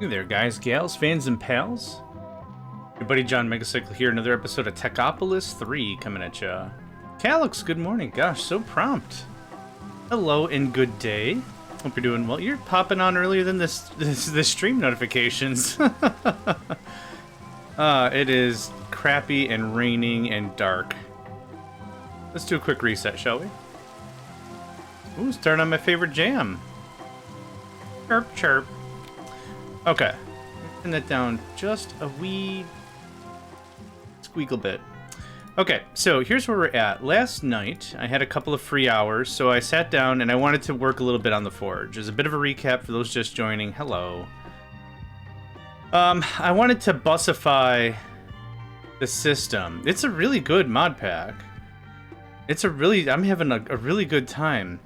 Hey there, guys, gals, fans, and pals. Your buddy JohnMegacycle here. Another episode of Techopolis 3 coming at ya. Calix, good morning. Gosh, so prompt. Hello and good day. Hope you're doing well. You're popping on earlier than this stream notifications. It is crappy and raining and dark. Let's do a quick reset, shall we? Ooh, start on my favorite jam. Chirp, chirp. Okay, turn that down just a wee squeakle bit. Okay, so here's where we're at. Last night, I had a couple of free hours, so I sat down and I wanted to work a little bit on the Forge. As a bit of a recap for those just joining, hello. I wanted to bussify the system. It's a really good mod pack. I'm having a really good time.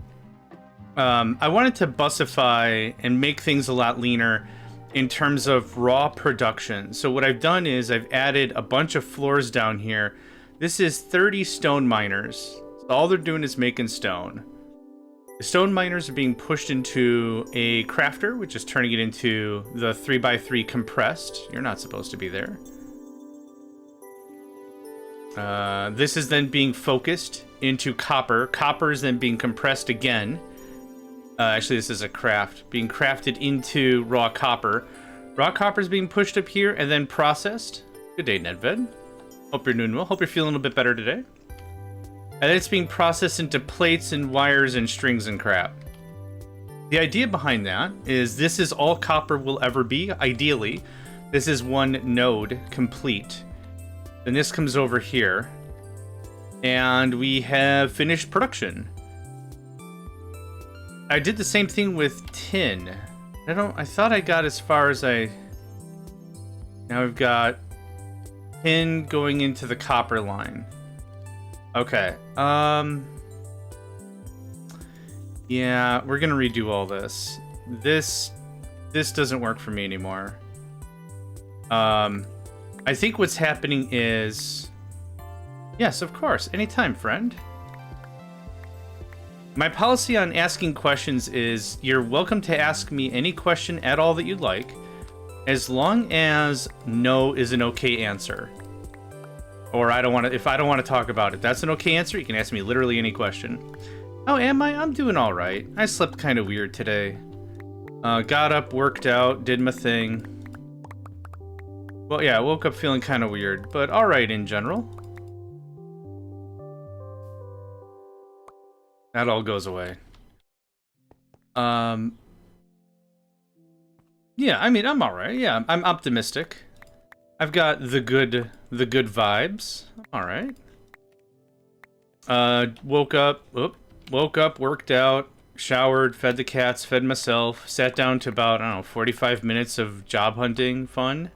I wanted to bussify and make things a lot leaner in terms of raw production. So what I've done is I've added a bunch of floors down here. This is 30 stone miners. So all they're doing is making stone. The stone miners are being pushed into a crafter, which is turning it into the 3x3 compressed. You're not supposed to be there. This is then being focused into copper. Copper is then being compressed again. Actually, this is a craft. Being crafted into raw copper. Raw copper is being pushed up here and then processed. Good day, Nedved. Hope you're doing well. Hope you're feeling a little bit better today. And then it's being processed into plates and wires and strings and crap. The idea behind that is this is all copper will ever be, ideally. This is one node complete. Then this comes over here. And we have finished production. I did the same thing with tin. I thought I got as far as now we've got tin going into the copper line. Okay. Yeah, we're gonna redo all this. This doesn't work for me anymore. I think what's happening is... Yes, of course. Anytime, friend. My policy on asking questions is you're welcome to ask me any question at all that you'd like, as long as no is an okay answer. Or if I don't want to talk about it, that's an okay answer. You can ask me literally any question. Oh, am I? I'm doing all right. I slept kind of weird today. Got up, worked out, did my thing. Well, yeah, I woke up feeling kind of weird, but all right in general. That all goes away. Yeah, I mean, I'm all right. Yeah, I'm optimistic. I've got the good vibes. All right. Woke up, worked out, showered, fed the cats, fed myself, sat down to about, I don't know, 45 minutes of job hunting fun.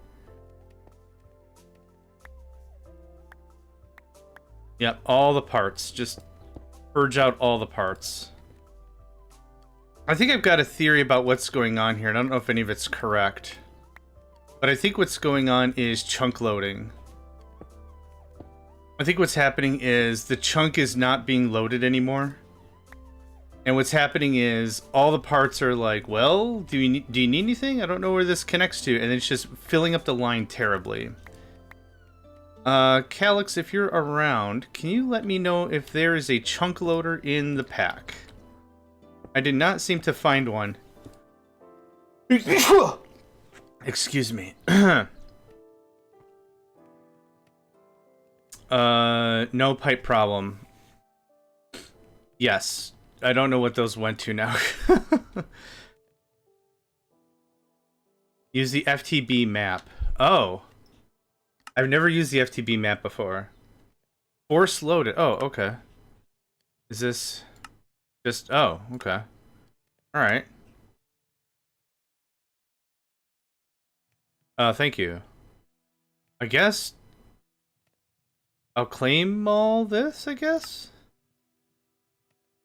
Yep, all the parts, just purge out all the parts. I think I've got a theory about what's going on here, and I don't know if any of it's correct. But I think what's going on is chunk loading. I think what's happening is the chunk is not being loaded anymore. And what's happening is all the parts are like, well, do you need anything? I don't know where this connects to. And it's just filling up the line terribly. Calix, if you're around, can you let me know if there is a chunk loader in the pack? I did not seem to find one. Excuse me. No pipe problem. Yes. I don't know what those went to now. Use the FTB map. Oh. I've never used the FTB map before. Force loaded. Oh, okay. Is this just... Oh, okay. Alright. Thank you. I guess... I'll claim all this, I guess?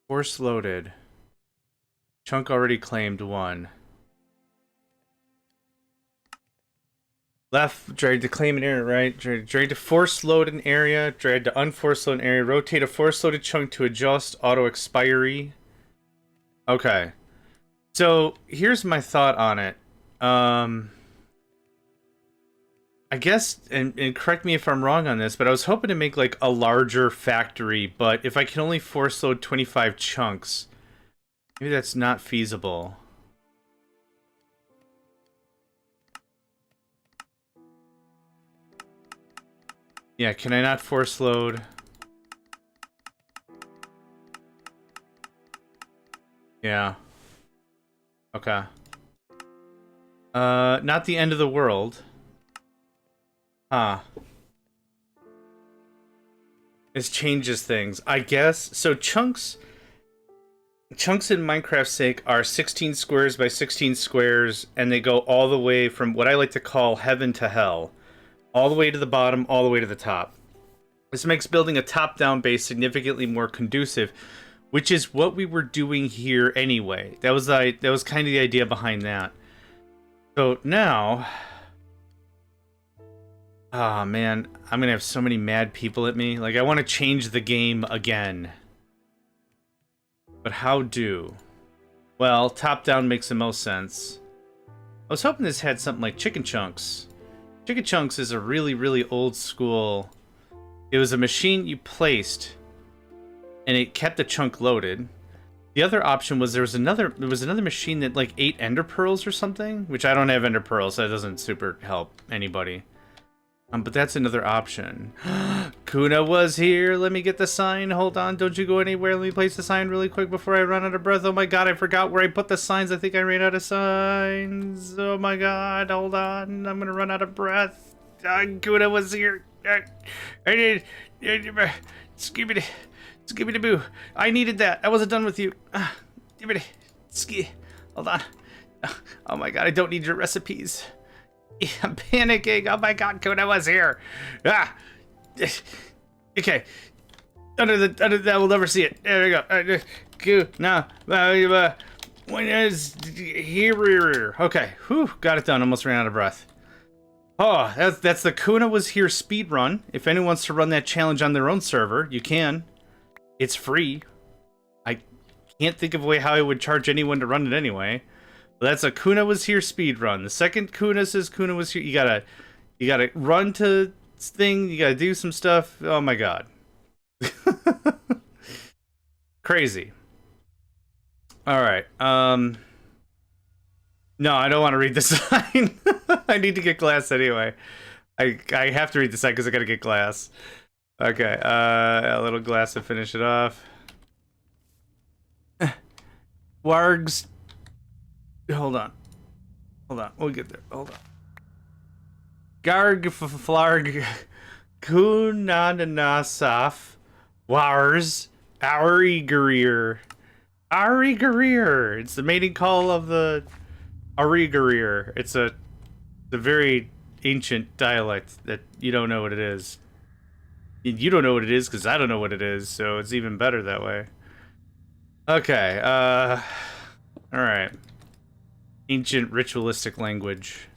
Force loaded. Chunk already claimed one. Left, tried to claim an area, right? Tried to force load an area, tried to unforce load an area, rotate a force loaded chunk to adjust auto expiry. Okay. So here's my thought on it. I guess, and correct me if I'm wrong on this, but I was hoping to make like a larger factory, but if I can only force load 25 chunks, maybe that's not feasible. Yeah, can I not force load? Yeah. Okay. Not the end of the world. Huh. This changes things. I guess, so chunks in Minecraft's sake are 16 squares by 16 squares, and they go all the way from what I like to call heaven to hell. All the way to the bottom, all the way to the top. This makes building a top-down base significantly more conducive, which is what we were doing here anyway. That was kind of the idea behind that. So now, oh man, I'm gonna have so many mad people at me. Like, I want to change the game again. But how do? Well, top-down makes the most sense. I was hoping this had something like chicken chunks. Chicken chunks is a really, really old school. It was a machine you placed, and it kept the chunk loaded. The other option was there was another machine that like ate ender pearls or something, which I don't have ender pearls, so that doesn't super help anybody. But that's another option. Kuna was here. Let me get the sign. Hold on. Don't you go anywhere. Let me place the sign really quick before I run out of breath. Oh my god, I forgot where I put the signs. I think I ran out of signs. Oh my god, hold on. I'm gonna run out of breath. Kuna was here. I need... Skibbity-boo. I needed that. I wasn't done with you. Hold on. Oh my god, I don't need your recipes. I'm panicking. Oh my god, Kuna was here. Ah. Okay. Under that, we'll never see it. There we go. Kuna. When is here? Okay. Whew. Got it done. Almost ran out of breath. Oh, that's the Kuna was here speed run. If anyone wants to run that challenge on their own server, you can. It's free. I can't think of a way how I would charge anyone to run it anyway. But that's a Kuna was here speed run. The second Kuna says Kuna was here, you gotta run to thing. You gotta do some stuff. Oh my god, crazy. All right. No, I don't want to read the sign. I need to get glass anyway. I have to read the sign because I gotta get glass. Okay, a little glass to finish it off. Wargs. Hold on. We'll get there. Hold on. Garg flarg kunanasaf wars Arigarir. Arigarir. It's the mating call of the Arigarir. It's a very ancient dialect that you don't know what it is. You don't know what it is because I don't know what it is, so it's even better that way. Okay, alright. Ancient ritualistic language.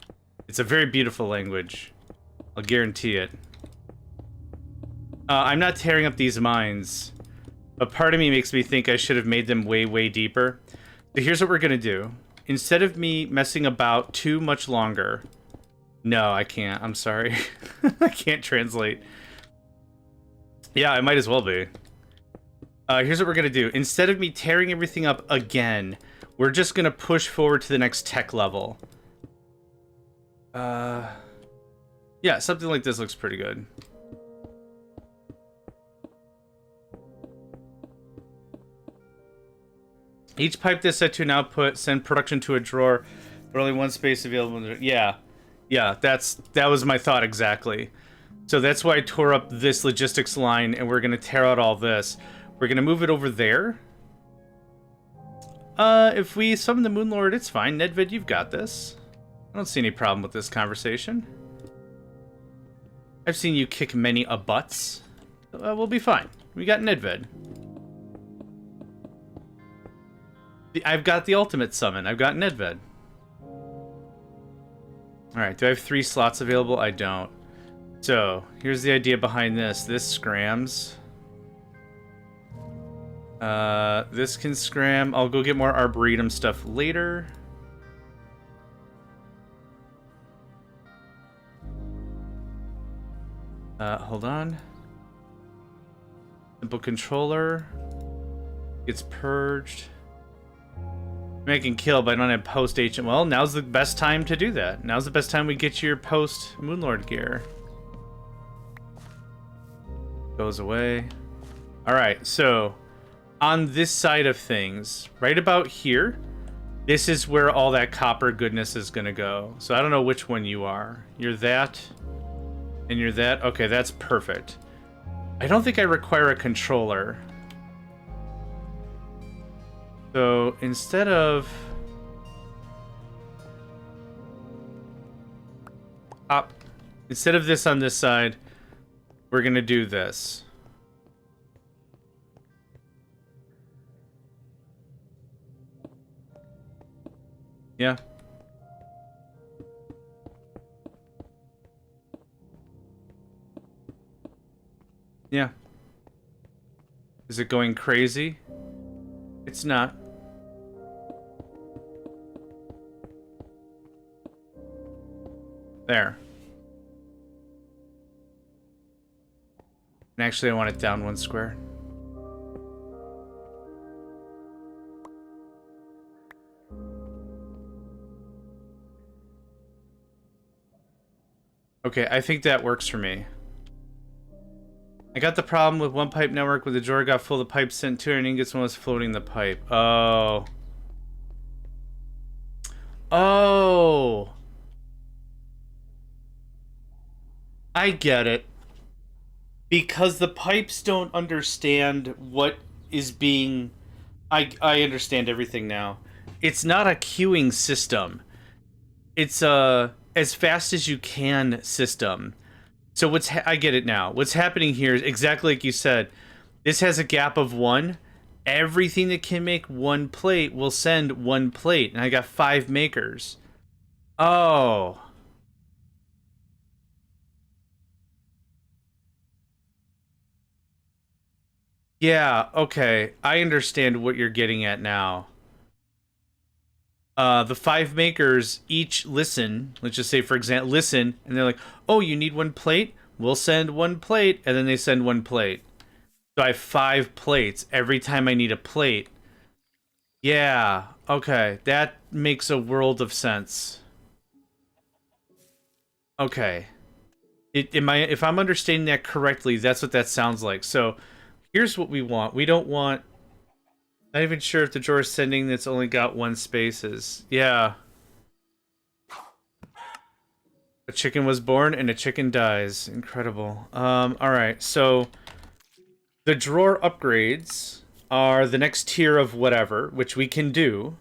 It's a very beautiful language. I'll guarantee it. I'm not tearing up these mines, but part of me makes me think I should have made them way, way deeper. So here's what we're gonna do. Instead of me messing about too much longer... No, I can't. I'm sorry. I can't translate. Yeah, I might as well be. Here's what we're gonna do. Instead of me tearing everything up again, we're just gonna push forward to the next tech level. Yeah, something like this looks pretty good. Each pipe is set to an output, send production to a drawer, but only one space available. Yeah, that was my thought exactly. So that's why I tore up this logistics line, and we're gonna tear out all this. We're gonna move it over there. If we summon the Moon Lord, it's fine. Nedvid, you've got this. I don't see any problem with this conversation. I've seen you kick many a butts. We'll be fine. We got Nedvid. I've got the ultimate summon. I've got Nedvid. Alright, do I have 3 slots available? I don't. So, here's the idea behind this. This scrams. This can scram. I'll go get more Arboretum stuff later. Hold on. Simple controller. Gets purged. I can kill, but I don't have post HM. Well, now's the best time to do that. Now's the best time we get your post Moonlord gear. Goes away. Alright, so on this side of things, right about here, this is where all that copper goodness is gonna go. So I don't know which one you are. You're that, and you're that. Okay, that's perfect. I don't think I require a controller. So instead of this on this side, we're gonna do this. Yeah. Yeah. Is it going crazy? It's not. There. And actually, I want it down 1 square. Okay, I think that works for me. I got the problem with one pipe network where the drawer got full of the pipe sent to her and ingots one was floating the pipe. Oh. Oh. I get it. Because the pipes don't understand what is being... I understand everything now. It's not a queuing system. It's a as fast as you can system. So I get it now. What's happening here is exactly like you said. This has a gap of 1. Everything that can make 1 plate will send 1 plate. And I got 5 makers. Oh. Yeah, okay. I understand what you're getting at now. The 5 makers each listen. Let's just say, for example, listen. And they're like, oh, you need 1 plate? We'll send 1 plate. And then they send 1 plate. So I have 5 plates every time I need a plate. Yeah, okay. That makes a world of sense. Okay. If I'm understanding that correctly, that's what that sounds like. So here's what we want. We don't want... Not even sure if the drawer is sending that's only got 1 spaces. Yeah. A chicken was born and a chicken dies. Incredible. Alright, so the drawer upgrades are the next tier of whatever, which we can do.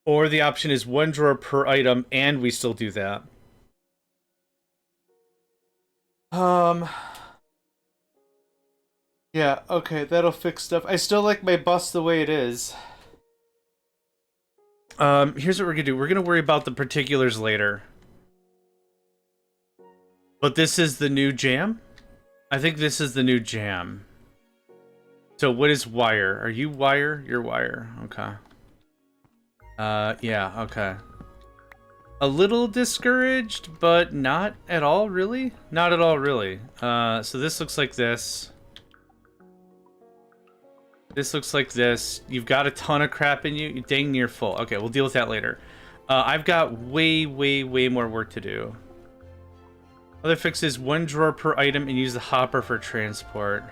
Or the option is 1 drawer per item, and we still do that. Yeah, okay, that'll fix stuff. I still like my bus the way it is. Here's what we're gonna do. We're gonna worry about the particulars later. But this is the new jam? I think this is the new jam. So what is wire? Are you wire? You're wire. Okay. Yeah, okay. A little discouraged, but not at all, really? Not at all, really. So this looks like this. This looks like this. You've got a ton of crap in you. You're dang near full. Okay, we'll deal with that later. I've got way more work to do. Other fix is 1 drawer per item and use the hopper for transport.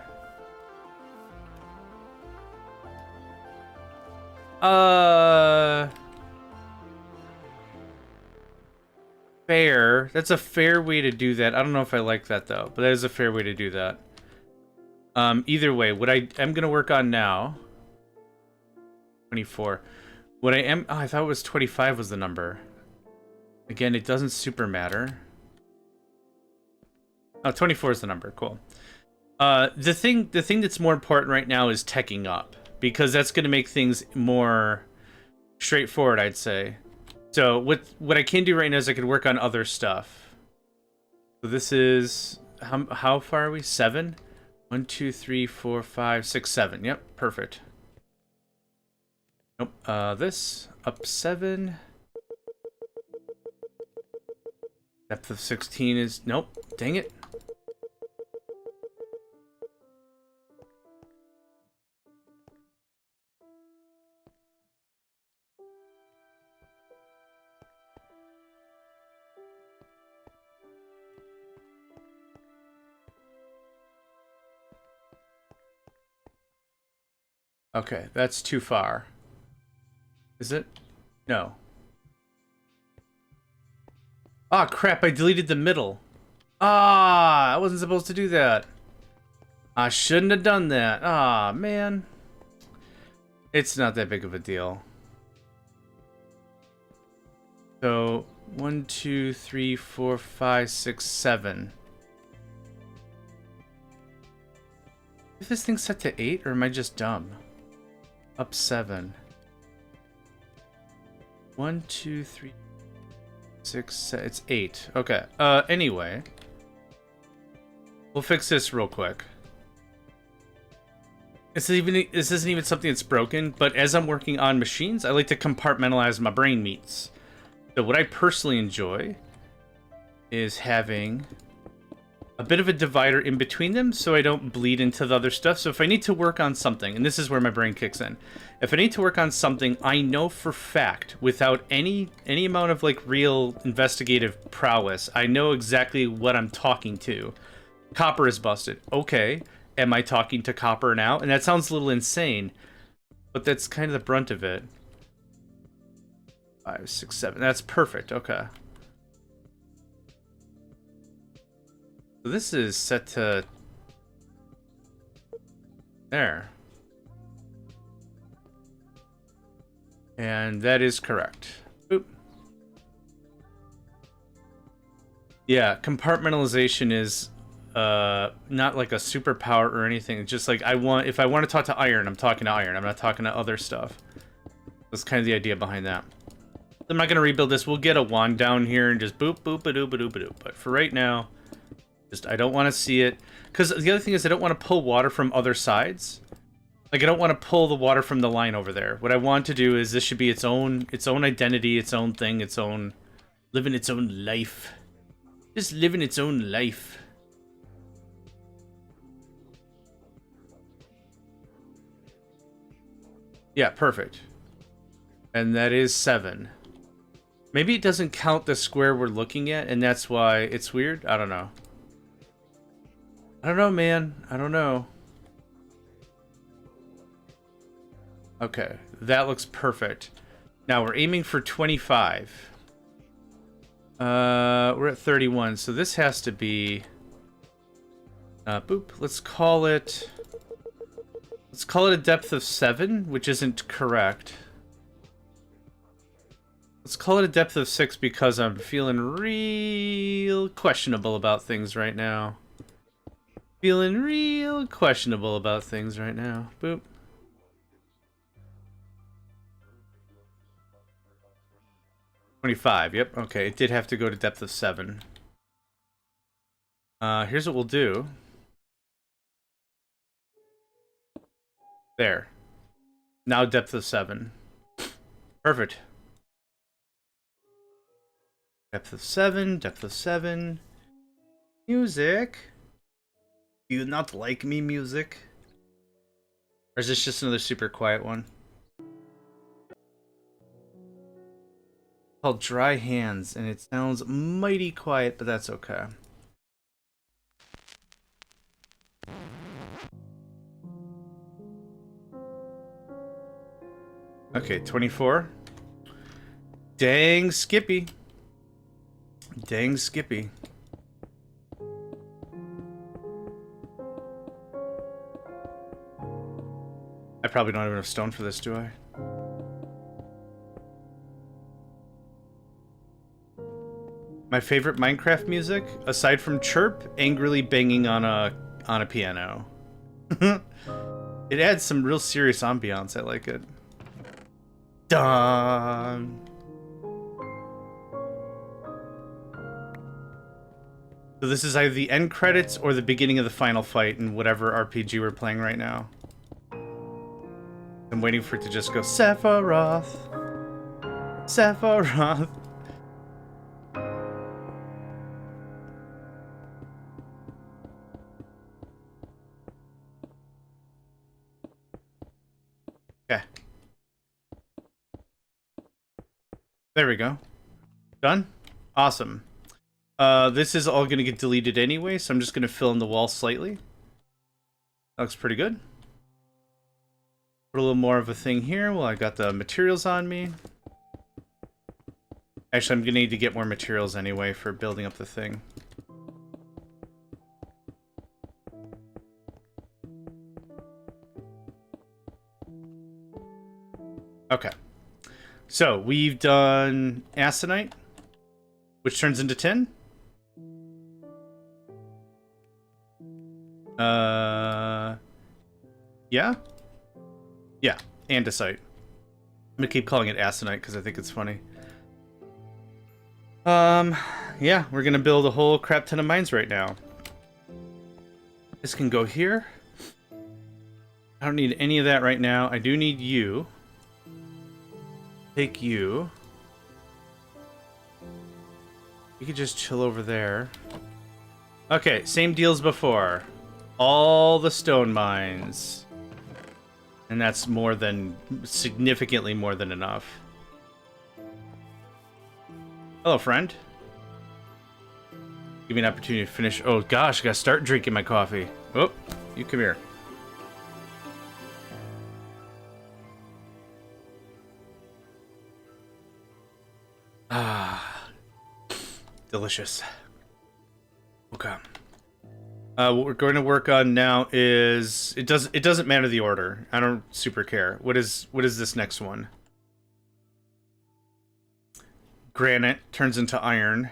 Fair. That's a fair way to do that. I don't know if I like that, though. But that is a fair way to do that. Either way, what I'm gonna work on now... 24. What I am... Oh, I thought it was 25 was the number. Again, it doesn't super matter. Oh, 24 is the number. Cool. The thing that's more important right now is teching up. Because that's gonna make things more straightforward, I'd say. So, what I can do right now is I can work on other stuff. So this is... How far are we? 7? 1, 2, 3, 4, 5, 6, 7. Yep, perfect. Nope. This up 7. Depth of 16 is... Nope. Dang it. Okay, that's too far. Is it? No. Ah, crap, I deleted the middle. Ah, I wasn't supposed to do that. I shouldn't have done that. Ah, man. It's not that big of a deal. So, 1, 2, 3, 4, 5, 6, 7. Is this thing set to 8, or am I just dumb? Up 7. 1, 2, 3, 6, 7. It's 8. Okay. Anyway. We'll fix this real quick. This isn't even something that's broken, but as I'm working on machines, I like to compartmentalize my brain meats. So what I personally enjoy is having a bit of a divider in between them so I don't bleed into the other stuff. So if I need to work on something, and this is where my brain kicks in. If I need to work on something, I know for fact, without any amount of like real investigative prowess, I know exactly what I'm talking to. Copper is busted. Okay. Am I talking to copper now? And that sounds a little insane, but that's kind of the brunt of it. 5, 6, 7. That's perfect. Okay. So this is set to there. And that is correct. Oop. Yeah, compartmentalization is not like a superpower or anything. It's just like if I want to talk to iron, I'm talking to iron. I'm not talking to other stuff. That's kind of the idea behind that. I'm not gonna rebuild this. We'll get a wand down here and just boop boop a doop a doop a doop. But for right now, I don't want to see it. Because the other thing is I don't want to pull water from other sides. Like I don't want to pull the water from the line over there. What I want to do is this should be its own identity, its own thing, living its own life. Just living its own life. Yeah, perfect. And that is 7. Maybe it doesn't count the square we're looking at, and that's why it's weird. I don't know. I don't know, man. I don't know. Okay, that looks perfect. Now we're aiming for 25. We're at 31, so this has to be... boop. Let's call it a depth of 7, which isn't correct. Let's call it a depth of 6 because I'm feeling real questionable about things right now. Feeling real questionable about things right now. Boop. $25, yep. Okay, it did have to go to depth of 7. Here's what we'll do. There. Now depth of 7. Perfect. Depth of 7, depth of 7. Music. Do you not like me, music? Or is this just another super quiet one? Called Dry Hands, and it sounds mighty quiet, but that's okay. Okay, 24. Dang Skippy. Dang Skippy. I probably don't have enough stone for this, do I? My favorite Minecraft music, aside from Chirp, angrily banging on a piano. It adds some real serious ambiance. I like it. Dun. So this is either the end credits or the beginning of the final fight in whatever RPG we're playing right now. I'm waiting for it to just go Sephiroth. Sephiroth. There we go. Done? Awesome. This is all going to get deleted anyway, so I'm just going to fill in the wall slightly. That looks pretty good. Put a little more of a thing here while I got the materials on me. Actually, I'm going to need to get more materials anyway for building up the thing. Okay. So, we've done Aconite, which turns into tin. Yeah? Yeah, andesite. I'm gonna keep calling it Aconite because I think it's funny. Yeah, we're gonna build a whole crap ton of mines right now. This can go here. I don't need any of that right now. I do need you. Take you. You could just chill over there. Okay, same deal as before. All the stone mines. And that's more than, significantly more than enough. Hello, friend. Give me an opportunity to finish. Oh gosh, I gotta start drinking my coffee. Oh, you come here. Ah, delicious. Okay. What we're going to work on now is it doesn't matter the order. I don't super care. What is this next one? Granite turns into iron,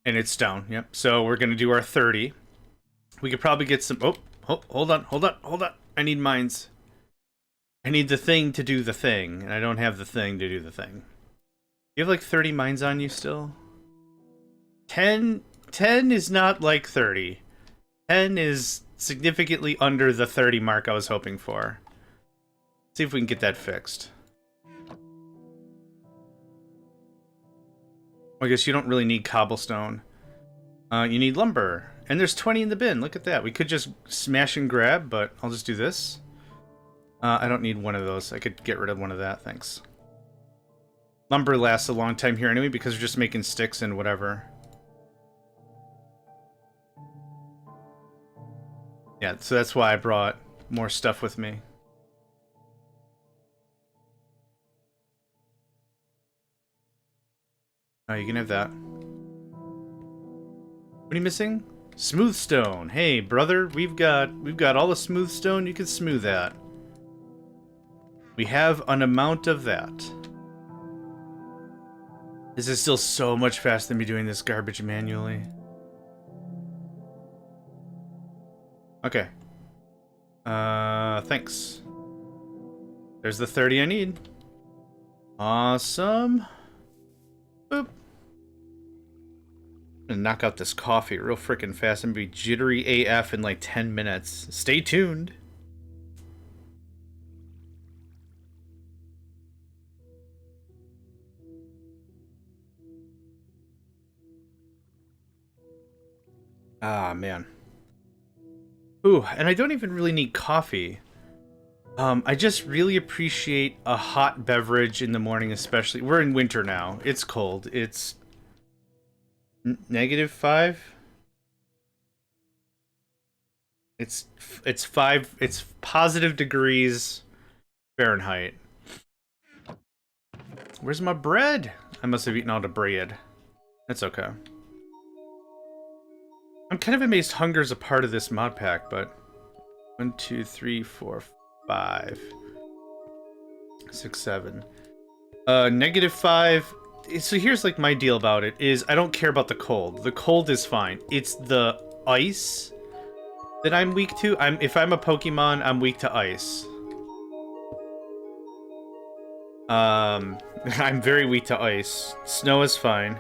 and it's stone. Yep. So we're gonna do our 30. We could probably get some. Oh, hold on. I need mines. I need the thing to do the thing, and I don't have the thing to do the thing. You have like 30 mines on you still? 10 is not like 30. 10 is significantly under the 30 mark I was hoping for. Let's see if we can get that fixed. I guess you don't really need cobblestone. You need lumber. And there's 20 in the bin. Look at that. We could just smash and grab, but I'll just do this. I don't need one of those. I could get rid of one of that. Thanks. Lumber lasts a long time here anyway because we're just making sticks and whatever. Yeah, so that's why I brought more stuff with me. Oh, you can have that. What are you missing? Smooth stone. Hey, brother, we've got all the smooth stone. You can smooth that. We have an amount of that. This is still so much faster than me doing this garbage manually. Okay. Thanks. There's the 30 I need. Awesome. Boop. I'm gonna knock out this coffee real freaking fast. I'm gonna be jittery AF in like 10 minutes. Stay tuned. Ah, man. Ooh, and I don't even really need coffee. I just really appreciate a hot beverage in the morning, especially. We're in winter now. It's cold. It's -5. It's positive degrees Fahrenheit. Where's my bread? I must have eaten all the bread. That's okay. I'm kind of amazed hunger's a part of this mod pack, but 1, 2, 3, 4, 5, 6, 7. -5. So here's like my deal about it is I don't care about the cold. The cold is fine. It's the ice that I'm weak to. If I'm a Pokemon, I'm weak to ice. I'm very weak to ice. Snow is fine.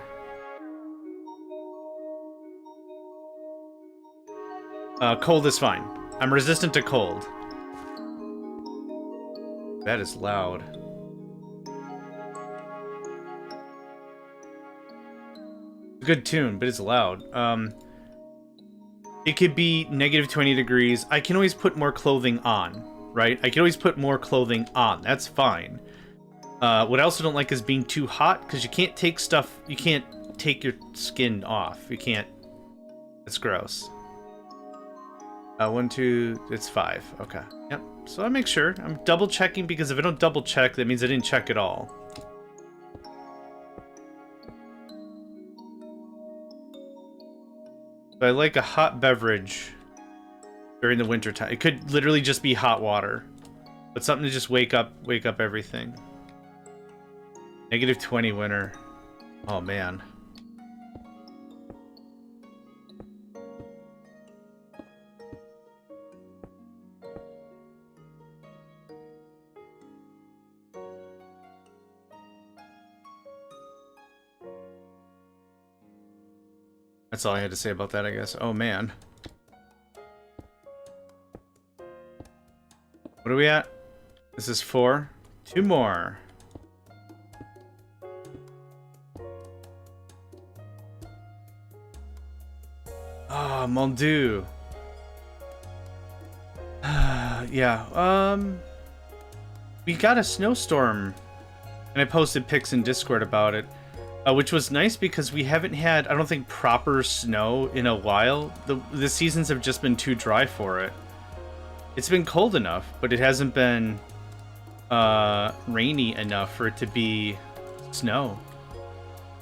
Cold is fine. I'm resistant to cold. That is loud. Good tune, but it's loud. It could be -20 degrees. I can always put more clothing on, right? I can always put more clothing on. That's fine. What I also don't like is being too hot, because you can't take stuff, you can't take your skin off. You can't, it's gross. 1, 2, it's 5, okay. Yep, so I make sure. I'm double checking, because if I don't double check, that means I didn't check at all. But I like a hot beverage during the winter time. It could literally just be hot water, but something to just wake up everything. -20 winter. Oh man. That's all I had to say about that, I guess. Oh man. What are we at? This is 4. 2 more. Ah, oh, mon dieu. Yeah, we got a snowstorm, and I posted pics in Discord about it, which was nice because we haven't had, I don't think, proper snow in a while. The seasons have just been too dry for it. It's been cold enough, but it hasn't been rainy enough for it to be snow.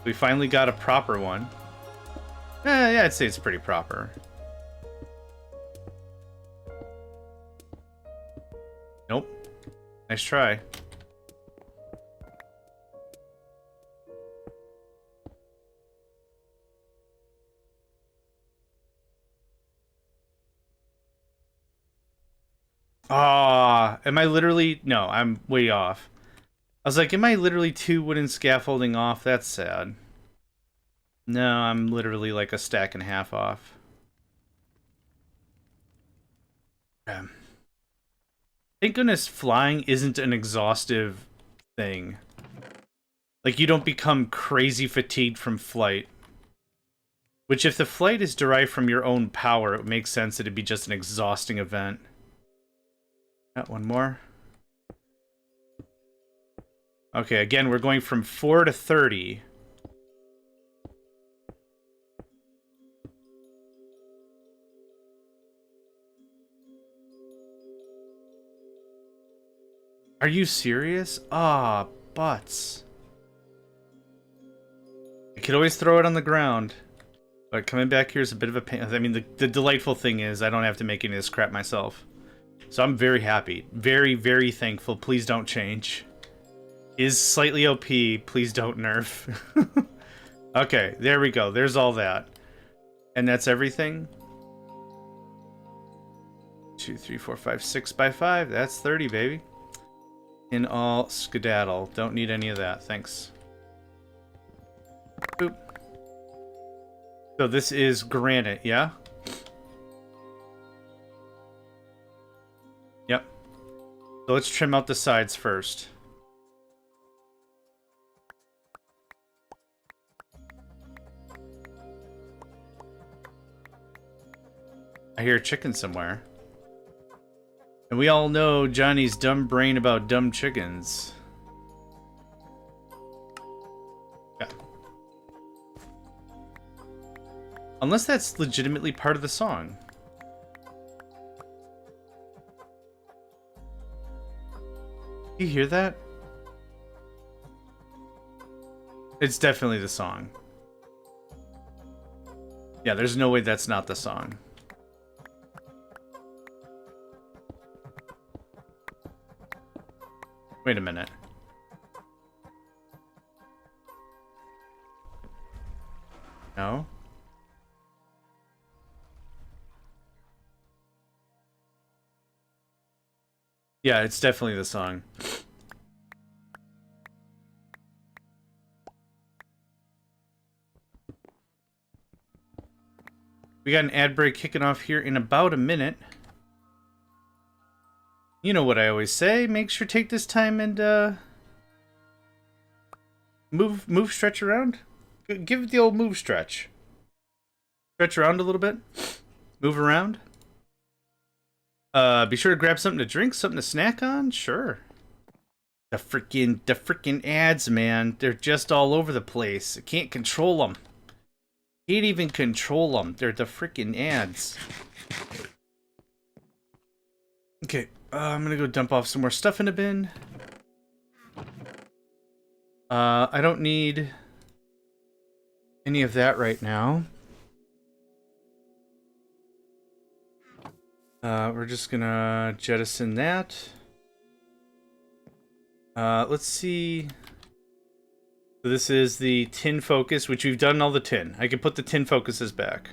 We finally got a proper one. Yeah, I'd say it's pretty proper. Nope. Nice try. Ah, am I literally... No, I'm way off. I was like, am I literally 2 wooden scaffolding off? That's sad. No, I'm literally like a stack and a half off. Thank goodness flying isn't an exhaustive thing. Like, you don't become crazy fatigued from flight. Which, if the flight is derived from your own power, it makes sense that it'd be just an exhausting event. Got one more. Okay, again, we're going from 4 to 30. Are you serious? Ah, butts. I could always throw it on the ground. But coming back here is a bit of a pain. I mean, the delightful thing is I don't have to make any of this crap myself. So I'm very happy. Very, very thankful. Please don't change. Is slightly OP. Please don't nerf. Okay, there we go. There's all that. And that's everything. 2, 3, 4, 5, 6 by 5. That's 30, baby. In all skedaddle. Don't need any of that. Thanks. Boop. So this is granite, yeah? Yep. So let's trim out the sides first. I hear a chicken somewhere. And we all know Johnny's dumb brain about dumb chickens. Yeah. Unless that's legitimately part of the song. You hear that? It's definitely the song. Yeah, there's no way that's not the song. Wait a minute. No? Yeah, it's definitely the song. We got an ad break kicking off here in about a minute. You know what I always say, make sure to take this time and move stretch around. Give it the old move stretch. Stretch around a little bit. Move around. Be sure to grab something to drink, something to snack on, sure. The freaking ads, man. They're just all over the place. I can't control them. Can't even control them. They're the freaking ads. Okay, I'm gonna go dump off some more stuff in a bin. I don't need any of that right now. We're just gonna jettison that. Let's see. So this is the tin focus, which we've done all the tin. I can put the tin focuses back.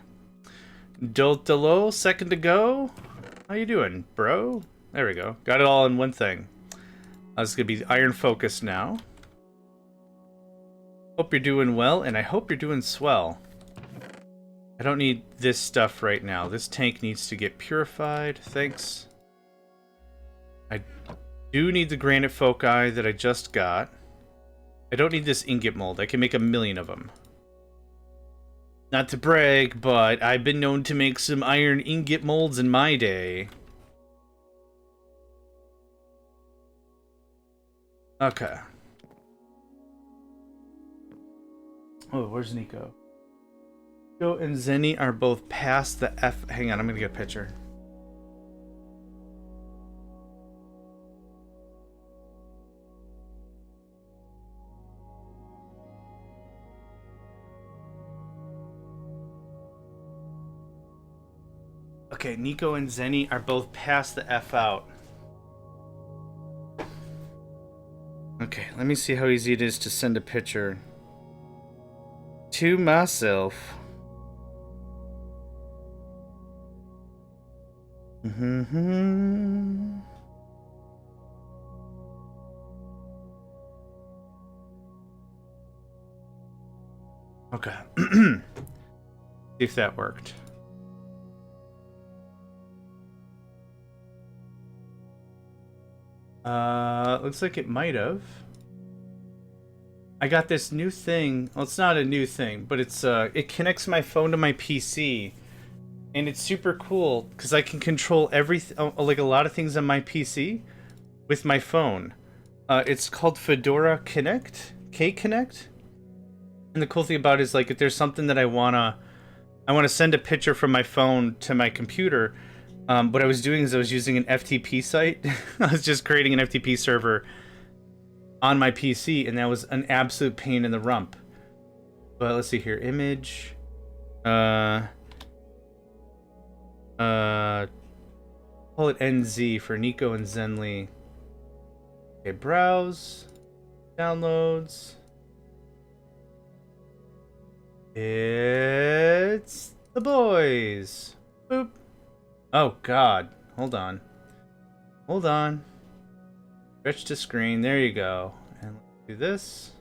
Doltalo, second to go. How you doing, bro? There we go. Got it all in one thing. This is gonna be iron focus now. Hope you're doing well, and I hope you're doing swell. I don't need this stuff right now. This tank needs to get purified. Thanks. I do need the granite foci that I just got. I don't need this ingot mold. I can make 1,000,000 of them. Not to brag, but I've been known to make some iron ingot molds in my day. Okay. Oh, where's Nico? Nico and Zenny are both past the F. Hang on, I'm gonna get a picture. Okay, Nico and Zenny are both past the F out. Okay, let me see how easy it is to send a picture to myself. Okay. See if that worked. Looks like it might have. I got this new thing. Well, it's not a new thing, but it's it connects my phone to my PC, and it's super cool because I can control everything, like a lot of things on my PC, with my phone. It's called Fedora Connect, K-Connect, and the cool thing about it is, like, if there's something that I wanna send a picture from my phone to my computer. What I was doing is I was using an FTP site. I was just creating an FTP server on my PC, and that was an absolute pain in the rump. But let's see here. Image. Call it NZ for Nico and Zenly. Okay, browse. Downloads. It's the boys. Boop. Oh, God. Hold on. Hold on. Stretch to screen. There you go. And let's do this.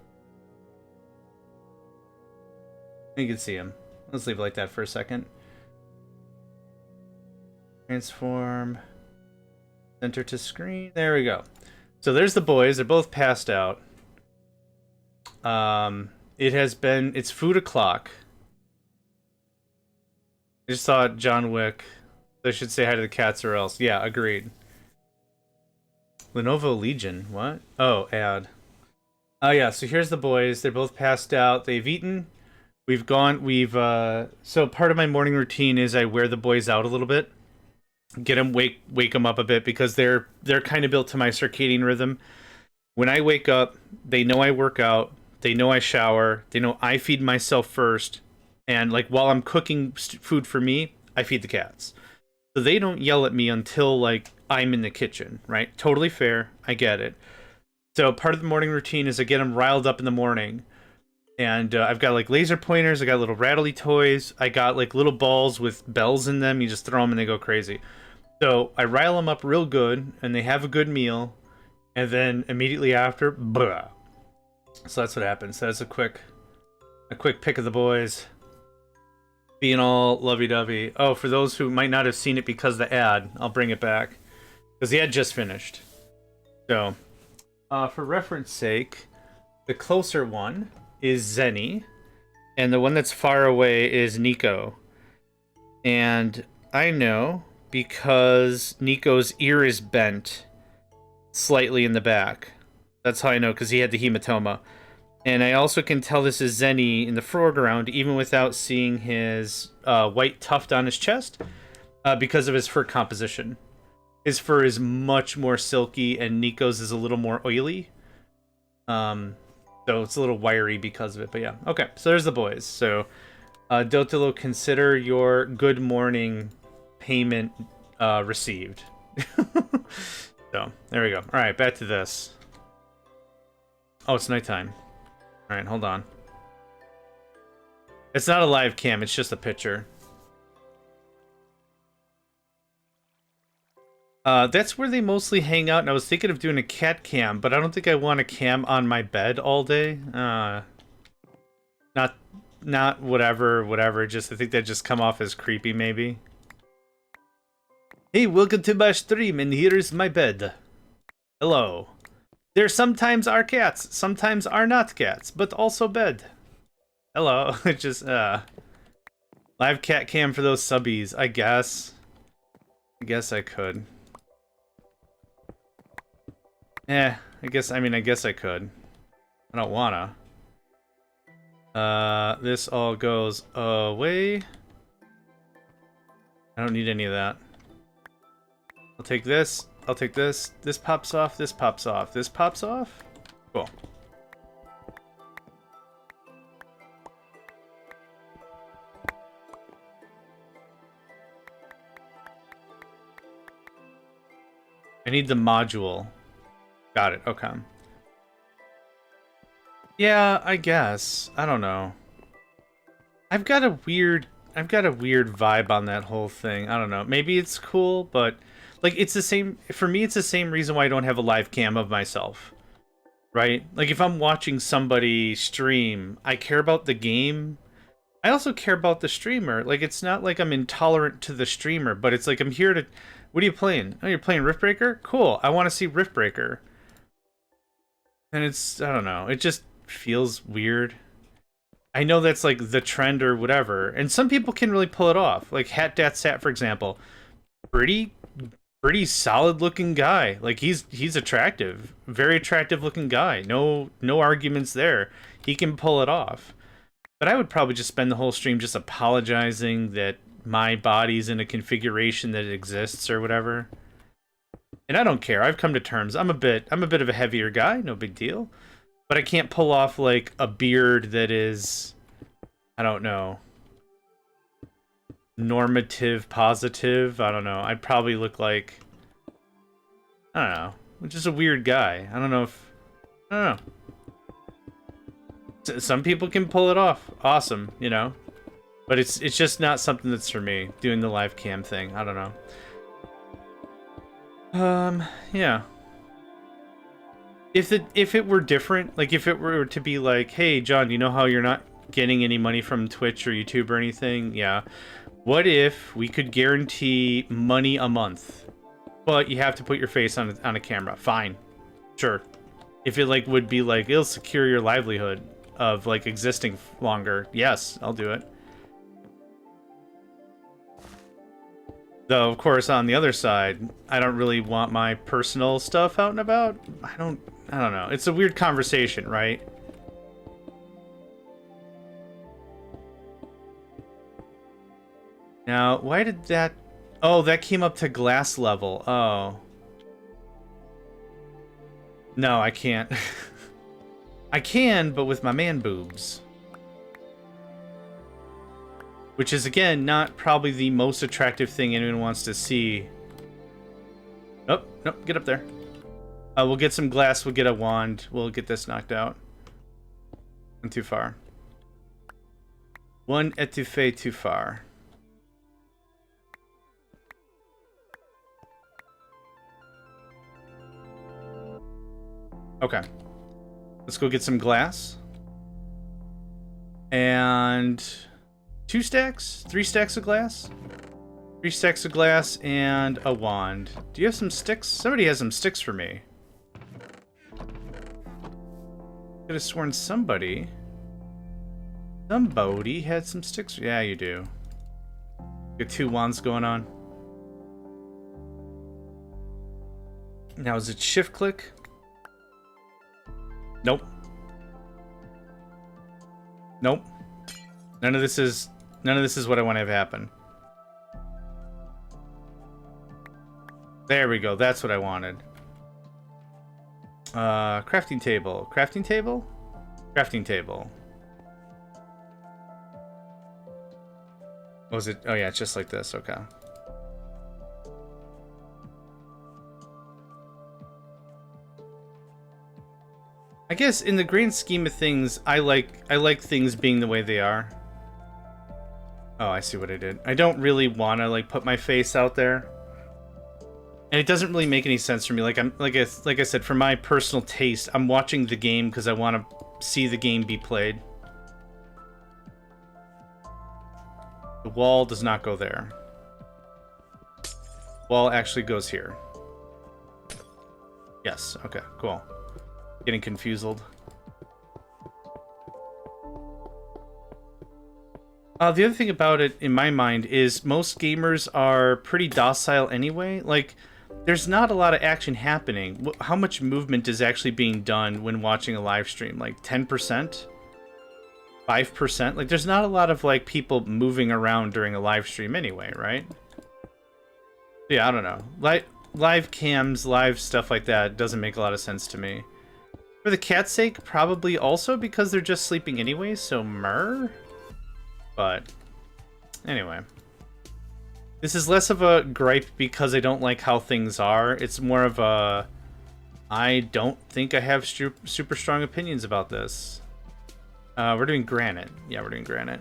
You can see him. Let's leave it like that for a second. Transform. Center to screen. There we go. So there's the boys. They're both passed out. It's food o'clock. I just saw John Wick. I should say hi to the cats or else. Yeah, agreed. Lenovo Legion. What? Oh, ad. Oh, yeah. So here's the boys. They're both passed out. They've eaten. So part of my morning routine is I wear the boys out a little bit. Get them, wake them up a bit because they're kind of built to my circadian rhythm. When I wake up, they know I work out. They know I shower. They know I feed myself first. And, like, while I'm cooking food for me, I feed the cats. So they don't yell at me until, like, I'm in the kitchen, right? Totally fair. I get it. So part of the morning routine is I get them riled up in the morning. And I've got, like, laser pointers. I got little rattly toys. I got, like, little balls with bells in them. You just throw them and they go crazy. So I rile them up real good, and they have a good meal. And then immediately after, blah. So that's what happens. So that's a quick pick of the boys. Being all lovey-dovey. Oh, for those who might not have seen it because of the ad, I'll bring it back. Because the ad just finished. So, for reference sake, the closer one is Zenny, and the one that's far away is Nico. And I know because Nico's ear is bent slightly in the back. That's how I know, because he had the hematoma. And I also can tell this is Zenny in the foreground, even without seeing his white tuft on his chest, because of his fur composition. His fur is much more silky, and Nico's is a little more oily. So it's a little wiry because of it, but yeah. Okay, so there's the boys. So, Dotilo, consider your good morning payment received. So, there we go. Alright, back to this. Oh, it's nighttime. Alright, hold on. It's not a live cam, it's just a picture. That's where they mostly hang out, and I was thinking of doing a cat cam, but I don't think I want a cam on my bed all day. Not whatever, just I think that just come off as creepy, maybe. Hey, welcome to my stream, and here's my bed. Hello. There sometimes are cats, sometimes are not cats, but also bed. Hello. Just, live cat cam for those subbies, I guess. I guess I could. I guess I could. I don't wanna. This all goes away. I don't need any of that. I'll take this. I'll take this. This pops off. This pops off. This pops off. Cool. I need the module. Got it. Okay. Yeah, I guess. I don't know. I've got a weird vibe on that whole thing. I don't know. Maybe it's cool, but like it's the same for me. It's the same reason why I don't have a live cam of myself. Right? Like if I'm watching somebody stream, I care about the game. I also care about the streamer. Like it's not like I'm intolerant to the streamer, but it's like I'm here to. What are you playing? Oh, you're playing Riftbreaker? Cool. I want to see Riftbreaker. And it's, I don't know, it just feels weird. I know that's like the trend or whatever, and some people can really pull it off. Like HatDatSat, for example. Pretty solid looking guy. Like he's attractive. Very attractive looking guy. No arguments there. He can pull it off. But I would probably just spend the whole stream just apologizing that my body's in a configuration that exists or whatever. And I don't care. I've come to terms. I'm a bit of a heavier guy, no big deal. But I can't pull off like a beard that is, I don't know, normative positive. I don't know. I'd probably look like, I don't know, just a weird guy. I don't know. Some people can pull it off. Awesome, you know. But it's just not something that's for me, doing the live cam thing. I don't know. Yeah. If it were different, like if it were to be like, hey, John, you know how you're not getting any money from Twitch or YouTube or anything? Yeah. What if we could guarantee money a month, but you have to put your face on a camera? Fine. Sure. If it like would be like, it'll secure your livelihood of like existing longer. Yes, I'll do it. Though, of course, on the other side, I don't really want my personal stuff out and about. I don't know. It's a weird conversation, right? Now, why did that... Oh, that came up to glass level. Oh. No, I can't. I can, but with my man boobs. Which is, again, not probably the most attractive thing anyone wants to see. Oh, nope, get up there. We'll get some glass, we'll get a wand, we'll get this knocked out. Not too far. One étouffée too far. Okay. Let's go get some glass. And... 2 stacks? 3 stacks of glass? 3 stacks of glass and a wand. Do you have some sticks? Somebody has some sticks for me. Could have sworn somebody had some sticks. Yeah, you do. Got 2 wands going on. Now, is it shift click? Nope. Nope. None of this is what I want to have happen. There we go. That's what I wanted. Crafting table. Crafting table? Crafting table. What was it? Oh yeah, it's just like this. Okay. I guess in the grand scheme of things, I like things being the way they are. Oh, I see what I did. I don't really want to like put my face out there. And it doesn't really make any sense for me. Like I said, for my personal taste, I'm watching the game because I want to see the game be played. The wall does not go there. Wall actually goes here. Yes. Okay. Cool. Getting confused. The other thing about it, in my mind, is most gamers are pretty docile anyway. Like, there's not a lot of action happening. How much movement is actually being done when watching a live stream? Like 10%? 5%? Like, there's not a lot of, like, people moving around during a live stream anyway, right? Yeah, I don't know. Live cams, live stuff like that doesn't make a lot of sense to me. For the cat's sake, probably also because they're just sleeping anyway, so mer? But, anyway. This is less of a gripe because I don't like how things are. It's more of a... I don't think I have super strong opinions about this. We're doing granite. Yeah, we're doing granite.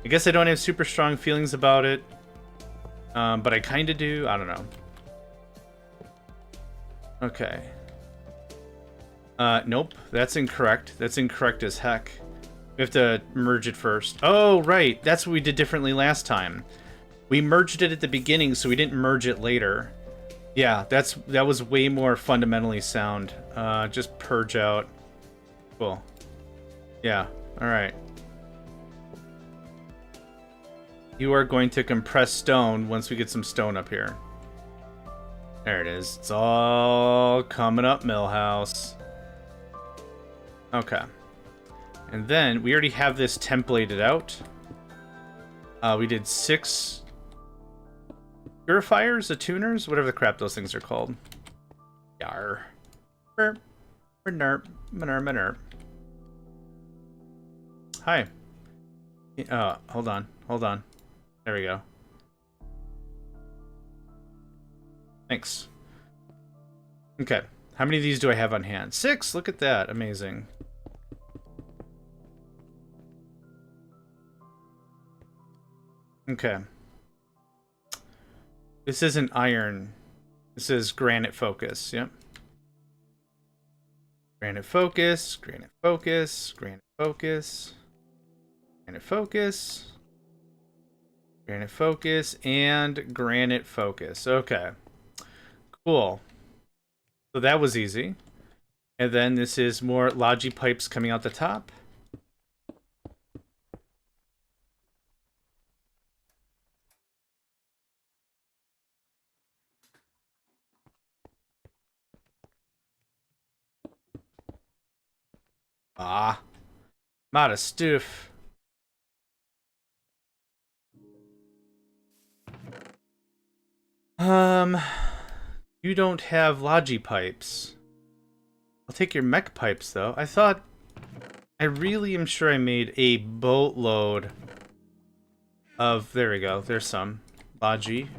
I guess I don't have super strong feelings about it. But I kind of do. I don't know. Okay. Nope. That's incorrect. That's incorrect as heck. We have to merge it first. Oh, right. That's what we did differently last time. We merged it at the beginning, so we didn't merge it later. Yeah, that was way more fundamentally sound. Just purge out. Cool. Yeah, alright. You are going to compress stone once we get some stone up here. There it is. It's all coming up, Millhouse. Okay. And then, we already have this templated out. We did 6 purifiers, attuners, whatever the crap those things are called. Yar. Burp. Nerp. Nerp. Hi. Hold on. Hold on. There we go. Thanks. Okay. How many of these do I have on hand? 6! Look at that. Amazing. Okay. This isn't iron. This is granite focus. Yep. Granite focus. Granite focus. Granite focus. Granite focus. Granite focus. And granite focus. Okay. Cool. So that was easy. And then this is more logi pipes coming out the top. Ah. Not a stuff. You don't have logi pipes. I'll take your mech pipes, though. I really am sure I made a boatload of... There we go. There's some. Logi.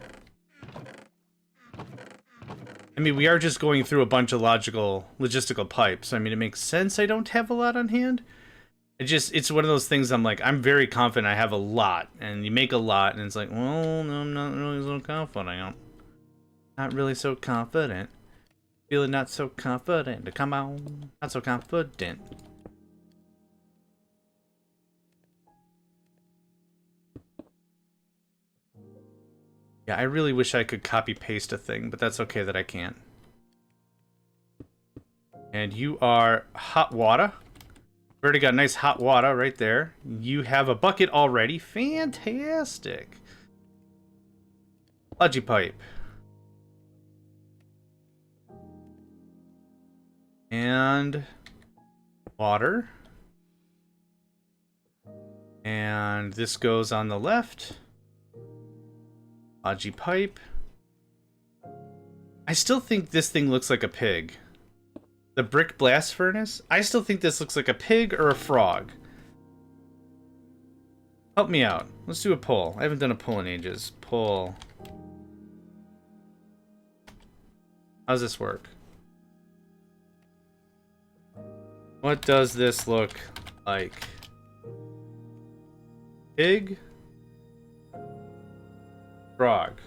I mean, we are just going through a bunch of logistical pipes. I mean, it makes sense I don't have a lot on hand. It's one of those things I'm like, I'm very confident I have a lot. And you make a lot, and it's like, well, no, I'm not really so confident. Not really so confident. Feeling not so confident. Come on. Not so confident. Yeah, I really wish I could copy-paste a thing, but that's okay that I can't. And you are hot water. We've already got nice hot water right there. You have a bucket already. Fantastic. Logi pipe. And Water. And this goes on the left. Podgy pipe. I still think this thing looks like a pig. The brick blast furnace? I still think this looks like a pig or a frog. Help me out. Let's do a poll. I haven't done a poll in ages. Poll. How's this work? What does this look like? Pig? Frog.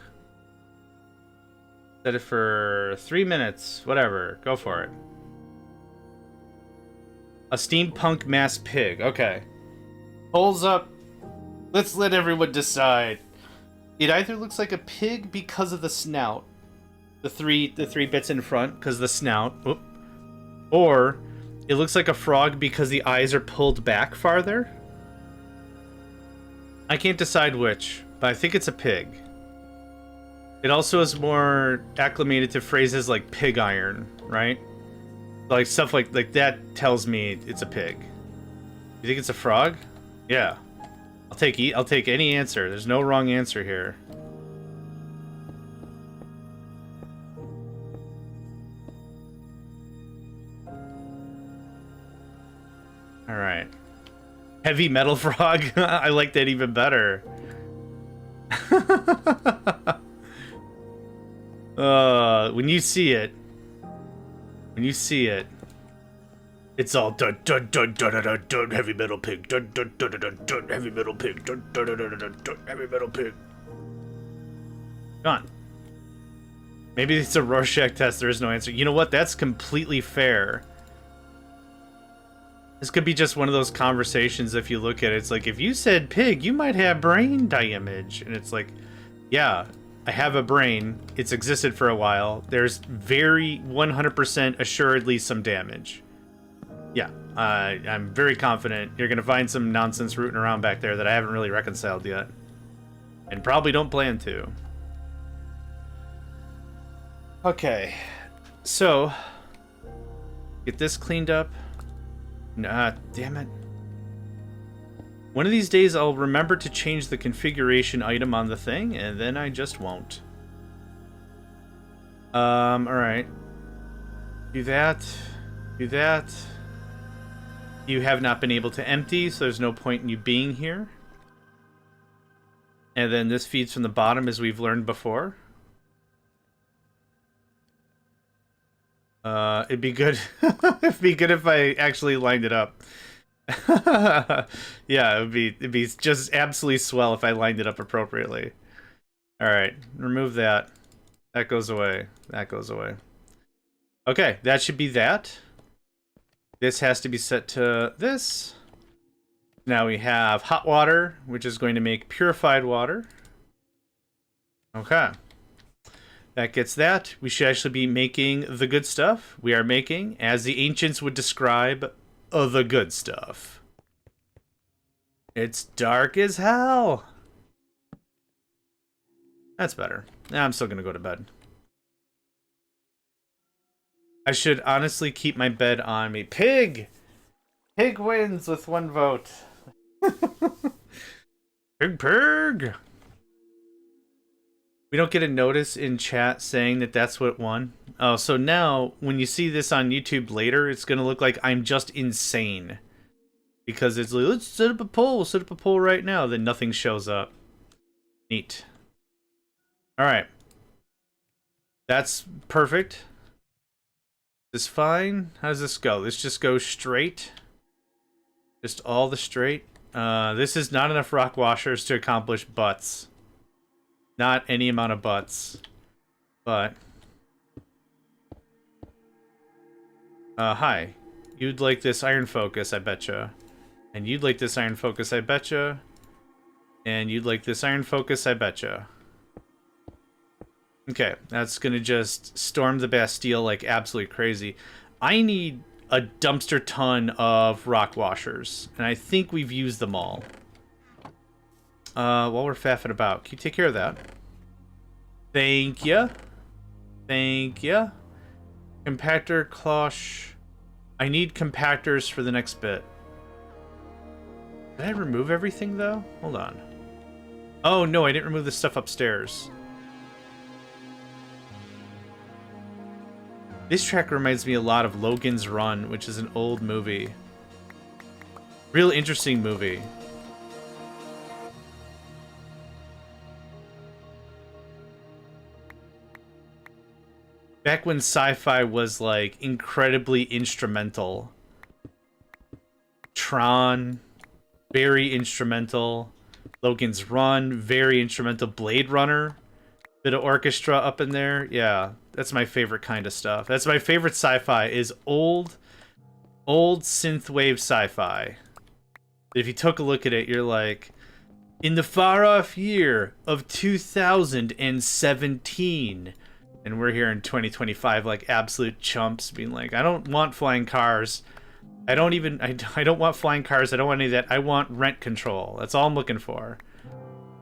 Set it for 3 minutes. Whatever. Go for it. A steampunk mass pig. Okay. Polls up. Let's let everyone decide. It either looks like a pig because of the snout. The three bits in front because the snout. Oop. Or it looks like a frog because the eyes are pulled back farther. I can't decide which, but I think it's a pig. It also is more acclimated to phrases like pig iron, right? Like stuff like that tells me it's a pig. You think it's a frog? Yeah. I'll take any answer. There's no wrong answer here. All right. Heavy metal frog. I like that even better. When you see it, it's all dun dun dun dun dun dun, dun heavy metal pig, dun dun dun dun dun heavy metal pig, dun dun dun dun dun, dun heavy metal pig. Come on. Maybe it's a Rorschach test. There is no answer. You know what? That's completely fair. This could be just one of those conversations. If you look at it, it's like if you said pig, you might have brain damage, and it's like, yeah. I have a brain. It's existed for a while. There's very 100% assuredly some damage. Yeah, I'm very confident you're going to find some nonsense rooting around back there that I haven't really reconciled yet. And probably don't plan to. Okay, so get this cleaned up. Nah, damn it. One of these days I'll remember to change the configuration item on the thing, and then I just won't. Alright. Do that. Do that. You have not been able to empty, so there's no point in you being here. And then this feeds from the bottom, as we've learned before. It'd be good. It'd be good if I actually lined it up. Yeah, it'd be just absolutely swell if I lined it up appropriately. All right, remove that. That goes away. That goes away. Okay, that should be that. This has to be set to this. Now we have hot water, which is going to make purified water. Okay. That gets that. We should actually be making the good stuff. We are making, as the ancients would describe, the good stuff. It's dark as hell. That's better. Nah, I'm still gonna go to bed. I should honestly keep my bed on me. Pig! Pig wins with 1 vote. Pig, pig! We don't get a notice in chat saying that that's what won. Oh, so now when you see this on YouTube later, it's going to look like I'm just insane. Because it's like, let's set up a poll. We'll set up a poll right now. Then nothing shows up. Neat. Alright. That's perfect. This is fine. How does this go? This just goes straight. Just all the straight. This is not enough rock washers to accomplish butts. Not any amount of butts. But hi. You'd like this iron focus, I betcha. And you'd like this iron focus, I betcha. And you'd like this iron focus, I betcha. Okay, that's gonna just storm the Bastille like absolutely crazy. I need a dumpster ton of rock washers, and I think we've used them all. While we're faffing about, can you take care of that? Thank ya. Thank ya. Compactor, cloche. I need compactors for the next bit. Did I remove everything, though? Hold on. Oh, no, I didn't remove the stuff upstairs. This track reminds me a lot of Logan's Run, which is an old movie. Real interesting movie. Back when sci-fi was, like, incredibly instrumental. Tron, very instrumental. Logan's Run, very instrumental. Blade Runner, bit of orchestra up in there. Yeah, that's my favorite kind of stuff. That's my favorite sci-fi, is old synthwave sci-fi. If you took a look at it, you're like, in the far-off year of 2017... And we're here in 2025, like absolute chumps, being like, I don't want flying cars. I don't want flying cars. I don't want any of that. I want rent control. That's all I'm looking for.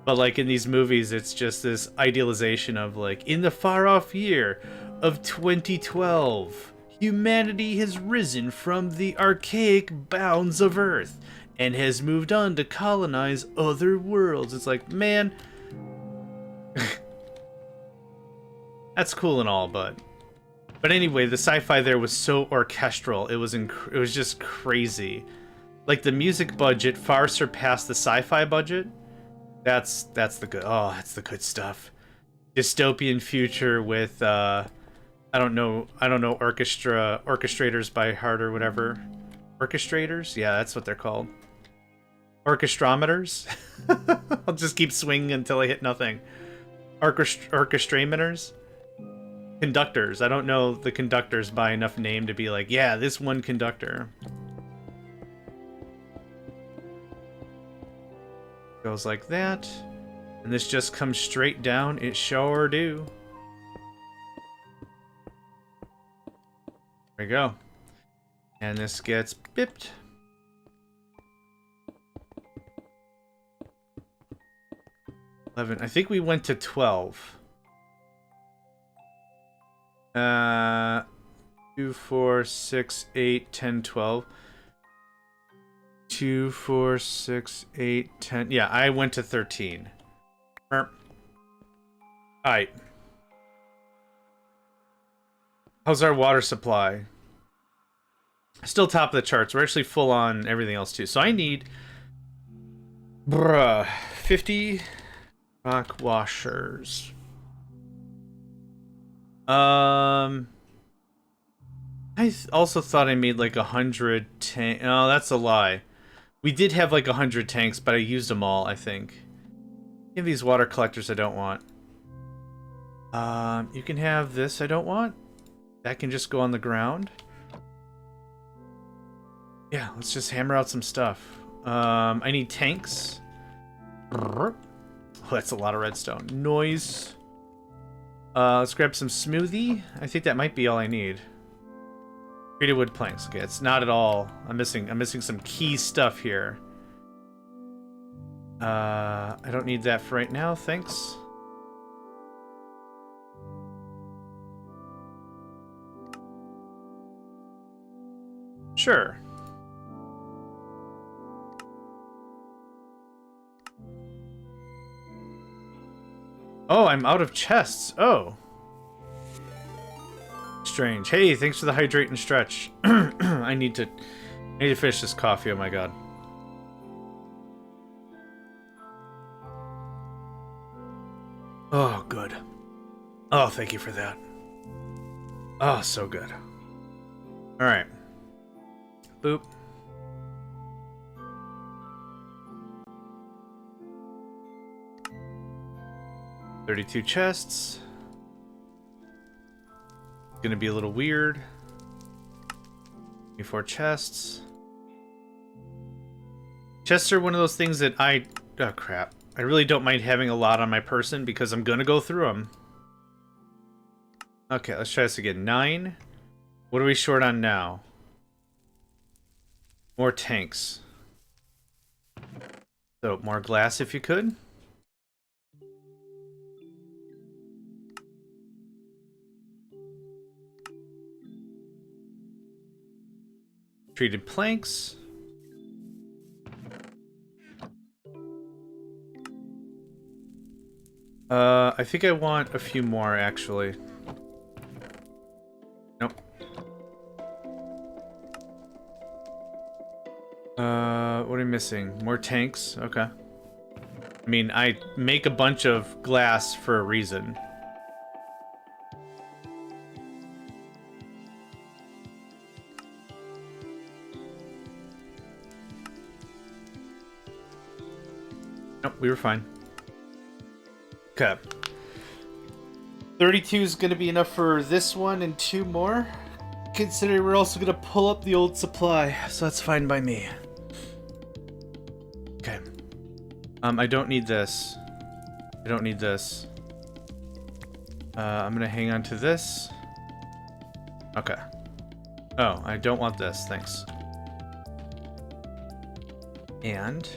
But like in these movies, it's just this idealization of like, in the far off year of 2012, humanity has risen from the archaic bounds of Earth and has moved on to colonize other worlds. It's like, man... That's cool and all, but anyway, the sci-fi there was so orchestral. It was just crazy. Like the music budget far surpassed the sci-fi budget. That's the good. Oh, that's the good stuff. Dystopian future with I don't know orchestrators by heart or whatever. Orchestrators? Yeah, that's what they're called. Orchestrometers? I'll just keep swinging until I hit nothing. Orchestrameters? Conductors. I don't know the conductors by enough name to be like, yeah, this one conductor. Goes like that. And this just comes straight down. It sure do. There we go. And this gets bipped. 11. I think we went to 12. 2, 4, 6, 8, 10, 12. 2, 4, 6, 8, 10. Yeah, I went to 13. Alright. How's our water supply? Still top of the charts. We're actually full on everything else too. So I need 50 rock washers. I also thought I made like 100 tank. Oh, that's a lie. We did have like 100 tanks, but I used them all, I think. Give these water collectors I don't want. You can have this I don't want. That can just go on the ground. Yeah, let's just hammer out some stuff. I need tanks. Oh, that's a lot of redstone. Noise. Let's grab some smoothie. I think that might be all I need. Treated wood planks. Okay, it's not at all. I'm missing some key stuff here. I don't need that for right now, thanks. Sure. Oh, I'm out of chests. Oh. Strange. Hey, thanks for the hydrate and stretch. I need to finish this coffee. Oh my god. Oh, good. Oh, thank you for that. Oh, so good. All right. Boop. $32 chests. Gonna be a little weird. 24 chests. Chests are one of those things that oh crap. I really don't mind having a lot on my person because I'm gonna go through them. Okay, let's try this again. 9. What are we short on now? More tanks. So, more glass if you could. Treated planks. I think I want a few more, actually. Nope. What are we missing? More tanks? Okay. I mean, I make a bunch of glass for a reason. Nope, we were fine. Okay. 32 is going to be enough for this one and 2 more. Considering we're also going to pull up the old supply, so that's fine by me. Okay. I don't need this. I don't need this. I'm going to hang on to this. Okay. Oh, I don't want this. Thanks. And...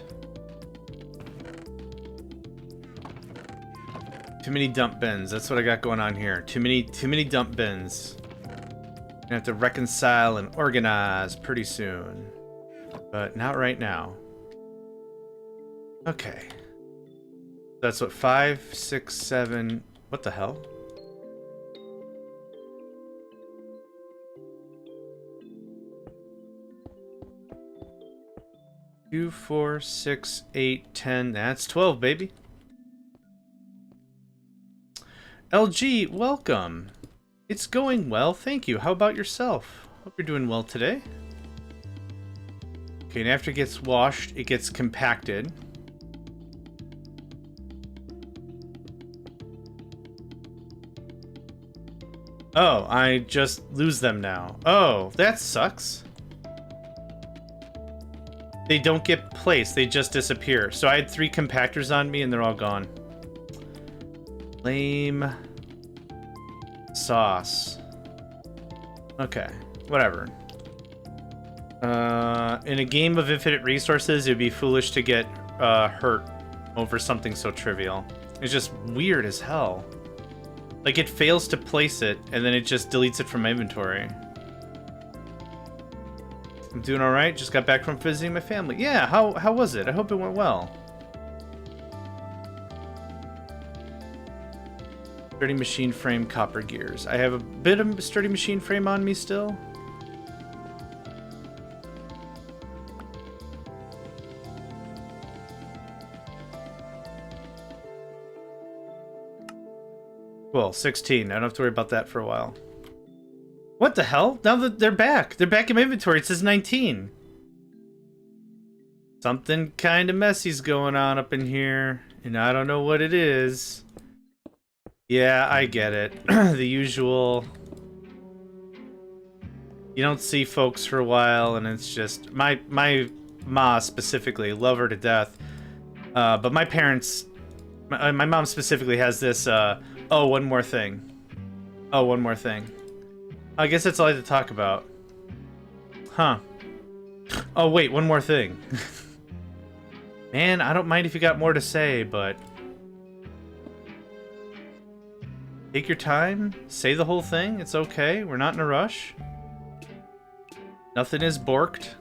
too many dump bins. That's what I got going on here. Too many dump bins. Gonna have to reconcile and organize pretty soon. But not right now. Okay. That's what, 5, 6, 7... What the hell? Two, 4, 6, 8, 10. That's 12, baby. LG, welcome. It's going well, thank you. How about yourself? Hope you're doing well today. Okay, and after it gets washed, it gets compacted. Oh, I just lose them now. Oh, that sucks. They don't get placed, they just disappear. So I had 3 compactors on me and they're all gone. Lame sauce. Okay, whatever. In a game of infinite resources, it would be foolish to get hurt over something so trivial. It's just weird as hell. Like, it fails to place it, and then it just deletes it from my inventory. I'm doing alright, just got back from visiting my family. Yeah, how was it? I hope it went well. Sturdy machine frame copper gears. I have a bit of sturdy machine frame on me still. Well, 16. I don't have to worry about that for a while. What the hell? Now that they're back. They're back in my inventory. It says 19. Something kind of messy's going on up in here, and I don't know what it is. Yeah, I get it. The usual. You don't see folks for a while, and it's just my ma specifically, love her to death. But my parents, my mom specifically has this. Oh, one more thing. Oh, one more thing. I guess that's all I have to talk about. Huh. Oh wait, one more thing. Man, I don't mind if you got more to say, but. Take your time, say the whole thing, it's okay, we're not in a rush. Nothing is borked.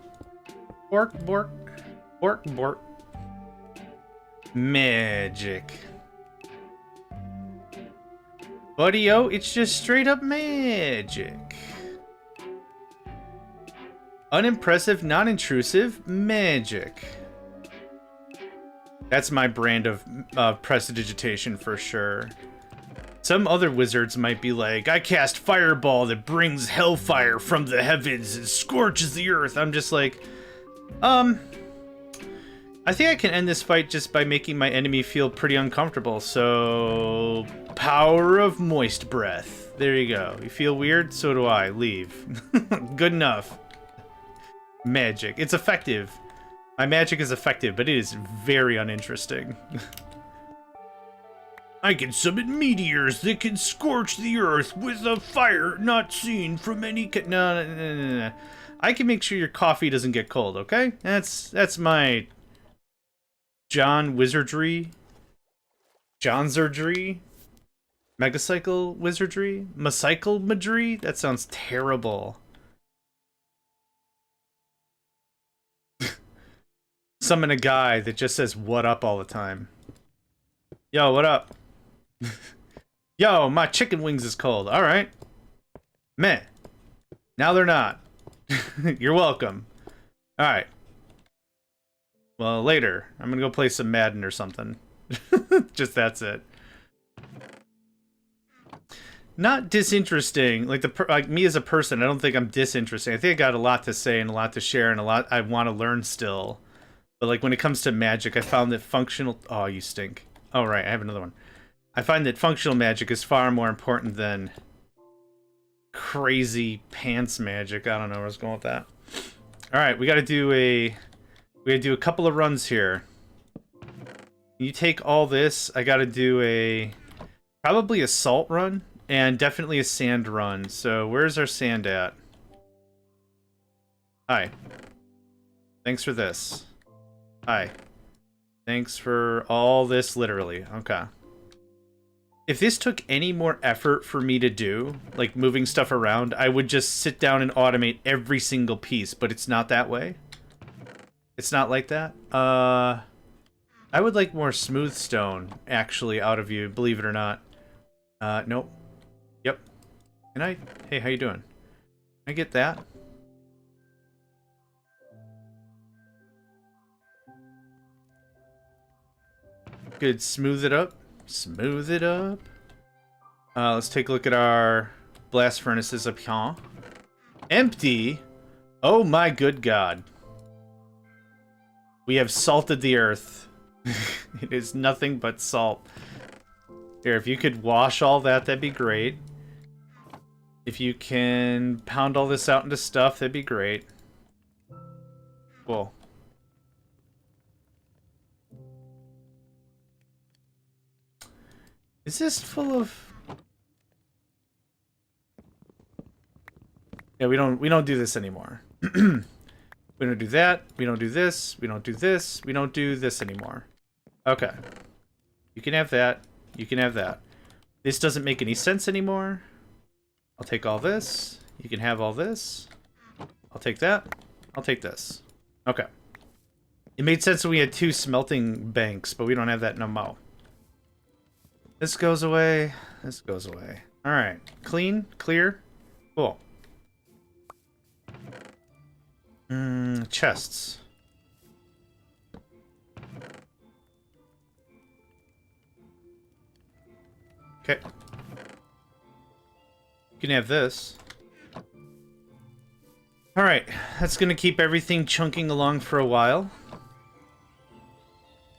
Bork, bork, bork, bork. Magic. Buddy-o, it's just straight up magic. Unimpressive, non-intrusive magic. That's my brand of prestidigitation for sure. Some other wizards might be like, I cast fireball that brings hellfire from the heavens and scorches the earth. I'm just like, I think I can end this fight just by making my enemy feel pretty uncomfortable. So, power of moist breath. There you go. You feel weird? So do I. Leave. Good enough. Magic. It's effective. My magic is effective, but it is very uninteresting. I can summon meteors that can scorch the earth with a fire not seen from any no. I can make sure your coffee doesn't get cold, okay? That's my John wizardry. Johnzardry. Megacycle wizardry. Megacycle madry? That sounds terrible. summon a guy that just says "what up" all the time. Yo, what up? Yo, my chicken wings is cold. All right. Meh. Now they're not. You're welcome. All right. Well, later. I'm gonna go play some Madden or something. Just that's it. Not disinteresting. Like me as a person, I don't think I'm disinteresting. I think I got a lot to say and a lot to share and a lot I want to learn still. But like when it comes to magic, I found that functional. Oh, you stink. Oh right, I have another one. I find that functional magic is far more important than crazy pants magic. I don't know where I was going with that. All right, we got to do a couple of runs here. You take all this. I got to do probably a salt run and definitely a sand run. So where's our sand at? Hi. Thanks for this. Hi. Thanks for all this, literally. Okay. If this took any more effort for me to do, like moving stuff around, I would just sit down and automate every single piece, but it's not that way. It's not like that. I would like more smooth stone, actually, out of you, believe it or not. Nope. Yep. Can I? Hey, how you doing? Can I get that? Good, smooth it up. Smooth it up. Let's take a look at our blast furnaces up here. Empty? Oh my good god. We have salted the earth. It is nothing but salt. Here, if you could wash all that, that'd be great. If you can pound all this out into stuff, that'd be great. Cool. Is this full of... Yeah, we don't do this anymore. We don't do that. We don't do this. We don't do this. We don't do this anymore. Okay. You can have that. You can have that. This doesn't make any sense anymore. I'll take all this. You can have all this. I'll take that. I'll take this. Okay. It made sense when we had 2 smelting banks, but we don't have that no more. This goes away. This goes away. All right. Clean. Clear. Cool. Chests. Okay. You can have this. Alright, that's gonna keep everything chunking along for a while.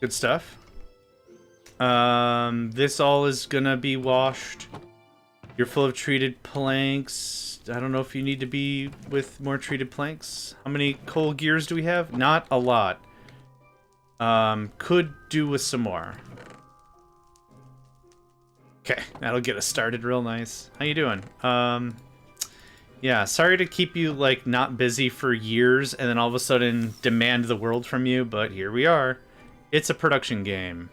Good stuff. This all is gonna be washed. You're full of treated planks. I don't know if you need to be with more treated planks. How many coal gears do we have? Not a lot. Could do with some more. Okay, that'll get us started real nice. How you doing? Yeah, sorry to keep you, like, not busy for years and then all of a sudden demand the world from you, but here we are. It's a production game.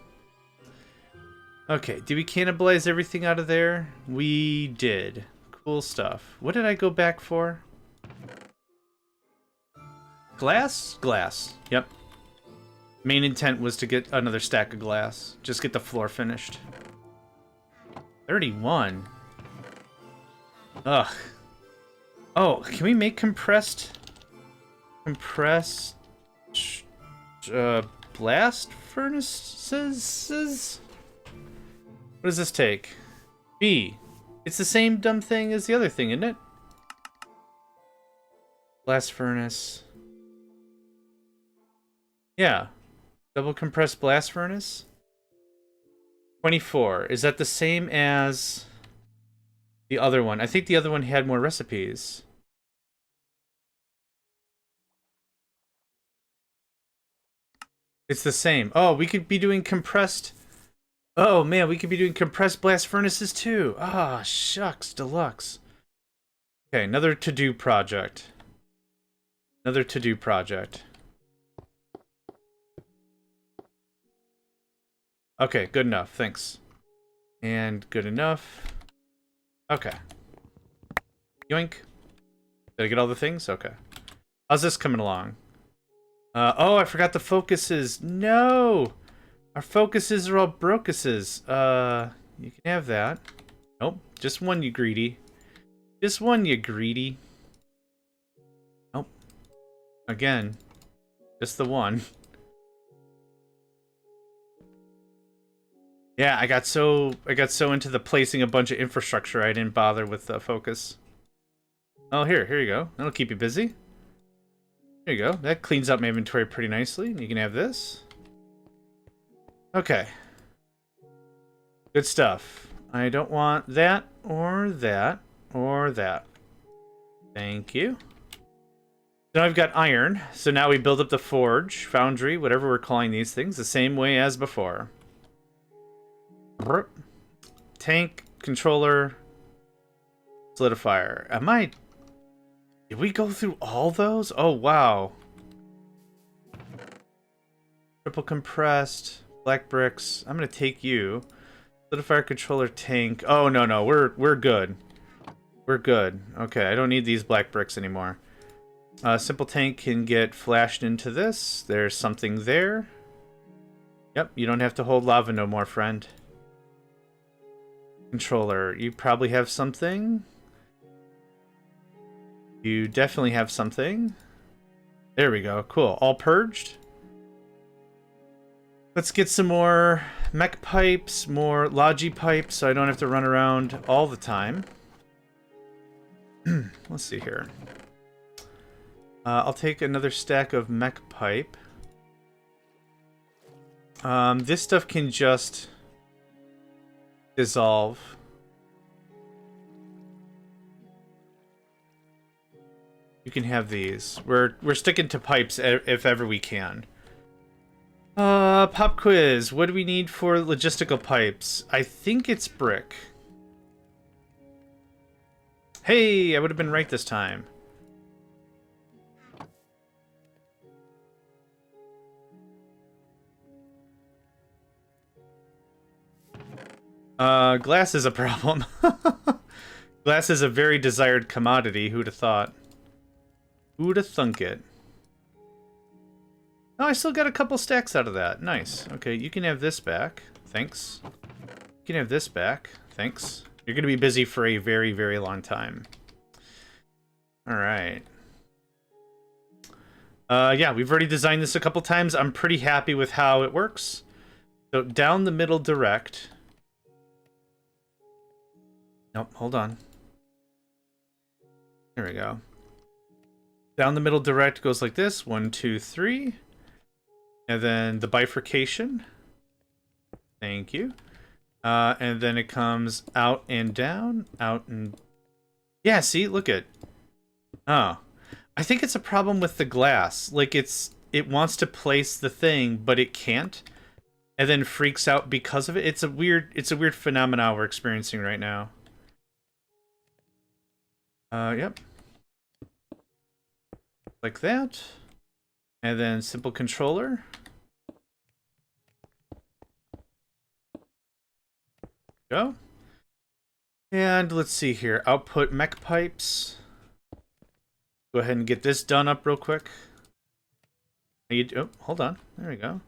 Okay, did we cannibalize everything out of there? We did. Cool stuff. What did I go back for? Glass? Glass. Yep. Main intent was to get another stack of glass. Just get the floor finished. 31. Ugh. Oh, can we make compressed blast furnaces? What does this take? B. It's the same dumb thing as the other thing, isn't it? Blast furnace. Yeah. Double compressed blast furnace? 24. Is that the same as the other one? I think the other one had more recipes. It's the same. Oh, we could be doing compressed... Oh, man, we could be doing compressed blast furnaces, too. Ah, shucks, deluxe. Okay, another to-do project. Another to-do project. Okay, good enough, thanks. And good enough. Okay. Yoink. Did I get all the things? Okay. How's this coming along? Oh, I forgot the focuses. No! Our focuses are all brocuses. You can have that. Nope, just one, you greedy. Just one, you greedy. Nope. Again, just the one. Yeah, I got so into the placing a bunch of infrastructure I didn't bother with the focus. Oh, here you go. That'll keep you busy. There you go. That cleans up my inventory pretty nicely. You can have this. Okay. Good stuff. I don't want that or that or that. Thank you. So now I've got iron. So now we build up the forge, foundry, whatever we're calling these things, the same way as before. Tank, controller, solidifier. Did we go through all those? Oh, wow. Triple compressed, black bricks. I'm gonna take you. Solidifier, controller, tank. Oh, no, we're good. We're good. Okay, I don't need these black bricks anymore. Simple tank can get flashed into this. There's something there. Yep, you don't have to hold lava no more, friend. Controller, you probably have something. You definitely have something. There we go. Cool. All purged. Let's get some more mech pipes, more logi pipes, so I don't have to run around all the time. Let's see here. I'll take another stack of mech pipe. This stuff can just dissolve. You can have these. We're sticking to pipes if ever we can. Pop quiz. What do we need for logistical pipes? I think it's brick. Hey, I would have been right this time. Glass is a problem. Glass is a very desired commodity. Who'd have thought? Who'd have thunk it? Oh, I still got a couple stacks out of that. Nice. Okay, you can have this back. Thanks. You can have this back. Thanks. You're going to be busy for a very, very long time. Alright. Yeah, we've already designed this a couple times. I'm pretty happy with how it works. So, down the middle direct. Nope, hold on. There we go. Down the middle direct goes like this. 1, 2, 3. And then the bifurcation. Thank you. And then it comes out and down. Out and... Yeah, see? Look at... Oh. I think it's a problem with the glass. Like, it wants to place the thing, but it can't. And then freaks out because of it. It's a weird phenomenon we're experiencing right now. Yep. Like that. And then simple controller. Go. And let's see here. Output mech pipes. Go ahead and get this done up real quick. Oh, hold on. There we go.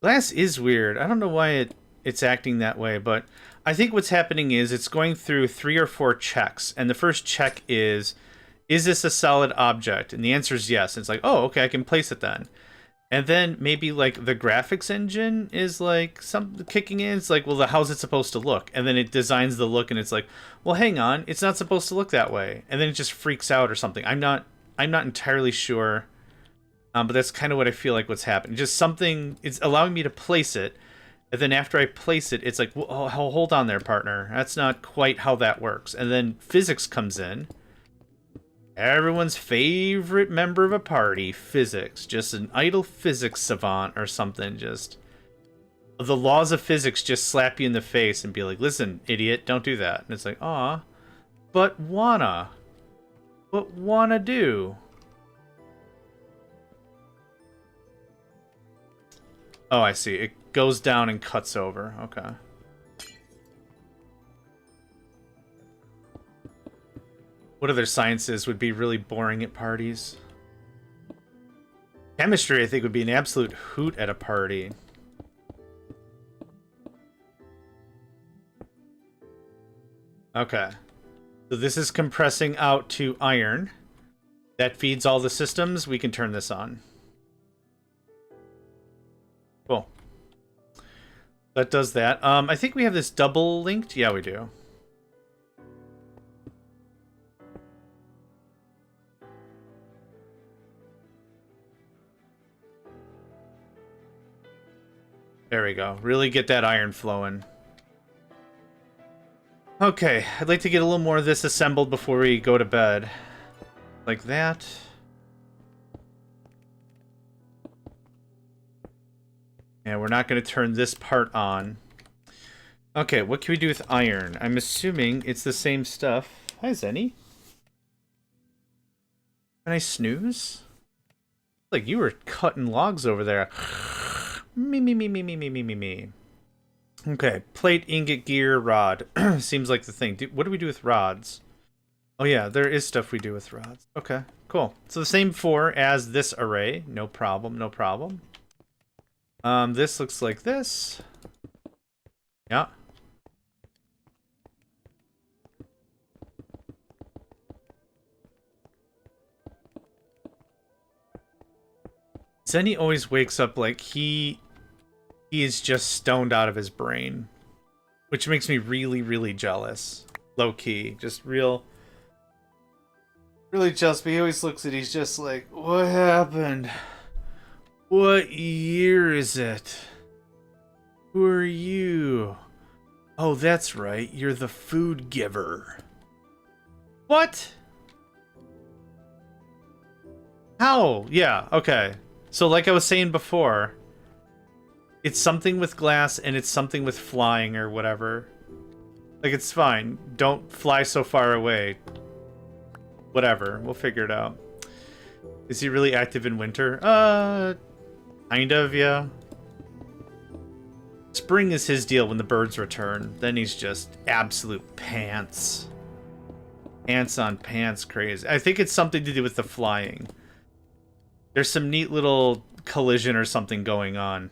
Glass is weird. I don't know why it's acting that way, but I think what's happening is it's going through 3 or 4 checks. And the first check is this a solid object? And the answer is yes. It's like, oh, okay, I can place it then. And then maybe like the graphics engine is like kicking in. It's like, well, how's it supposed to look? And then it designs the look, and it's like, well, hang on, it's not supposed to look that way. And then it just freaks out or something. I'm not entirely sure, but that's kind of what I feel like what's happening. Just something. It's allowing me to place it, and then after I place it, it's like, well, oh, hold on there, partner. That's not quite how that works. And then physics comes in. Everyone's favorite member of a party, physics. Just an idle physics savant or something. Just the laws of physics just slap you in the face and be like, listen, idiot, don't do that. And it's like, aw, but wanna do. Oh, I see. It goes down and cuts over. Okay. What other sciences would be really boring at parties? Chemistry, I think, would be an absolute hoot at a party. Okay. So this is compressing out to iron. That feeds all the systems. We can turn this on. Cool. That does that. I think we have this double linked. Yeah, we do. There we go. Really get that iron flowing. Okay, I'd like to get a little more of this assembled before we go to bed. Like that. Yeah, we're not going to turn this part on. Okay, what can we do with iron? I'm assuming it's the same stuff. Hi, Zenny. Can I snooze? Like you were cutting logs over there. Me. Okay, plate, ingot, gear, rod. Seems like the thing. What do we do with rods? Oh yeah, there is stuff we do with rods. Okay, cool. So the same 4 as this array. No problem, no problem. This looks like this. Yeah. Zenny always wakes up like he is just stoned out of his brain, which makes me really, really jealous. Low key, just really jealous. But he always looks at, he's just like, what happened? What year is it? Who are you? Oh, that's right. You're the food giver. What? How? Yeah, okay. So like I was saying before, it's something with glass and it's something with flying or whatever. Like, it's fine. Don't fly so far away. Whatever. We'll figure it out. Is he really active in winter? Kind of, yeah. Spring is his deal when the birds return. Then he's just absolute pants. Pants on pants crazy. I think it's something to do with the flying. There's some neat little collision or something going on.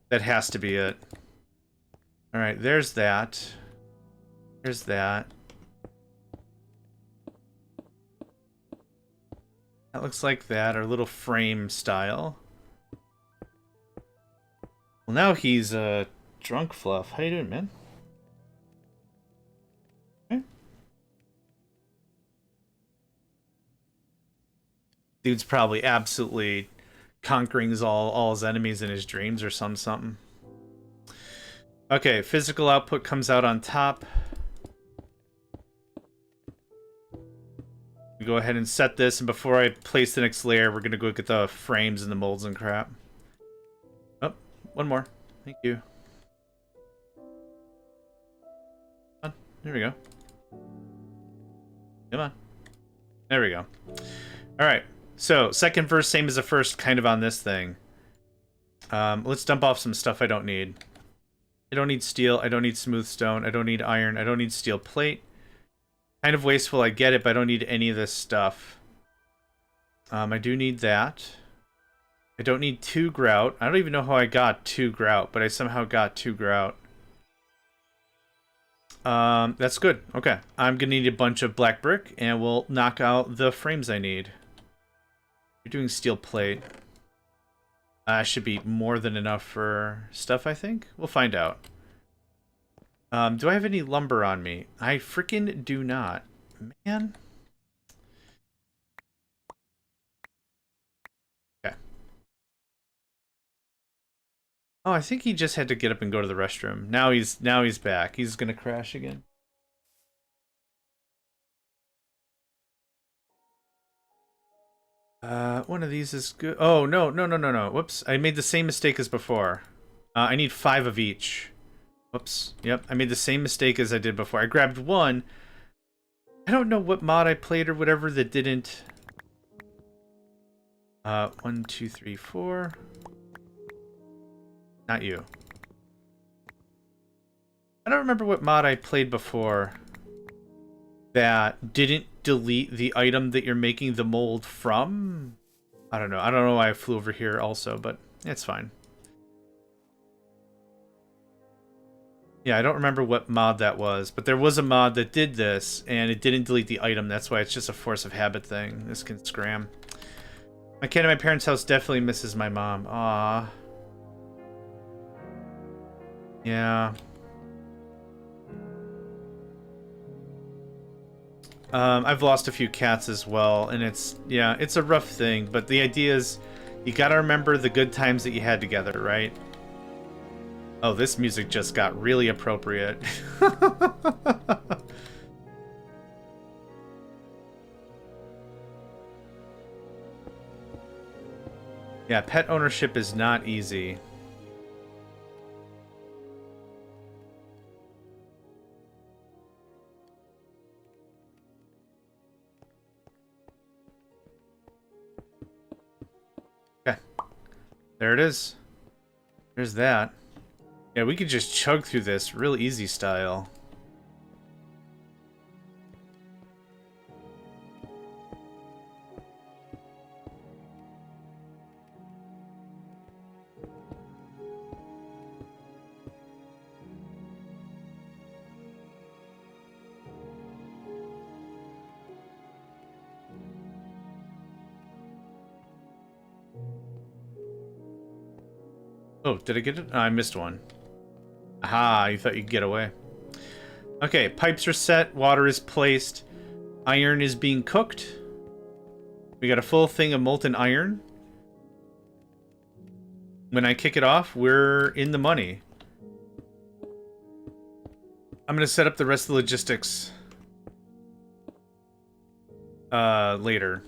That has to be it. Alright, there's that. There's that. That looks like that, our little frame style. Well, now he's drunk fluff. How you doing, man? Okay. Dude's probably absolutely conquering all his enemies in his dreams or something. Okay, physical output comes out on top. We go ahead and set this, and before I place the next layer, we're gonna go get the frames and the molds and crap. Oh, one more. Thank you. Come on. There we go. Come on. There we go. Alright. So, second verse, same as the first, kind of on this thing. Let's dump off some stuff I don't need. I don't need steel, I don't need smooth stone, I don't need iron, I don't need steel plate. Kind of wasteful, I get it, but I don't need any of this stuff. I do need that. I don't need 2 grout. I don't even know how I got 2 grout, but I somehow got 2 grout. That's good. Okay. I'm gonna need a bunch of black brick, and we'll knock out the frames I need. You're doing steel plate. Should be more than enough for stuff, I think. We'll find out. Do I have any lumber on me? I freaking do not. Man. Okay. Oh, I think he just had to get up and go to the restroom. Now he's back. He's gonna crash again. One of these is good. Oh, no. Whoops. I made the same mistake as before. I need 5 of each. Whoops. Yep, I made the same mistake as I did before. I grabbed 1. I don't know what mod I played or whatever that didn't... 1, 2, 3, 4. Not you. I don't remember what mod I played before that didn't delete the item that you're making the mold from. I don't know. I don't know why I flew over here also, but it's fine. Yeah, I don't remember what mod that was, but there was a mod that did this, and it didn't delete the item. That's why it's just a force of habit thing. This can scram. My cat at my parents' house definitely misses my mom. Aww. Yeah. I've lost a few cats as well, and it's a rough thing, but the idea is you gotta remember the good times that you had together, right? Oh, this music just got really appropriate. Yeah, pet ownership is not easy. Okay. There it is. There's that. Yeah, we could just chug through this real easy style. Oh, did I get it? Oh, I missed one. Aha, you thought you'd get away. Okay, pipes are set, water is placed, iron is being cooked. We got a full thing of molten iron. When I kick it off, we're in the money. I'm gonna set up the rest of the logistics later.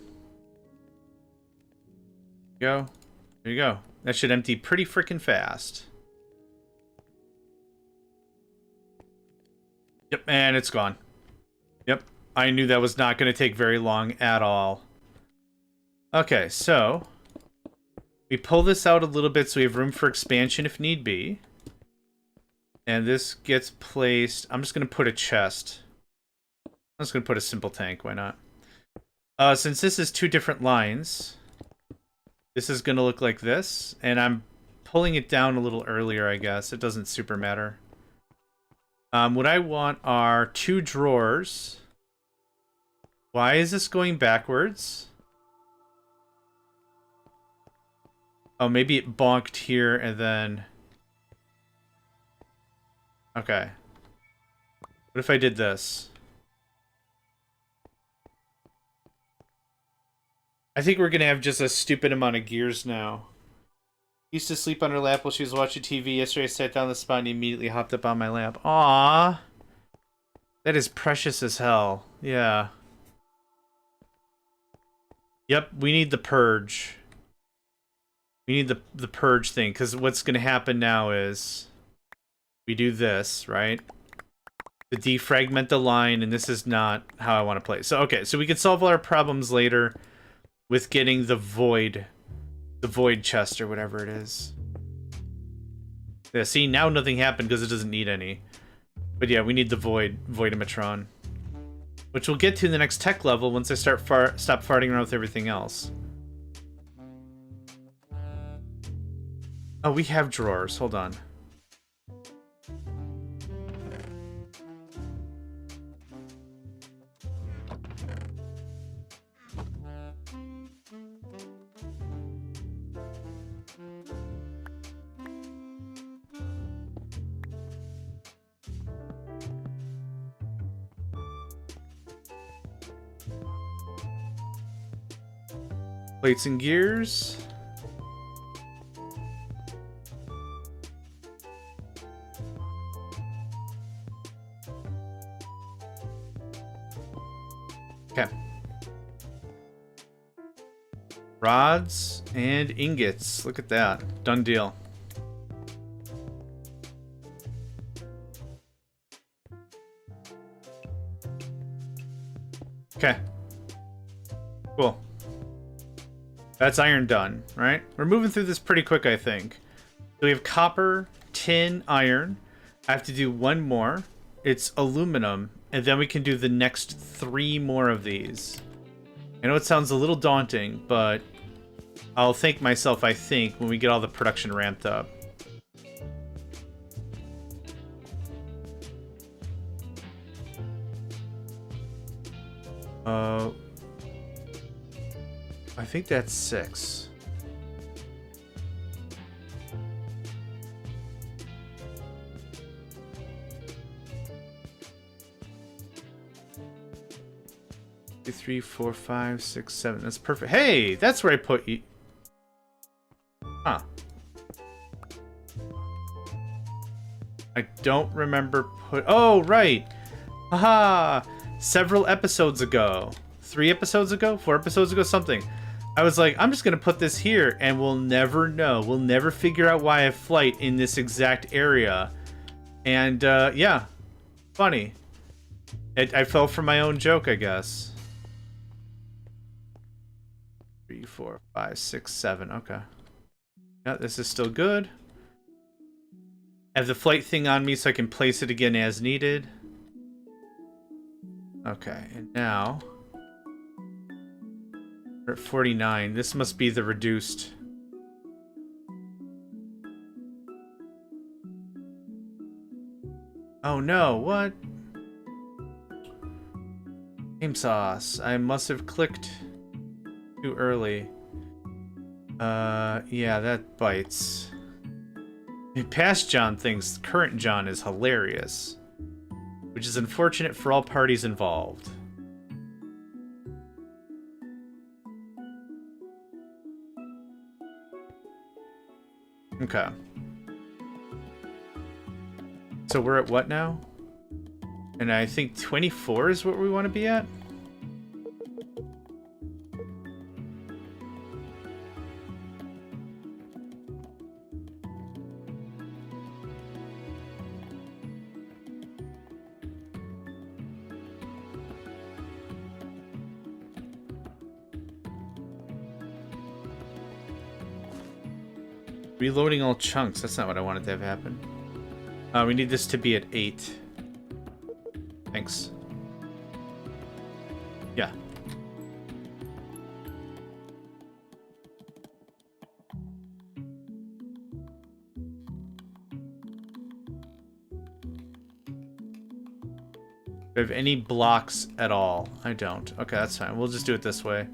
There you go. That should empty pretty freaking fast. Yep, and it's gone. Yep, I knew that was not going to take very long at all. Okay, so we pull this out a little bit so we have room for expansion if need be. And this gets placed... I'm just going to put a chest. I'm just going to put a simple tank, why not? Since this is two different lines, this is going to look like this, and I'm pulling it down a little earlier, I guess. It doesn't super matter. What I want are two drawers. Why is this going backwards? Oh, maybe it bonked here and then... Okay. What if I did this? I think we're gonna have just a stupid amount of gears now. Used to sleep on her lap while she was watching TV. Yesterday I sat down on the spot and he immediately hopped up on my lap. Aww. That is precious as hell. Yeah. Yep, we need the purge. We need the purge thing, because what's going to happen now is we do this, right? To defragment the line, and this is not how I want to play. So, okay, so we can solve all our problems later with getting the void chest or whatever it is. Yeah, see, now nothing happened because it doesn't need any. But yeah, we need the voidimatron, which we'll get to in the next tech level once I stop farting around with everything else. Oh, we have drawers. Hold on. Plates and gears. Okay. Rods and ingots. Look at that. Done deal. Okay. Cool. That's iron done, right? We're moving through this pretty quick, I think. So we have copper, tin, iron. I have to do one more. It's aluminum, and then we can do the next 3 more of these. I know it sounds a little daunting, but I'll thank myself, I think, when we get all the production ramped up. I think that's 6. Two, 3, 4, 5, 6, 7. That's perfect. Hey, that's where I put you. Huh. I don't remember put. Oh, right. Haha. Several episodes ago. 3 episodes ago? 4 episodes ago? Something. I was like, I'm just going to put this here and we'll never know. We'll never figure out why I have flight in this exact area. And, yeah. Funny. I fell for my own joke, I guess. 3, 4, 5, 6, 7. Okay. Yeah, this is still good. I have the flight thing on me so I can place it again as needed. Okay, and now we're at 49. This must be the reduced. Oh no, what? Game sauce. I must have clicked too early. Yeah, that bites. Past John thinks current John is hilarious, which is unfortunate for all parties involved. Okay. So we're at what now? And I think 24 is what we want to be at? Reloading all chunks. That's not what I wanted to have happen. We need this to be at 8. Thanks. Yeah. Do I have any blocks at all? I don't. Okay, that's fine. We'll just do it this way.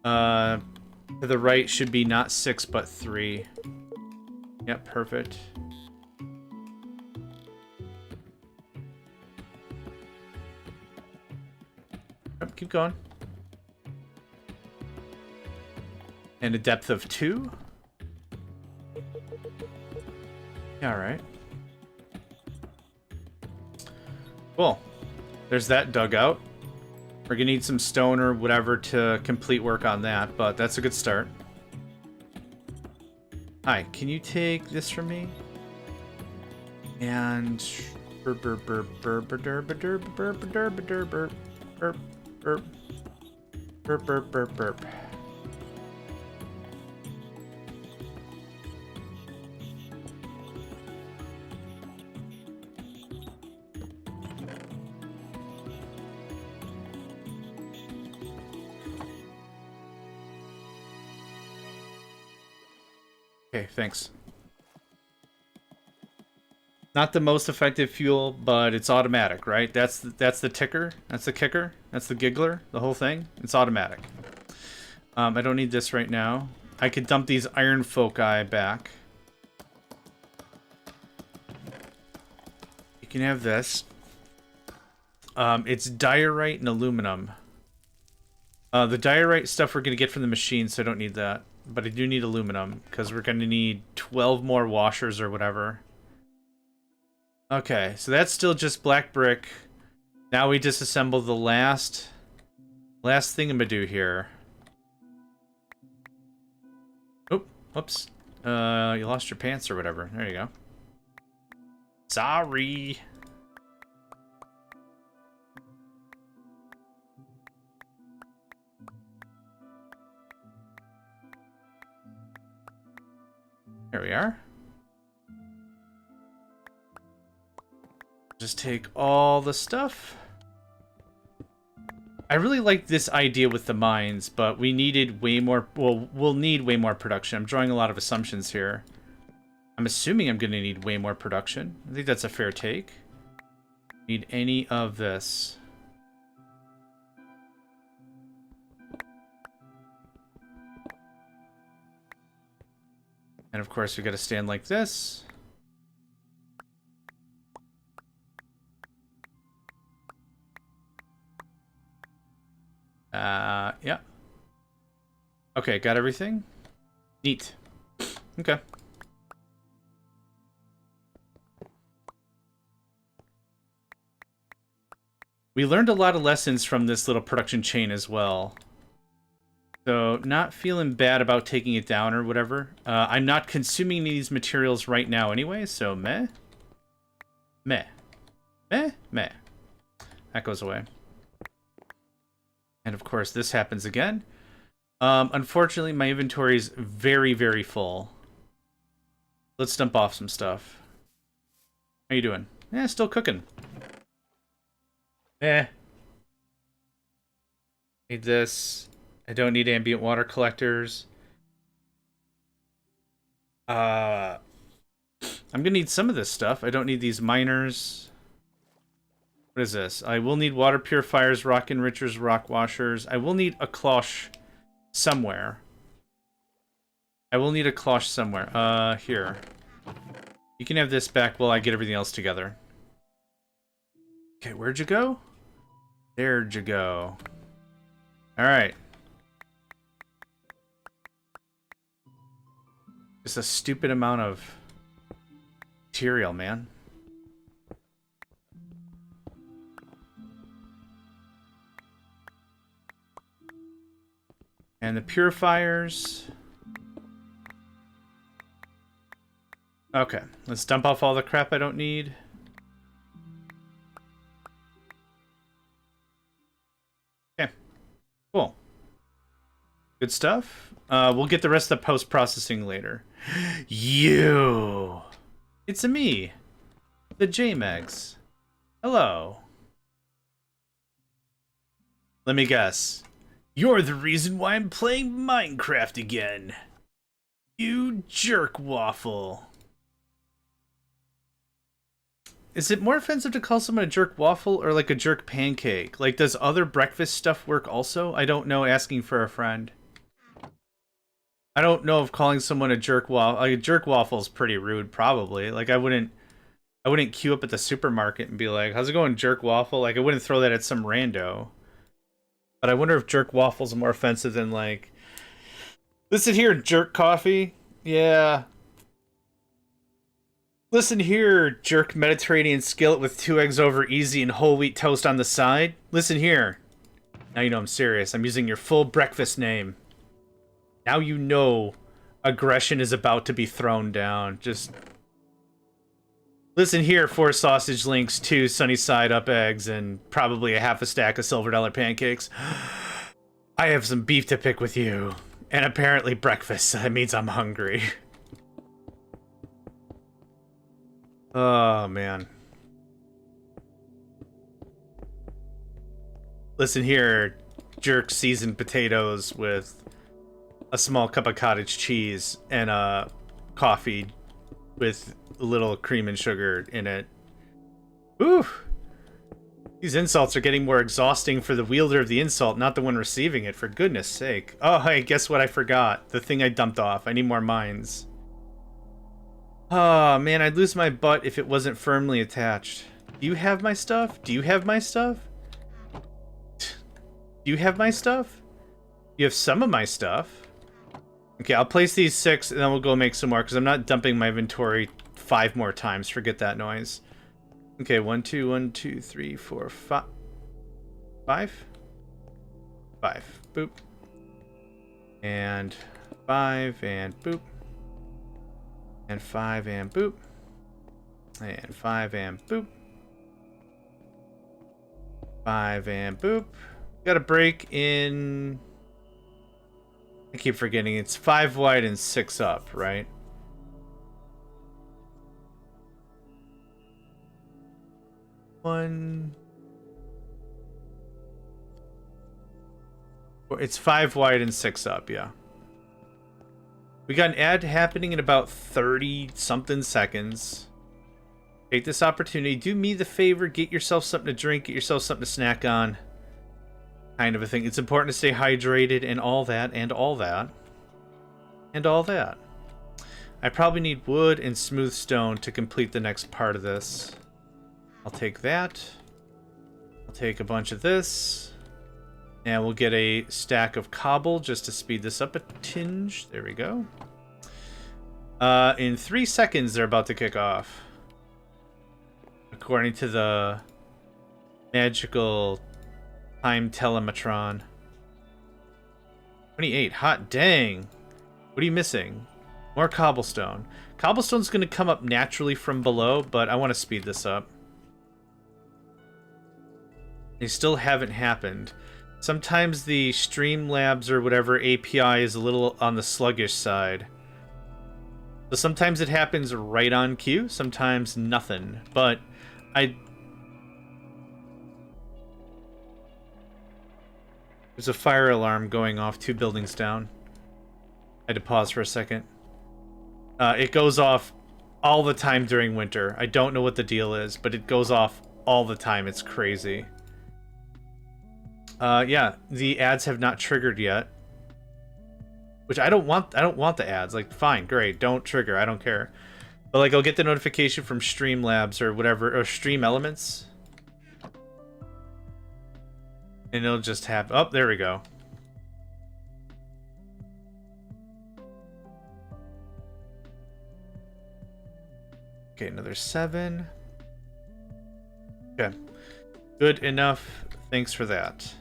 To the right should be not 6, but 3. Yep, perfect. Yep, keep going. And a depth of 2? Yeah, alright. Cool. There's that dugout. We're gonna need some stone or whatever to complete work on that, but that's a good start. Hi, can you take this from me? And burp burp burp burp burp burp burp burp burp burp burp burp burp burp burp burp. Okay, thanks. Not the most effective fuel, but it's automatic, right? That's the ticker. That's the kicker. That's the giggler. The whole thing. It's automatic. I don't need this right now. I could dump these iron foci back. You can have this. It's diorite and aluminum. The diorite stuff we're going to get from the machine, so I don't need that. But I do need aluminum, because we're going to need 12 more washers or whatever. Okay, so that's still just black brick. Now we disassemble the last thingamadoo here. Oh, whoops. You lost your pants or whatever. There you go. Sorry. There we are. Just take all the stuff. I really like this idea with the mines, but we needed way more... Well, we'll need way more production. I'm drawing a lot of assumptions here. I'm assuming I'm going to need way more production. I think that's a fair take. Need any of this. And of course, we got to stand like this. Yeah. Okay, got everything? Neat. Okay. We learned a lot of lessons from this little production chain as well. So, not feeling bad about taking it down or whatever. I'm not consuming these materials right now anyway, so meh. Meh. Meh. Meh. That goes away. And of course, this happens again. Unfortunately, my inventory is very, very full. Let's dump off some stuff. How you doing? Yeah, still cooking. Need this. I don't need ambient water collectors. I'm gonna need some of this stuff. I don't need these miners. What is this? I will need water purifiers, rock enrichers, rock washers. I will need a cloche somewhere. I will need a cloche somewhere. Here. You can have this back while I get everything else together. Okay, where'd you go? There'd you go. Alright. Just a stupid amount of material, man. And the purifiers. Okay, let's dump off all the crap I don't need. Okay, cool. Good stuff. We'll get the rest of the post-processing later. You! It's a me, the JMegs. Hello. Let me guess. You're the reason why I'm playing Minecraft again. You jerk waffle. Is it more offensive to call someone a jerk waffle or like a jerk pancake? Like, does other breakfast stuff work also? I don't know, asking for a friend. I don't know if calling someone a jerk waffle... Like, a jerk waffle is pretty rude, probably. Like, I wouldn't queue up at the supermarket and be like, how's it going, jerk waffle? Like, I wouldn't throw that at some rando. But I wonder if jerk waffles are more offensive than, like... Listen here, jerk coffee. Yeah. Listen here, jerk Mediterranean skillet with 2 eggs over easy and whole wheat toast on the side. Listen here. Now you know I'm serious. I'm using your full breakfast name. Now you know aggression is about to be thrown down. Just... Listen here, 4 sausage links, 2 sunny side up eggs, and probably a half a stack of silver dollar pancakes. I have some beef to pick with you. And apparently breakfast. That means I'm hungry. Oh, man. Listen here, jerk seasoned potatoes with a small cup of cottage cheese and a coffee with a little cream and sugar in it. Ooh. These insults are getting more exhausting for the wielder of the insult, not the one receiving it, for goodness sake. Oh, hey, guess what I forgot? The thing I dumped off. I need more mines. Oh, man, I'd lose my butt if it wasn't firmly attached. Do you have my stuff? Do you have my stuff? Do you have my stuff? You have some of my stuff. Okay, I'll place these 6, and then we'll go make some more, because I'm not dumping my inventory 5 more times. Forget that noise. Okay, 1, 2, 1, 2, 3, 4, 5. 5? 5. Boop. And 5, and boop. And 5, and boop. And 5, and boop. 5, and boop. Got a break in... I keep forgetting. It's 5 wide and 6 up, right? One... It's 5 wide and 6 up, yeah. We got an ad happening in about 30-something seconds. Take this opportunity. Do me the favor. Get yourself something to drink. Get yourself something to snack on. Kind of a thing. It's important to stay hydrated and all that, and all that. And all that. I probably need wood and smooth stone to complete the next part of this. I'll take that. I'll take a bunch of this. And we'll get a stack of cobble just to speed this up a tinge. There we go. In 3 seconds, they're about to kick off. According to the magical time telemetron. 28. Hot dang. What are you missing? More cobblestone. Cobblestone's going to come up naturally from below, but I want to speed this up. They still haven't happened. Sometimes the Streamlabs or whatever API is a little on the sluggish side. So sometimes it happens right on cue, sometimes nothing. But there's a fire alarm going off 2 buildings down. I had to pause for a second. It goes off all the time during winter. I don't know what the deal is, but it goes off all the time. It's crazy. Yeah, the ads have not triggered yet. Which I don't want the ads. Like, fine, great, don't trigger, I don't care. But like, I'll get the notification from Streamlabs or whatever, or Stream Elements. And it'll just happen. Oh, there we go. Okay, another 7. Okay. Good enough. Thanks for that.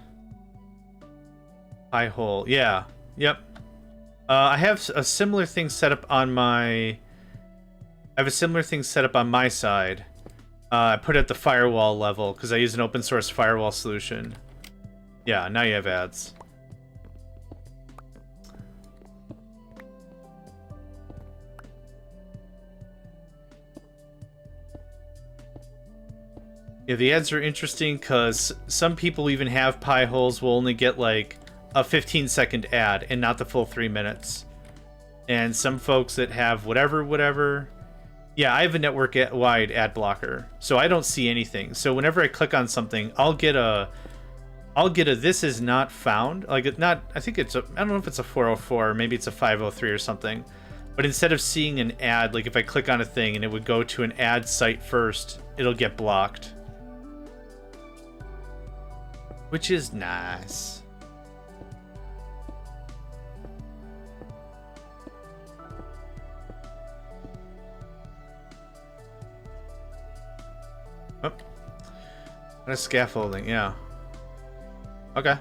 Pie hole. Yeah. Yep. I have a similar thing set up on my... I have a similar thing set up on my side. I put it at the firewall level because I use an open source firewall solution. Yeah, now you have ads. Yeah, the ads are interesting because some people even have pie holes will only get like a 15-second ad and not the full 3 minutes. And some folks that have whatever. Yeah, I have a network-wide ad blocker, so I don't see anything. So whenever I click on something, I'll get a this is not found. Like, it not, I think it's a, I don't know if it's a 404 or maybe it's a 503 or something. But instead of seeing an ad, like if I click on a thing and it would go to an ad site first, it'll get blocked. Which is nice. Oh. And a scaffolding, yeah. Okay.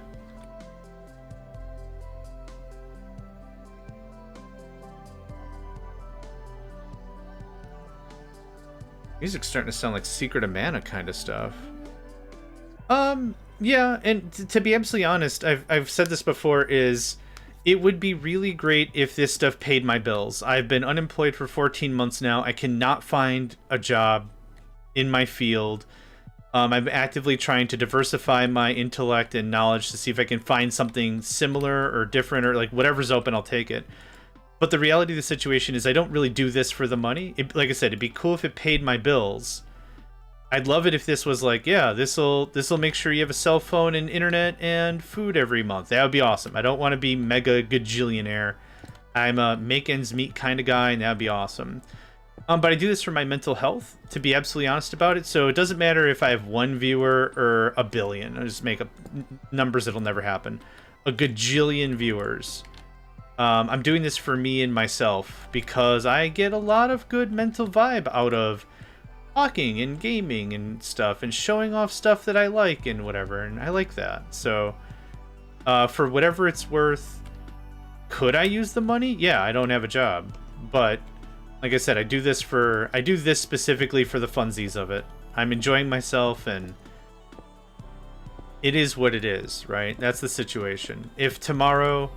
Music's starting to sound like Secret of Mana kind of stuff. Yeah, and to be absolutely honest, I've said this before, is it would be really great if this stuff paid my bills. I've been unemployed for 14 months now. I cannot find a job in my field. I'm actively trying to diversify my intellect and knowledge to see if I can find something similar or different, or like whatever's open, I'll take it. But the reality of the situation is I don't really do this for the money. Like I said, it'd be cool if it paid my bills. I'd love it if this was like, yeah, this'll make sure you have a cell phone and internet and food every month. That would be awesome. I don't want to be mega gajillionaire. I'm a make ends meet kind of guy, and that would be awesome. But I do this for my mental health, to be absolutely honest about it. So it doesn't matter if I have 1 viewer or a billion. I just make up numbers that'll never happen. A gajillion viewers. I'm doing this for me and myself because I get a lot of good mental vibe out of talking and gaming and stuff and showing off stuff that I like and whatever. And I like that. So for whatever it's worth, could I use the money? Yeah, I don't have a job, but like I said, I do this specifically for the funsies of it. I'm enjoying myself, and it is what it is, right? That's the situation. If tomorrow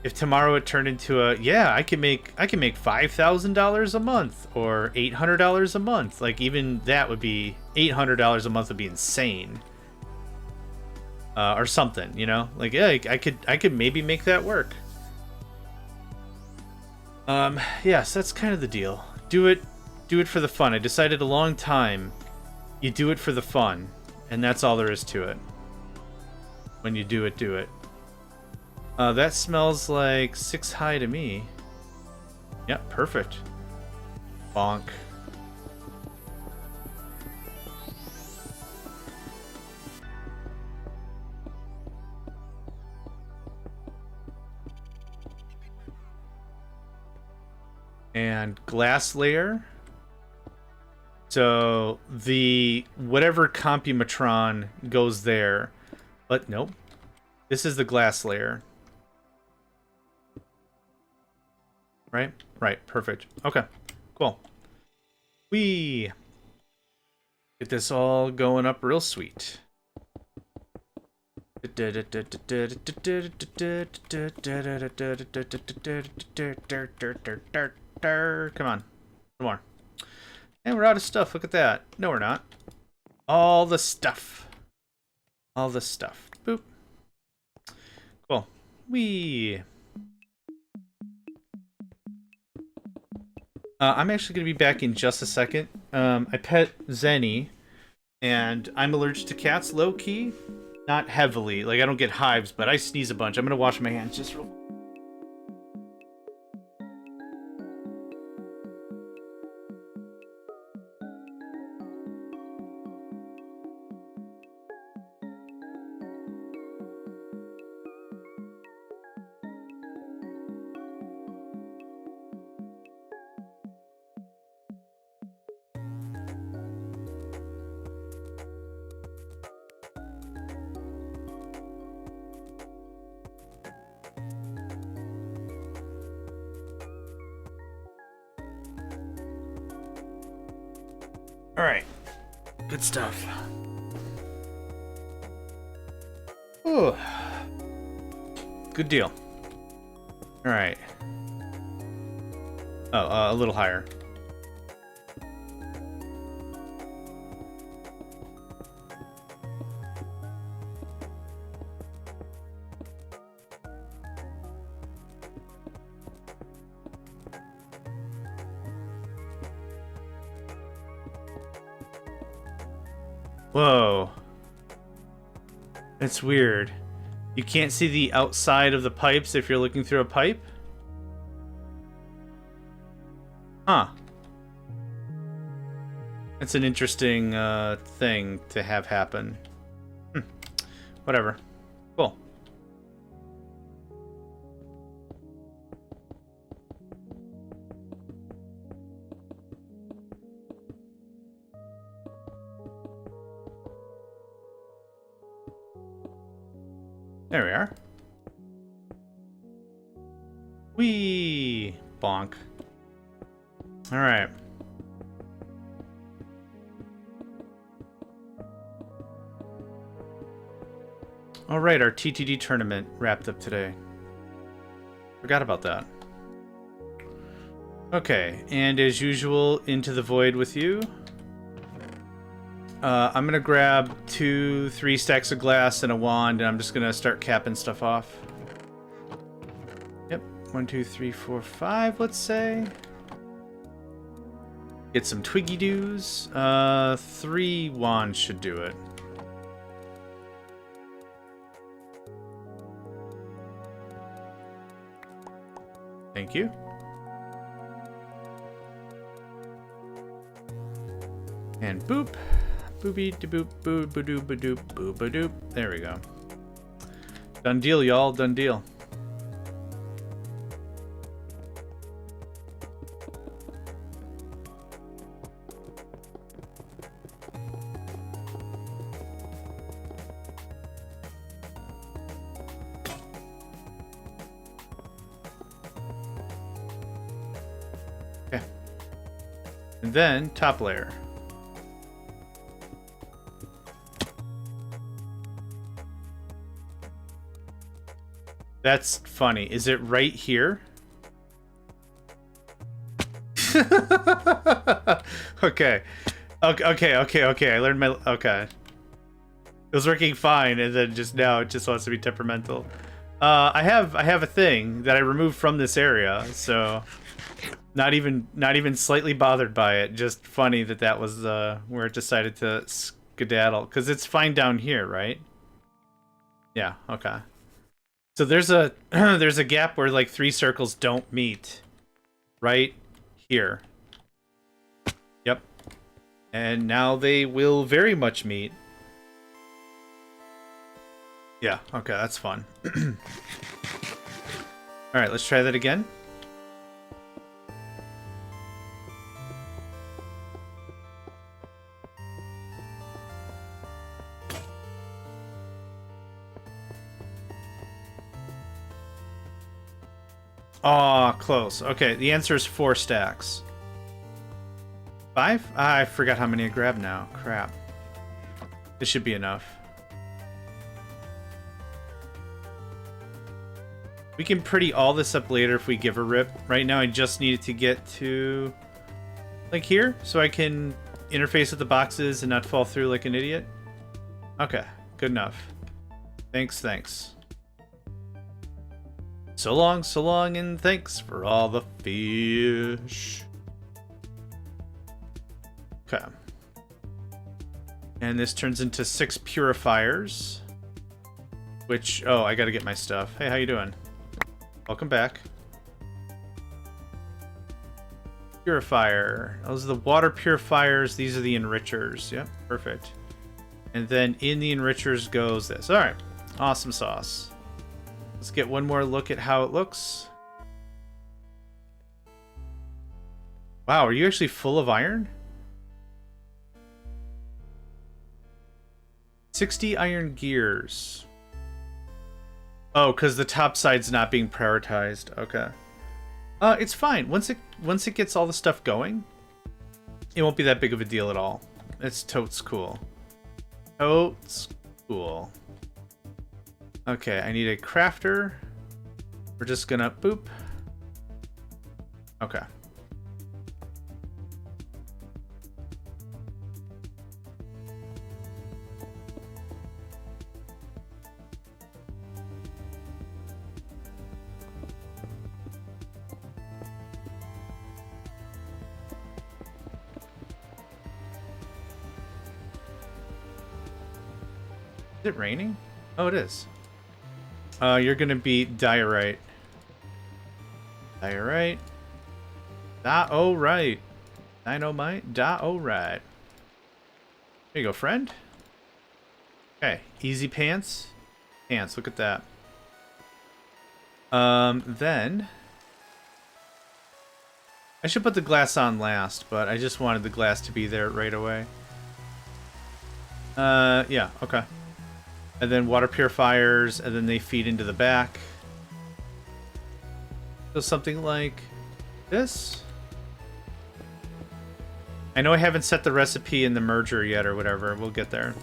it turned into a, yeah, I can make $5,000 a month or $800 a month, like even that would be $800 a month would be insane. or something, you know? Like, yeah, I could maybe make that work. Yes, that's kind of the deal. Do it for the fun. I decided a long time, you do it for the fun, and that's all there is to it. When you do it, do it. That smells like 6 high to me. Yep, perfect. Bonk. And glass layer. So the whatever Compumatron goes there, but nope. This is the glass layer. Right? Right, perfect. Okay, cool. We get this all going up real sweet. Come on. More. And we're out of stuff. Look at that. No, we're not. All the stuff. All the stuff. Boop. Cool. Wee. I'm actually going to be back in just a second. I pet Zenny, and I'm allergic to cats, low-key. Not heavily. Like, I don't get hives, but I sneeze a bunch. I'm going to wash my hands just real quick. All right, good stuff. Ooh, good deal. All right. Oh, a little higher. Whoa. That's weird. You can't see the outside of the pipes if you're looking through a pipe? Huh. That's an interesting thing to have happen. Whatever. Cool. There we are. Whee! Bonk. Alright. Alright, our TTD tournament wrapped up today. Forgot about that. Okay, and as usual, into the void with you. I'm gonna grab 2-3 stacks of glass and a wand, and I'm just gonna start capping stuff off. Yep, 1, 2, 3, 4, 5, let's say. Get some twiggy doos. 3 wands should do it. Thank you. And boop. Boopy de boop boo ba doo ba doop boo ba doop. There we go. Done deal, y'all. Done deal. Okay. And then top layer. That's funny. Is it right here? Okay. Okay. I learned my... Okay. It was working fine, and then just now it just wants to be temperamental. I have a thing that I removed from this area, so not even slightly bothered by it. Just funny that was where it decided to skedaddle, because it's fine down here, right? Yeah. Okay. So there's a there's a gap where like 3 circles don't meet, right here. Yep. And now they will very much meet. Yeah, okay, that's fun. Alright, let's try that again. Aw, close. Okay, the answer is 4 stacks. 5? Ah, I forgot how many I grabbed now. Crap. This should be enough. We can pretty all this up later if we give a rip. Right now I just needed to get to like here so I can interface with the boxes and not fall through like an idiot. Okay, good enough. Thanks. So long, and thanks for all the fish. Okay. And this turns into 6 purifiers. Which, oh, I gotta get my stuff. Hey, how you doing? Welcome back. Purifier. Those are the water purifiers. These are the enrichers. Yep, perfect. And then in the enrichers goes this. Alright, awesome sauce. Let's get one more look at how it looks. Wow, are you actually full of iron? 60 iron gears. Oh, because the top side's not being prioritized. Okay. It's fine. Once it gets all the stuff going, it won't be that big of a deal at all. It's totes cool. Totes cool. Okay, I need a crafter. We're just gonna boop. Okay. Is it raining? Oh, it is. You're gonna be diorite. Diorite. Diorite. Dynamite. Diorite. There you go, friend. Okay, easy pants. Pants, look at that. Then... I should put the glass on last, but I just wanted the glass to be there right away. Yeah, okay. And then water purifiers, and then they feed into the back. So something like this. I know I haven't set the recipe in the merger yet or whatever. We'll get there.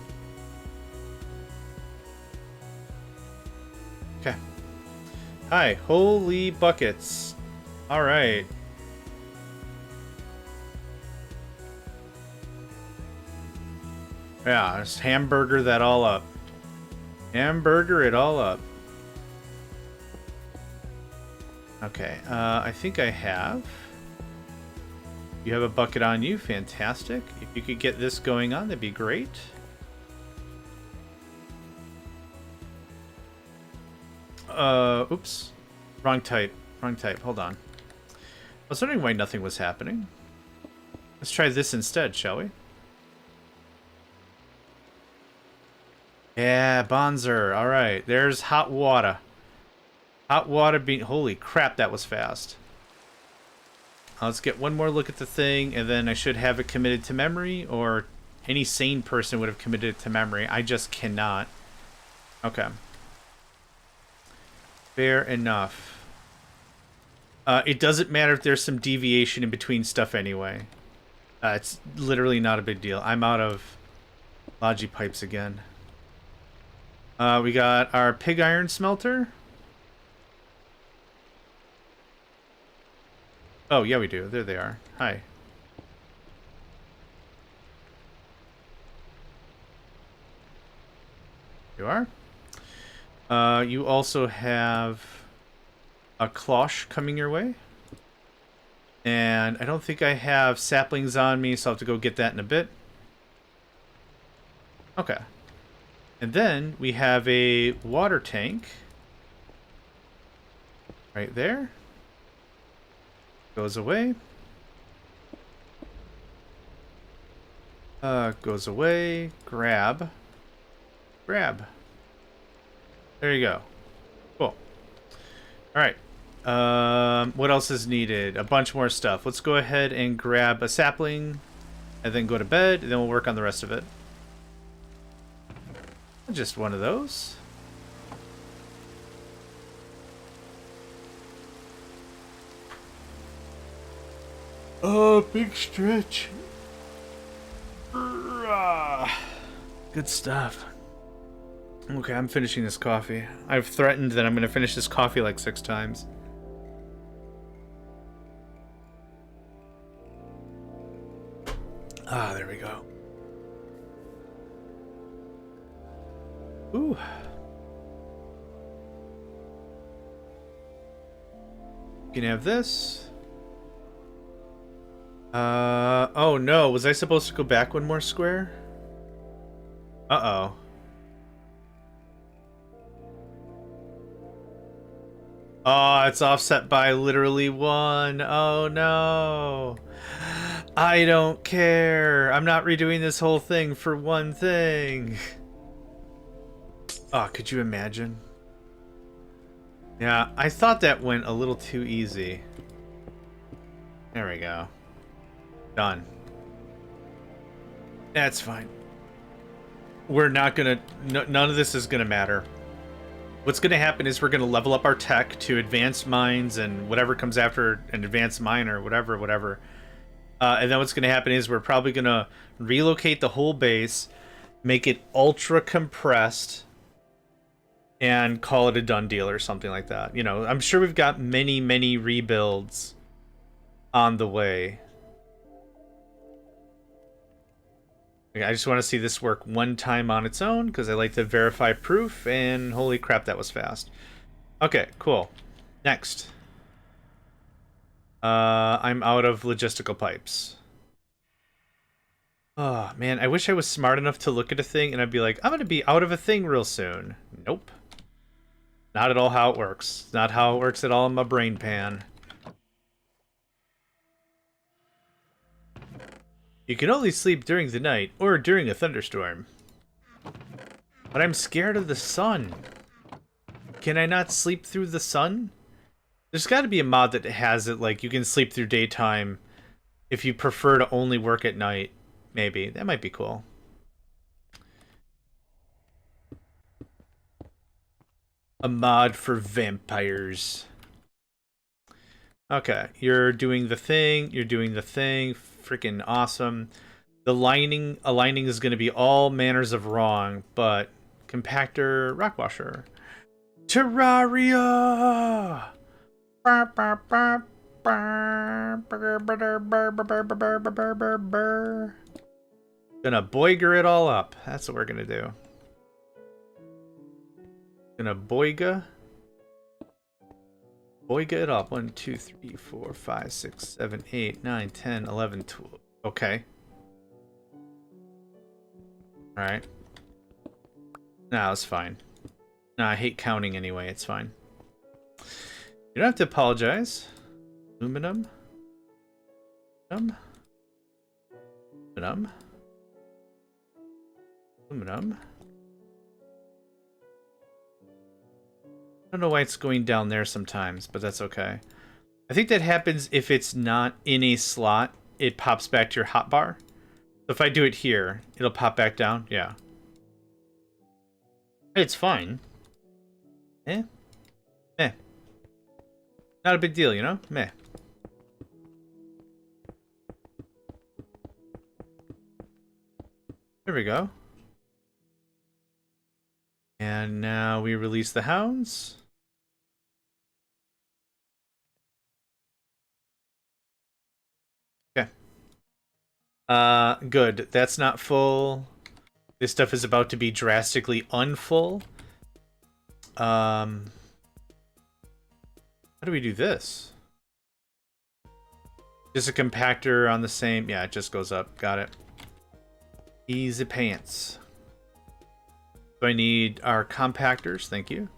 Okay. Hi, holy buckets. All right. Yeah, just hamburger that all up. Hamburger it all up. Okay, I think I have. You have a bucket on you, fantastic. If you could get this going on, that'd be great. Oops. Wrong type, hold on. I was wondering why nothing was happening. Let's try this instead, shall we? Yeah, Bonzer. All right, there's hot water. Hot water being... Holy crap, that was fast. Let's get one more look at the thing, and then I should have it committed to memory, or any sane person would have committed it to memory. I just cannot. Okay. Fair enough. It doesn't matter if there's some deviation in between stuff anyway. It's literally not a big deal. I'm out of Logi pipes again. We got our pig iron smelter. Oh, yeah, we do. There they are. Hi. You are. You also have a cloche coming your way. And I don't think I have saplings on me, so I'll have to go get that in a bit. Okay. And then we have a water tank. Right there. Goes away. Goes away. Grab. Grab. There you go. Cool. Alright. What else is needed? A bunch more stuff. Let's go ahead and grab a sapling. And then go to bed. And then we'll work on the rest of it. Just one of those. Oh, big stretch. Good stuff. Okay, I'm finishing this coffee. I've threatened that I'm going to finish this coffee like 6 times. Ah, there we go. Ooh. You can have this. Oh no, was I supposed to go back one more square? Uh-oh. Oh, it's offset by literally 1. Oh no. I don't care. I'm not redoing this whole thing for one thing. Oh, could you imagine? Yeah, I thought that went a little too easy. There we go. Done. That's fine. We're not gonna... none of this is gonna matter. What's gonna happen is we're gonna level up our tech to advanced mines and whatever comes after an advanced mine or whatever. And then what's gonna happen is we're probably gonna relocate the whole base, make it ultra compressed, and call it a done deal or something like that. You know, I'm sure we've got many rebuilds on the way. I just want to see this work one time on its own because I like to verify proof, and holy crap, that was fast. Okay, cool. Next. I'm out of logistical pipes. Oh, man, I wish I was smart enough to look at a thing and I'd be like, I'm going to be out of a thing real soon. Nope. Not at all how it works. Not how it works at all in my brain pan. You can only sleep during the night or during a thunderstorm. But I'm scared of the sun. Can I not sleep through the sun? There's got to be a mod that has it like you can sleep through daytime if you prefer to only work at night. Maybe. That might be cool. A mod for vampires. Okay, you're doing the thing. You're doing the thing. Freaking awesome. The aligning is going to be all manners of wrong, but compactor, rock washer. Terraria! Gonna boiger it all up. That's what we're gonna do. Gonna boiga it up. 1, 2, 3, 4, 5, 6, 7, 8, 9, 10, 11, 12. Okay. Alright. Nah, it's fine. Nah, I hate counting anyway. It's fine. You don't have to apologize. Aluminum. Aluminum. Aluminum. I don't know why it's going down there sometimes, but that's okay. I think that happens if it's not in a slot. It pops back to your hotbar. So if I do it here, it'll pop back down. Yeah. It's fine. Eh? Meh. Not a big deal, you know? Meh. There we go. And now we release the hounds. Okay. Good. That's not full. This stuff is about to be drastically unfull. How do we do this? Just a compactor on the same... Yeah, it just goes up. Got it. Easy pants. So I need our compactors. Thank you.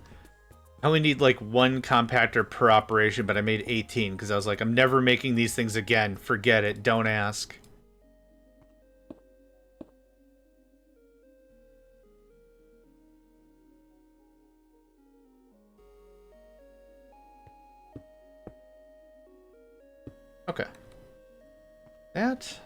I only need like one compactor per operation, but I made 18 because I was like, I'm never making these things again. Forget it. Don't ask. Okay. That.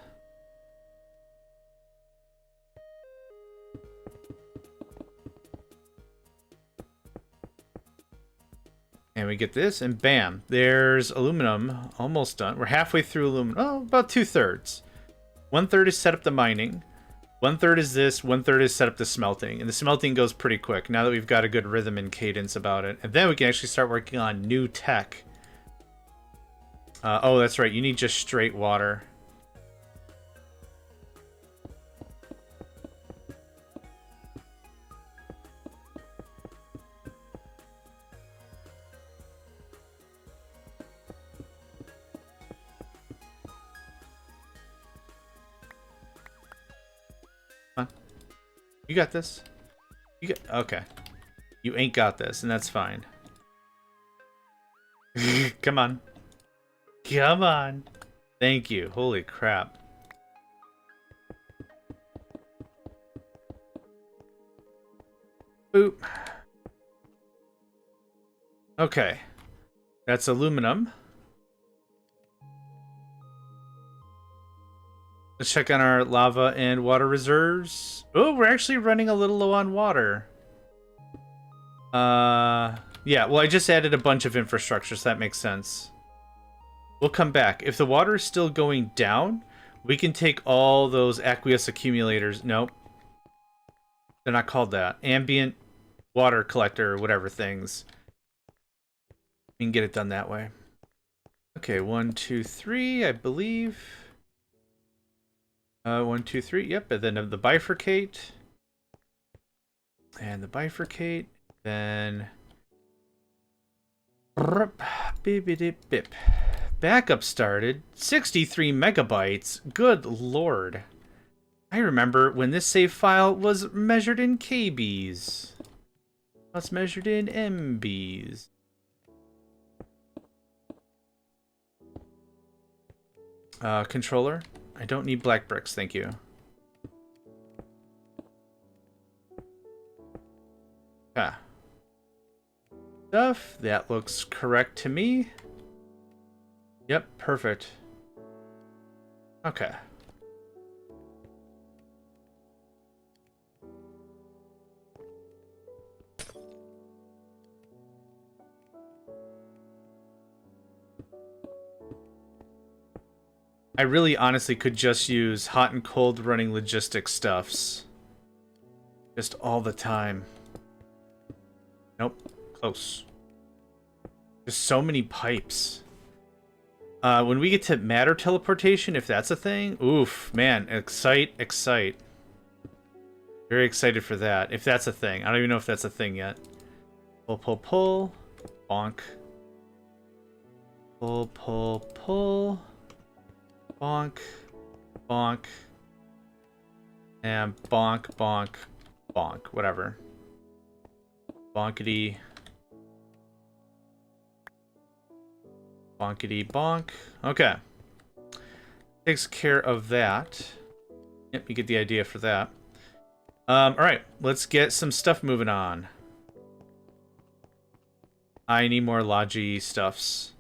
And we get this, and bam, there's aluminum almost done. We're halfway through aluminum. Oh, about 2/3. 1/3 is set up the mining. 1/3 is this. 1/3 is set up the smelting. And the smelting goes pretty quick now that we've got a good rhythm and cadence about it. And then we can actually start working on new tech. Oh, that's right. You need just straight water. You got this. You got... Okay. You ain't got this, and that's fine. Come on. Come on. Thank you. Holy crap. Boop. Okay. That's aluminum. Let's check on our lava and water reserves. Oh, we're actually running a little low on water. Yeah, well, I just added a bunch of infrastructure, so that makes sense. We'll come back. If the water is still going down, we can take all those aqueous accumulators. Nope. They're not called that. Ambient water collector or whatever things. We can get it done that way. Okay, 1, 2, 3, I believe. 1, 2, 3. Yep, and then the bifurcate. And the bifurcate. Then... Bip. Backup started. 63 megabytes. Good lord. I remember when this save file was measured in KBs. It's measured in MBs. Controller. I don't need black bricks, thank you. Ah. Stuff. That looks correct to me. Yep, perfect. Okay. I really honestly could just use hot and cold running logistics stuffs. Just all the time. Nope. Close. There's so many pipes. When we get to matter teleportation, if that's a thing, oof, man, excite. Very excited for that, if that's a thing. I don't even know if that's a thing yet. Pull. Bonk. Pull. Bonk. And bonk. Whatever. Bonkity. Bonkity bonk. Okay. Takes care of that. Yep, you get the idea for that. Alright, let's get some stuff moving on. I need more Logi stuffs.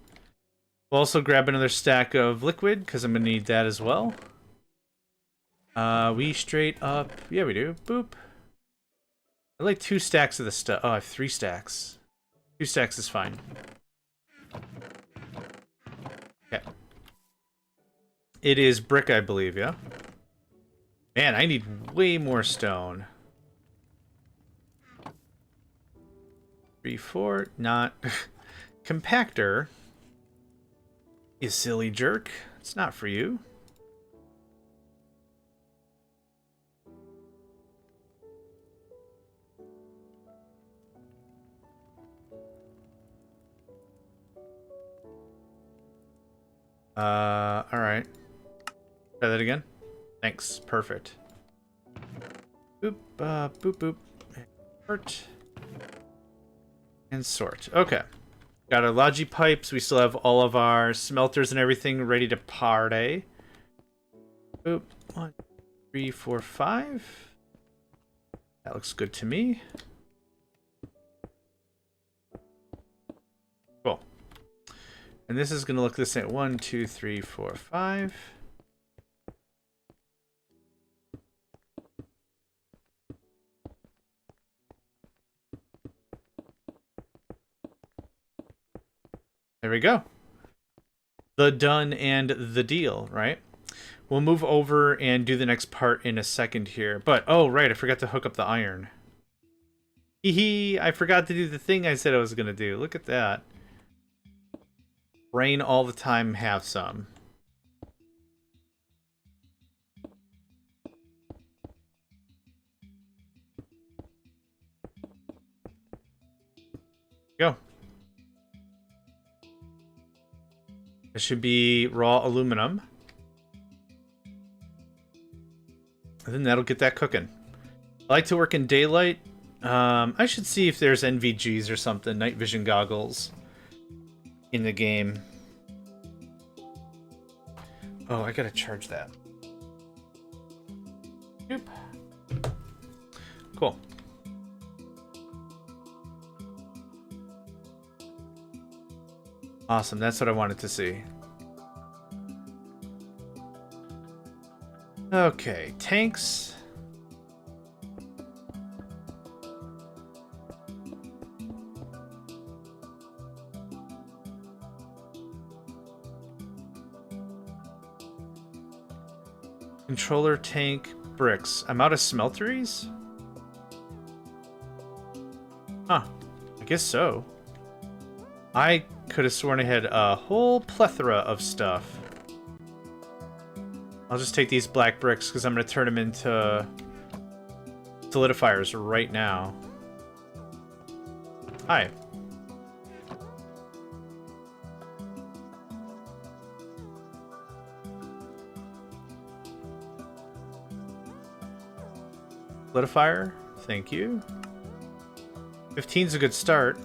We'll also grab another stack of liquid, because I'm going to need that as well. We straight up... Yeah, we do. Boop. I like 2 stacks of the stuff. Oh, I have 3 stacks. 2 stacks is fine. Okay. It is brick, I believe, yeah? Man, I need way more stone. 3, 4, not... Compactor. You silly jerk. It's not for you. Alright. Try that again. Thanks. Perfect. Boop, boop, boop. Sort. And sort. Okay. Got our logi pipes. We still have all of our smelters and everything ready to party. Boop. 1, 3, 4, 5. That looks good to me. Cool. And this is going to look the same. 1, 2, 3, 4, 5. There we go. The done and the deal, right? We'll move over and do the next part in a second here. But, oh, right, I forgot to hook up the iron. Hee, I forgot to do the thing I said I was going to do. Look at that. Rain all the time, have some. Go. This should be raw aluminum. And then that'll get that cooking. I like to work in daylight. I should see if there's NVGs or something, night vision goggles, in the game. Oh, I gotta charge that. Yep. Cool. Awesome, that's what I wanted to see. Okay, tanks. Controller tank bricks. I'm out of smelteries? Huh. I guess so. I could have sworn I had a whole plethora of stuff. I'll just take these black bricks because I'm going to turn them into solidifiers right now. Hi. Solidifier, thank you. 15's a good start.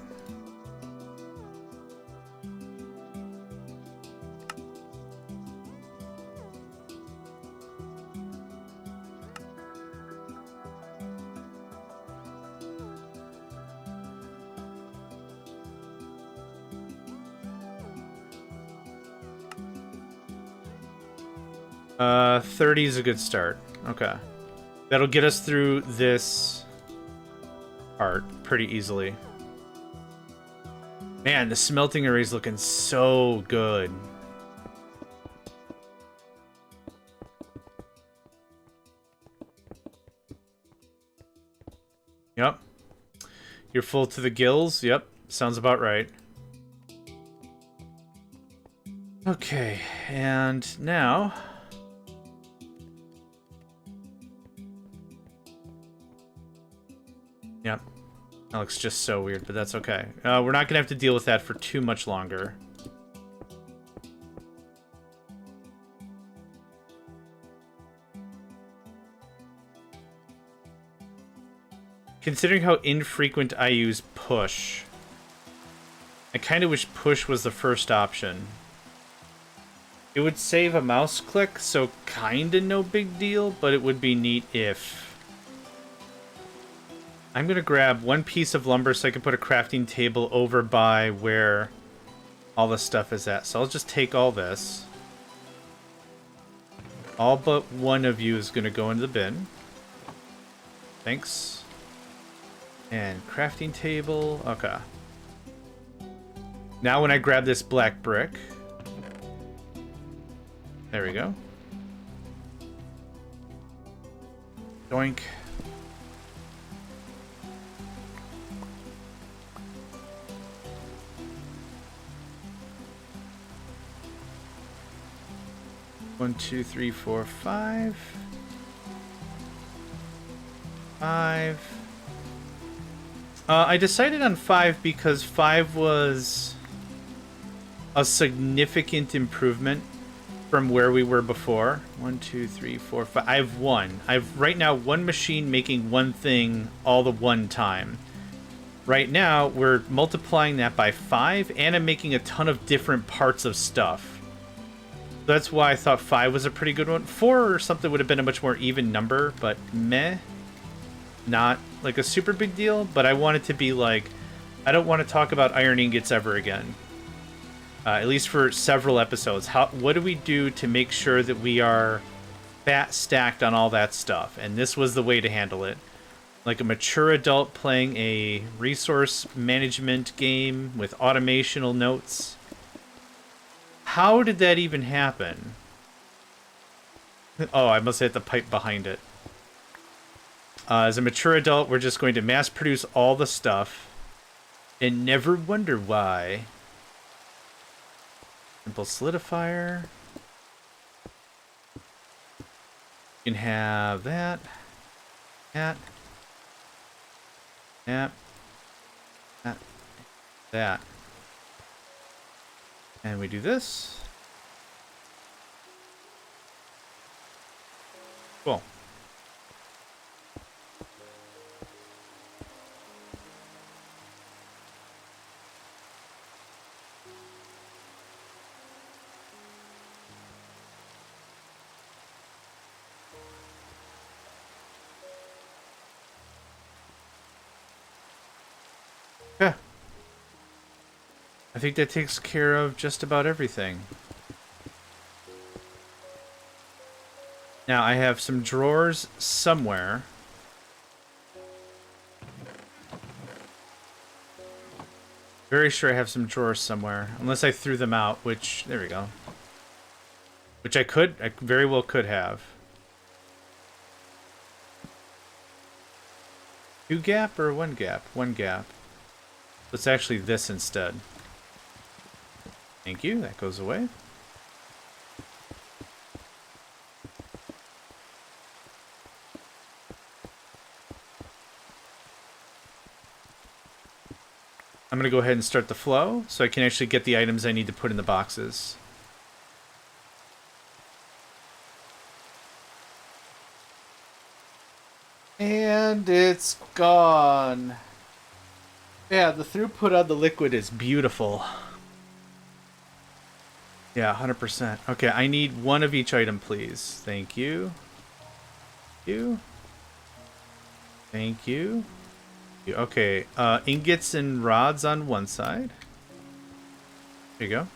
Uh, 30 is a good start. Okay. That'll get us through this part pretty easily. Man, the smelting array's looking so good. Yep. You're full to the gills? Yep. Sounds about right. Okay, and now... Yep. That looks just so weird, but that's okay. We're not going to have to deal with that for too much longer. Considering how infrequent I use push, I kind of wish push was the first option. It would save a mouse click, so kind of no big deal, but it would be neat if... I'm going to grab one piece of lumber so I can put a crafting table over by where all the stuff is at. So I'll just take all this. All but one of you is going to go into the bin. Thanks. And crafting table. Okay. Now when I grab this black brick. There we go. Doink. One, two, three, four, 5. 5. I decided on 5 because 5 was a significant improvement from where we were before. 1, 2, 3, 4, 5. I have one. I've right now one machine making one thing all the one time. Right now, we're multiplying that by 5, and I'm making a ton of different parts of stuff. That's why I thought 5 was a pretty good one. 4 or something would have been a much more even number, but meh. Not like a super big deal, but I want it to be like, I don't want to talk about iron ingots ever again. At least for several episodes. What do we do to make sure that we are fat stacked on all that stuff? And this was the way to handle it. Like a mature adult playing a resource management game with automational notes. How did that even happen? Oh, I must hit the pipe behind it. As a mature adult, we're just going to mass produce all the stuff and never wonder why. Simple solidifier. You can have that. That. That. And we do this. Cool. Yeah. I think that takes care of just about everything. Now, I have some drawers somewhere. Very sure I have some drawers somewhere. Unless I threw them out, which... There we go. Which I very well could have. 2 gap or 1 gap? 1 gap. Let's actually this instead. Thank you, that goes away. I'm gonna go ahead and start the flow so I can actually get the items I need to put in the boxes. And it's gone. Yeah, the throughput on the liquid is beautiful. Yeah, 100%. Okay, I need one of each item, please. Thank you. Thank you. Okay, ingots and rods on one side. There you go.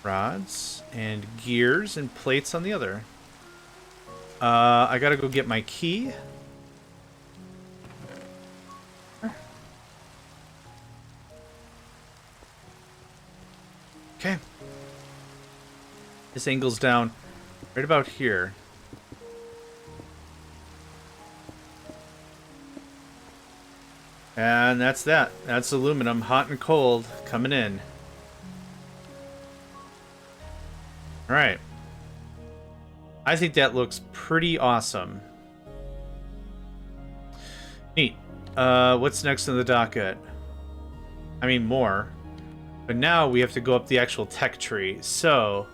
Rods and gears and plates on the other. I gotta go get my key. Okay. This angle's down right about here. And that's that. That's aluminum, hot and cold, coming in. Alright. I think that looks pretty awesome. Neat. What's next on the docket? I mean, more. But now we have to go up the actual tech tree. So,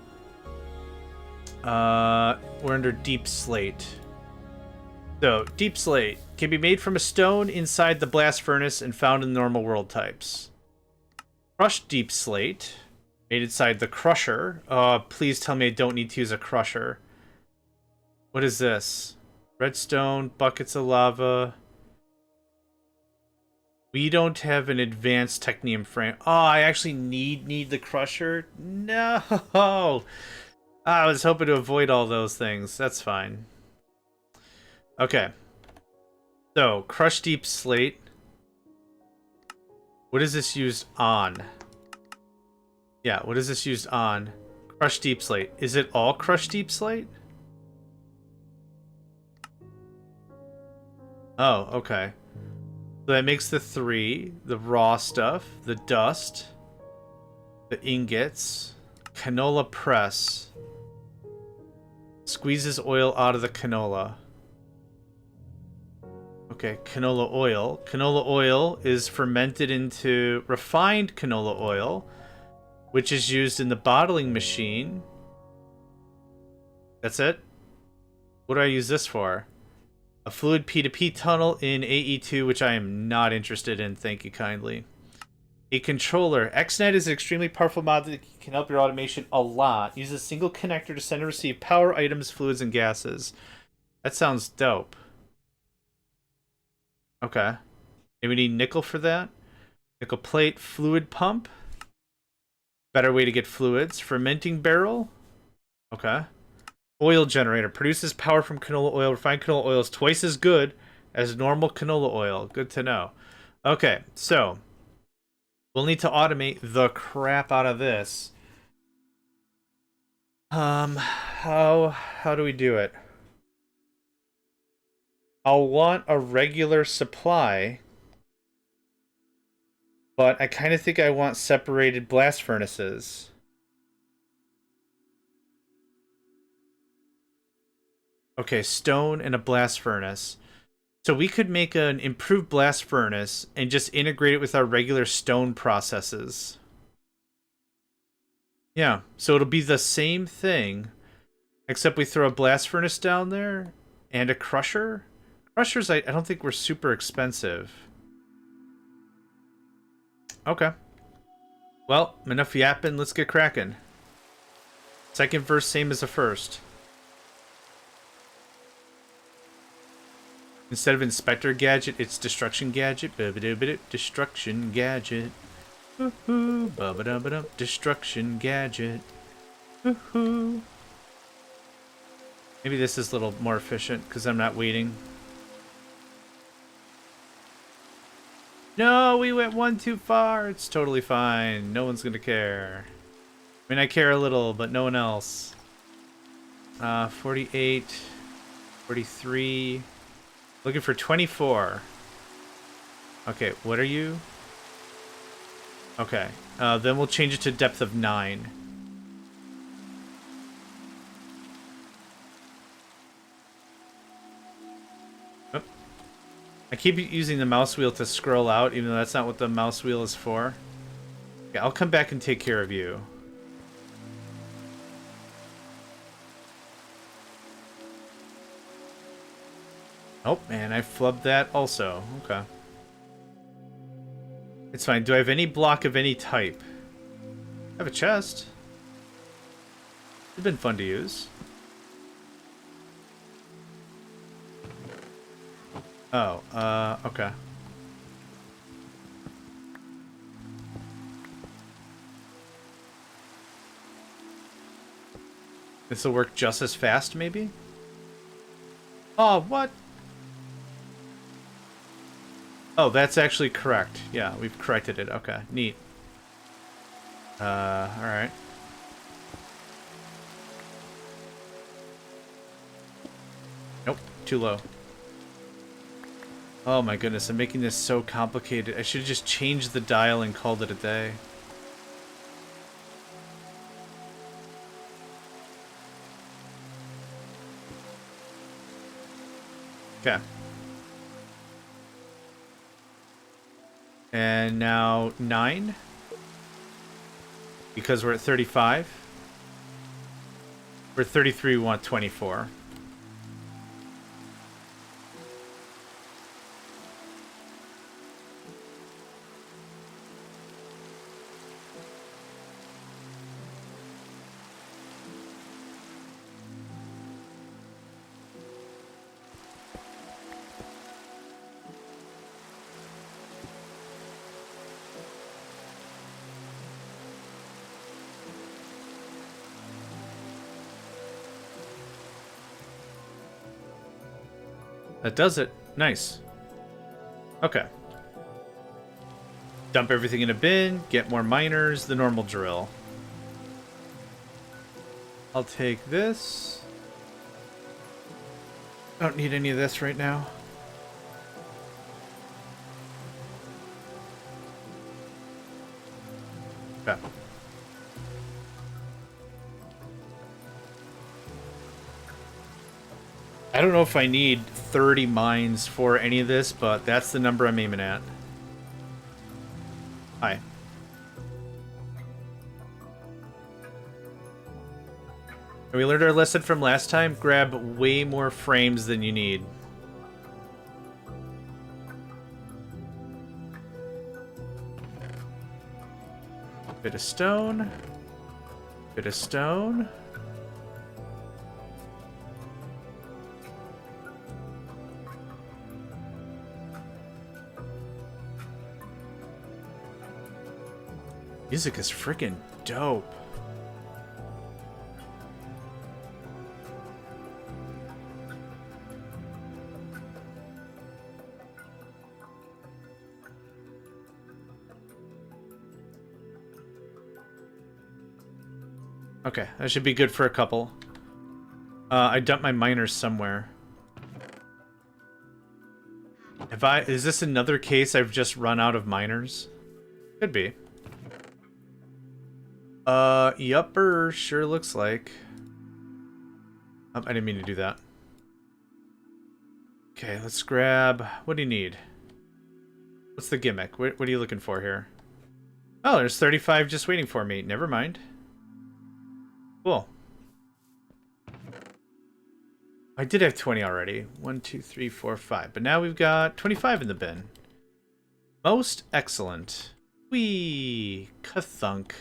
we're under deep slate. So, deep slate can be made from a stone inside the blast furnace and found in normal world types. Crushed deep slate, made inside the crusher. Please tell me I don't need to use a crusher. What is this? Redstone, buckets of lava. We don't have an advanced technium frame. Oh, I actually need the crusher? No! I was hoping to avoid all those things. That's fine. Okay. So, crushed deep slate. What is this used on? Yeah, what is this used on? Crushed deep slate. Is it all crushed deep slate? Oh, okay. So that makes the 3, the raw stuff, the dust, the ingots, canola press. Squeezes oil out of the canola. Okay, canola oil. Canola oil is fermented into refined canola oil, which is used in the bottling machine. That's it? What do I use this for? A fluid P2P tunnel in AE2, which I am not interested in, thank you kindly. A controller. XNet is an extremely powerful mod that can help your automation a lot. Use a single connector to send and receive power items, fluids, and gases. That sounds dope. Okay. Maybe we need nickel for that. Nickel plate, fluid pump. Better way to get fluids. Fermenting barrel. Okay. Oil generator. Produces power from canola oil. Refined canola oil is twice as good as normal canola oil. Good to know. Okay, so we'll need to automate the crap out of this. How do we do it? I'll want a regular supply, but I kind of think I want separated blast furnaces. Okay, stone and a blast furnace. So we could make an improved blast furnace and just integrate it with our regular stone processes. Yeah, so it'll be the same thing, except we throw a blast furnace down there and a crusher. Crushers, I don't think were super expensive. Okay. Well, enough yapping, let's get cracking. Second verse, same as the first. Instead of Inspector Gadget, it's Destruction Gadget. Destruction Gadget. Woohoo. Destruction Gadget. Woohoo. Maybe this is a little more efficient because I'm not waiting. No, we went one too far. It's totally fine. No one's gonna care. I mean, I care a little, but no one else. 48, 43. Looking for 24. Okay, what are you? Okay, then we'll change it to depth of 9. Oh. I keep using the mouse wheel to scroll out, even though that's not what the mouse wheel is for. Okay, I'll come back and take care of you. Oh, man, I flubbed that also. Okay. It's fine. Do I have any block of any type? I have a chest. It's been fun to use. Oh, okay. This will work just as fast, maybe? Oh, what? Oh, that's actually correct. Yeah, we've corrected it. Okay, neat. Alright. Nope, too low. Oh my goodness, I'm making this so complicated. I should have just changed the dial and called it a day. Okay. And now 9. Because we're at 35. We're at 33, we want 24. That does it. Nice. Okay. Dump everything in a bin, get more miners, the normal drill. I'll take this. Don't need any of this right now. Okay. I don't know if I need 30 mines for any of this, but that's the number I'm aiming at. Hi. We learned our lesson from last time. Grab way more frames than you need. Bit of stone. Bit of stone. Music is freaking dope. Okay, that should be good for a couple. I dumped my miners somewhere. Is this another case I've just run out of miners? Could be. Yupper sure looks like. I didn't mean to do that. Okay, let's grab... What do you need? What's the gimmick? What are you looking for here? Oh, there's 35 just waiting for me. Never mind. Cool. I did have 20 already. 1, 2, 3, 4, 5. But now we've got 25 in the bin. Most excellent. Whee! Kathunk.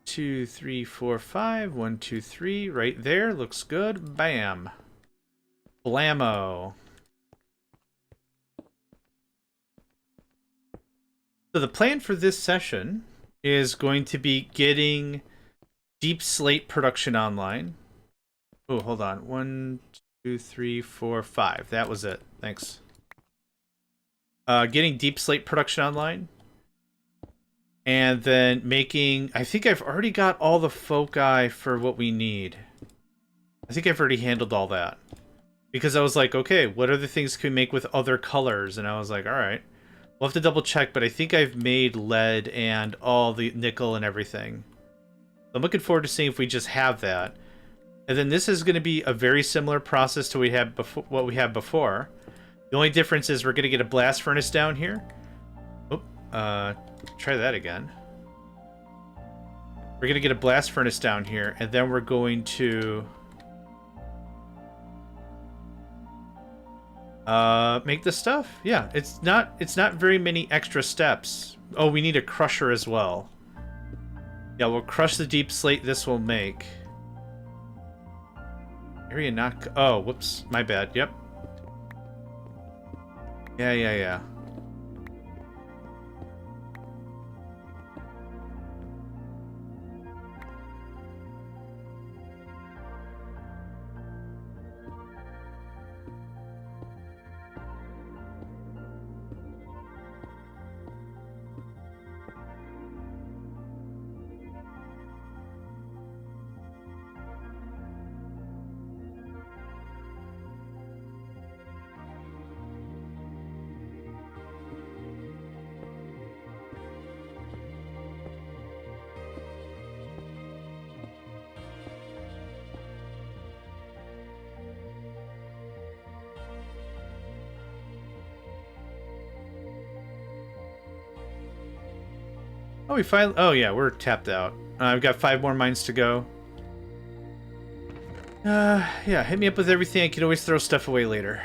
2, 3, 4, 5. 1, 2, 3. Right there. Looks good. Bam. Blammo. So the plan for this session is going to be getting Deep Slate production online. Oh, hold on. 1, 2, 3, 4, 5. That was it. Thanks. Getting Deep Slate production online. And then making... I think I've already got all the foci for what we need. I think I've already handled all that. Because I was like, okay, what other things can we make with other colors? And I was like, alright. We'll have to double check, but I think I've made lead and all the nickel and everything. I'm looking forward to seeing if we just have that. And then this is going to be a very similar process to what we had before. The only difference is we're going to get a blast furnace down here. Oh, try that again. We're going to get a blast furnace down here, and then we're going to make the stuff. Yeah, it's not very many extra steps. Oh, we need a crusher as well. Yeah, we'll crush the deep slate this will make. Area not... Oh, whoops. My bad. Yep. Yeah. Oh, we finally... Oh, yeah, we're tapped out. I've got 5 more mines to go. Yeah, hit me up with everything. I can always throw stuff away later.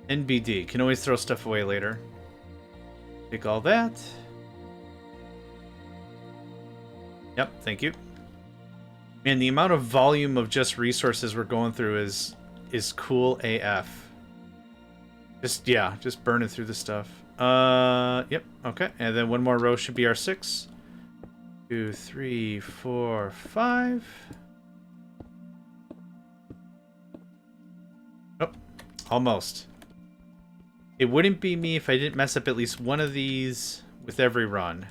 NBD. Can always throw stuff away later. Take all that. Yep, thank you. Man, the amount of volume of just resources we're going through is cool AF. Just burning through the stuff. Yep, okay. And then one more row should be our 6. 2, 3, 4, 5. Oh, almost. It wouldn't be me if I didn't mess up at least one of these with every run.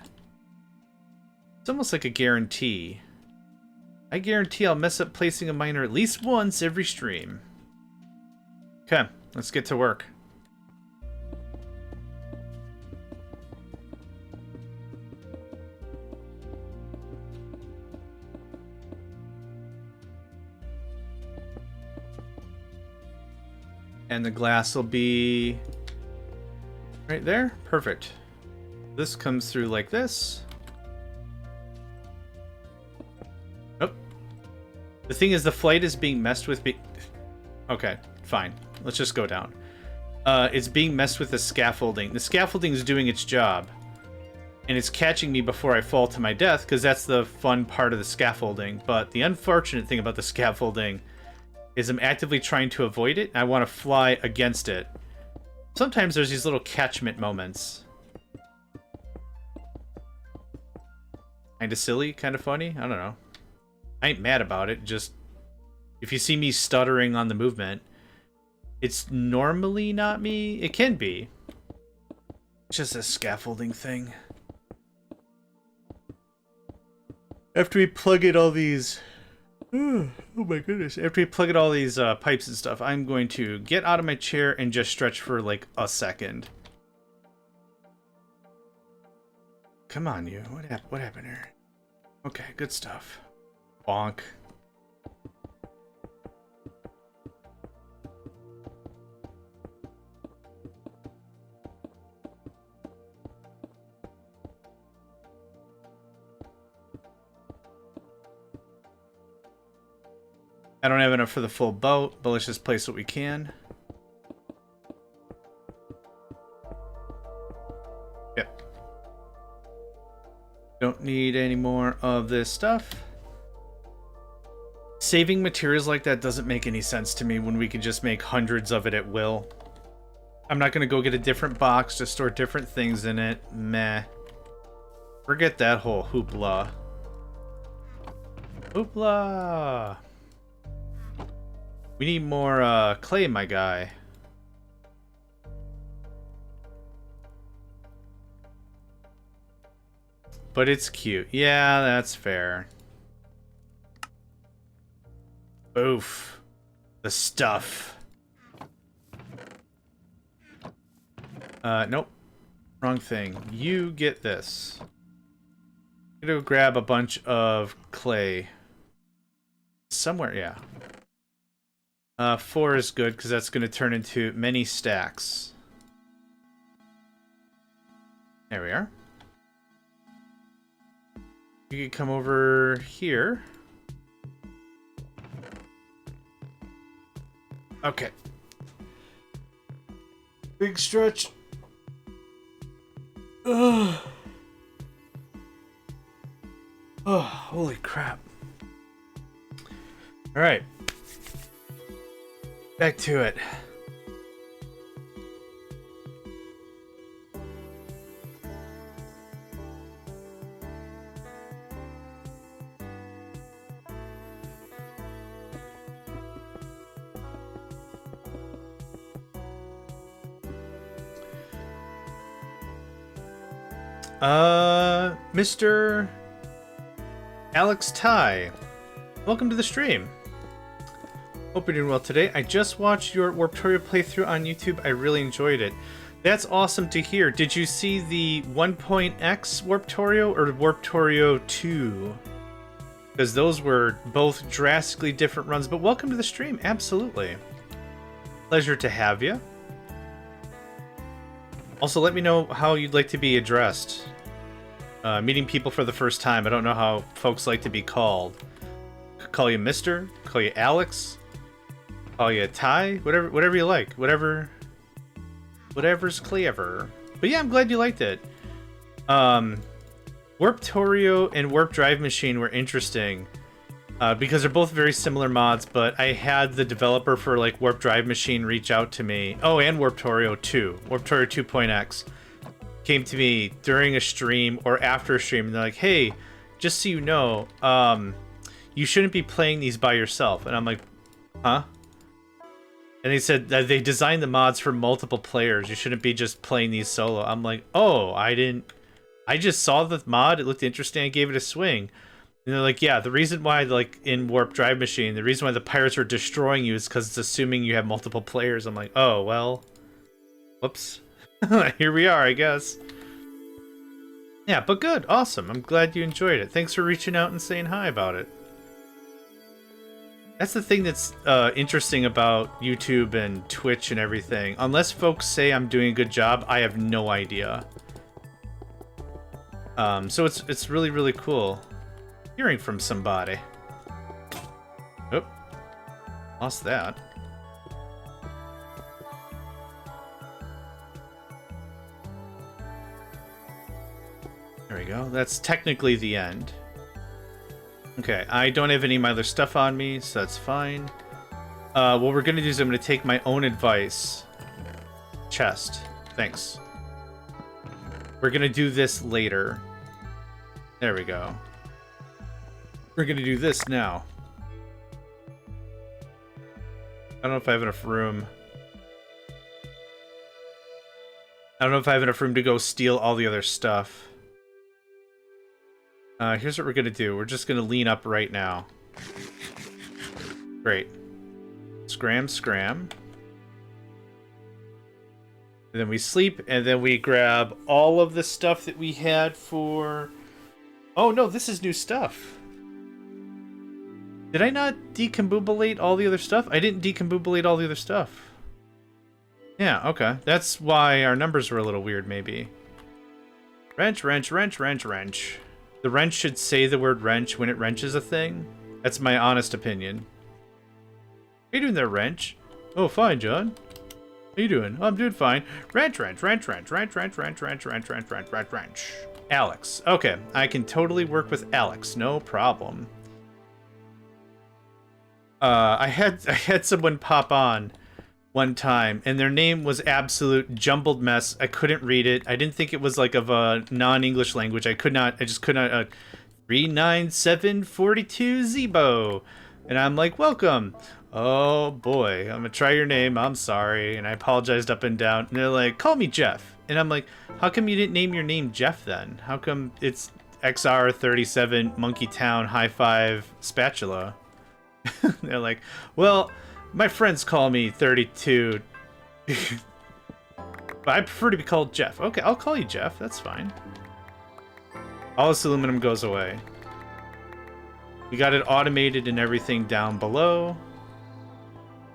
It's almost like a guarantee. I guarantee I'll mess up placing a miner at least once every stream. Okay, let's get to work. And the glass will be right there. Perfect. This comes through like this. Oh, The thing is, the flight is being messed with. Okay, fine. Let's just go down. It's being messed with the scaffolding. The scaffolding is doing its job. And it's catching me before I fall to my death, because that's the fun part of the scaffolding. But the unfortunate thing about the scaffolding is I'm actively trying to avoid it, and I want to fly against it. Sometimes there's these little catchment moments. Kinda silly, kinda funny, I don't know. I ain't mad about it, just... If you see me stuttering on the movement, it's normally not me. It can be. It's just a scaffolding thing. After we plug in all these... Oh my goodness. After we plug in all these pipes and stuff, I'm going to get out of my chair and just stretch for like a second. Come on, you. What happened here? Okay, good stuff. Bonk. I don't have enough for the full boat, but let's just place what we can. Yep. Don't need any more of this stuff. Saving materials like that doesn't make any sense to me when we can just make hundreds of it at will. I'm not going to go get a different box to store different things in it. Meh. Forget that whole hoopla. Hoopla! We need more clay, my guy. But it's cute. Yeah, that's fair. Oof. The stuff. Nope. Wrong thing. You get this. I'm gonna go grab a bunch of clay. Somewhere, yeah. 4 is good, because that's going to turn into many stacks. There we are. You can come over here. Okay. Big stretch. Ugh. Oh, holy crap. All right. Back to it. Mr. Alex Ty, welcome to the stream. Hope you're doing well today. I just watched your Warptorio playthrough on YouTube. I really enjoyed it. That's awesome to hear. Did you see the 1.x Warptorio or Warptorio 2? Because those were both drastically different runs, but welcome to the stream. Absolutely. Pleasure to have you. Also, let me know how you'd like to be addressed. Meeting people for the first time. I don't know how folks like to be called. Call you Mr., call you Alex, call you Ty, whatever you like, whatever's clever. But yeah, I'm glad you liked it. Warptorio and Warp Drive Machine were interesting because they're both very similar mods, but I had the developer for like Warp Drive Machine reach out to me. Oh, and Warptorio 2, Warptorio 2.x came to me during a stream or after a stream, and they're like, hey, just so you know, you shouldn't be playing these by yourself. And I'm like, huh? And they said that they designed the mods for multiple players. You shouldn't be just playing these solo. I'm like, oh, I just saw the mod. It looked interesting. I gave it a swing. And they're like, yeah, the reason why, like, in Warp Drive Machine, the reason why the pirates are destroying you is because it's assuming you have multiple players. I'm like, oh, well, whoops. Here we are, I guess. Yeah, but good. Awesome. I'm glad you enjoyed it. Thanks for reaching out and saying hi about it. That's the thing that's interesting about YouTube and Twitch and everything. Unless folks say I'm doing a good job, I have no idea. So it's really, really cool hearing from somebody. Lost that. There we go. That's technically the end. Okay, I don't have any of my other stuff on me, so that's fine. What we're gonna do is I'm gonna take my own advice. Chest. Thanks. We're gonna do this later. There we go. We're gonna do this now. I don't know if I have enough room. I don't know if I have enough room to go steal all the other stuff. Here's what we're gonna do. We're just gonna lean up right now. Great. Scram, scram. And then we sleep, and then we grab all of the stuff that we had for... Oh no, this is new stuff. Did I not decombobulate all the other stuff? I didn't decombobulate all the other stuff. Yeah, okay. That's why our numbers were a little weird, maybe. Wrench, wrench, wrench, wrench, wrench. The wrench should say the word wrench when it wrenches a thing. That's my honest opinion. How you doing there, wrench? Oh, fine, John. How you doing? Oh, I'm doing fine. Wrench, wrench, wrench, wrench, wrench, wrench, wrench, wrench, wrench, wrench, wrench, wrench, wrench. Alex. Okay, I can totally work with Alex. No problem. I had someone pop on one time, and their name was absolute jumbled mess. I couldn't read it. I didn't think it was like of a non-English language. I just could not. 39742 Zebo, and I'm like, welcome. Oh boy, I'm gonna try your name. I'm sorry, and I apologized up and down. And they're like, call me Jeff, and I'm like, how come you didn't name your name Jeff then? How come it's XR37 Monkey Town High Five Spatula? They're like, well, my friends call me 32. But I prefer to be called Jeff. Okay, I'll call you Jeff. That's fine. All this aluminum goes away. We got it automated and everything down below.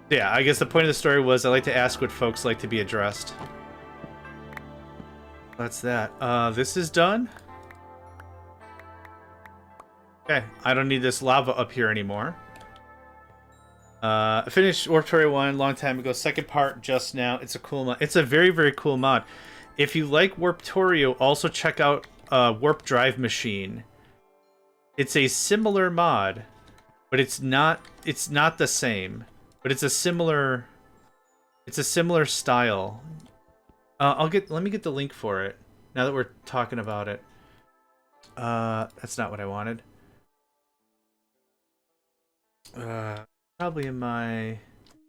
Yeah, I guess the point of the story was I like to ask what folks like to be addressed. That's that. This is done. Okay, I don't need this lava up here anymore. I finished Warptorio 1 a long time ago. Second part just now. It's a cool mod. It's a very, very cool mod. If you like Warptorio, also check out Warp Drive Machine. It's a similar mod, but it's not the same. But it's a similar style. Let me get the link for it now that we're talking about it. That's not what I wanted. Probably in my...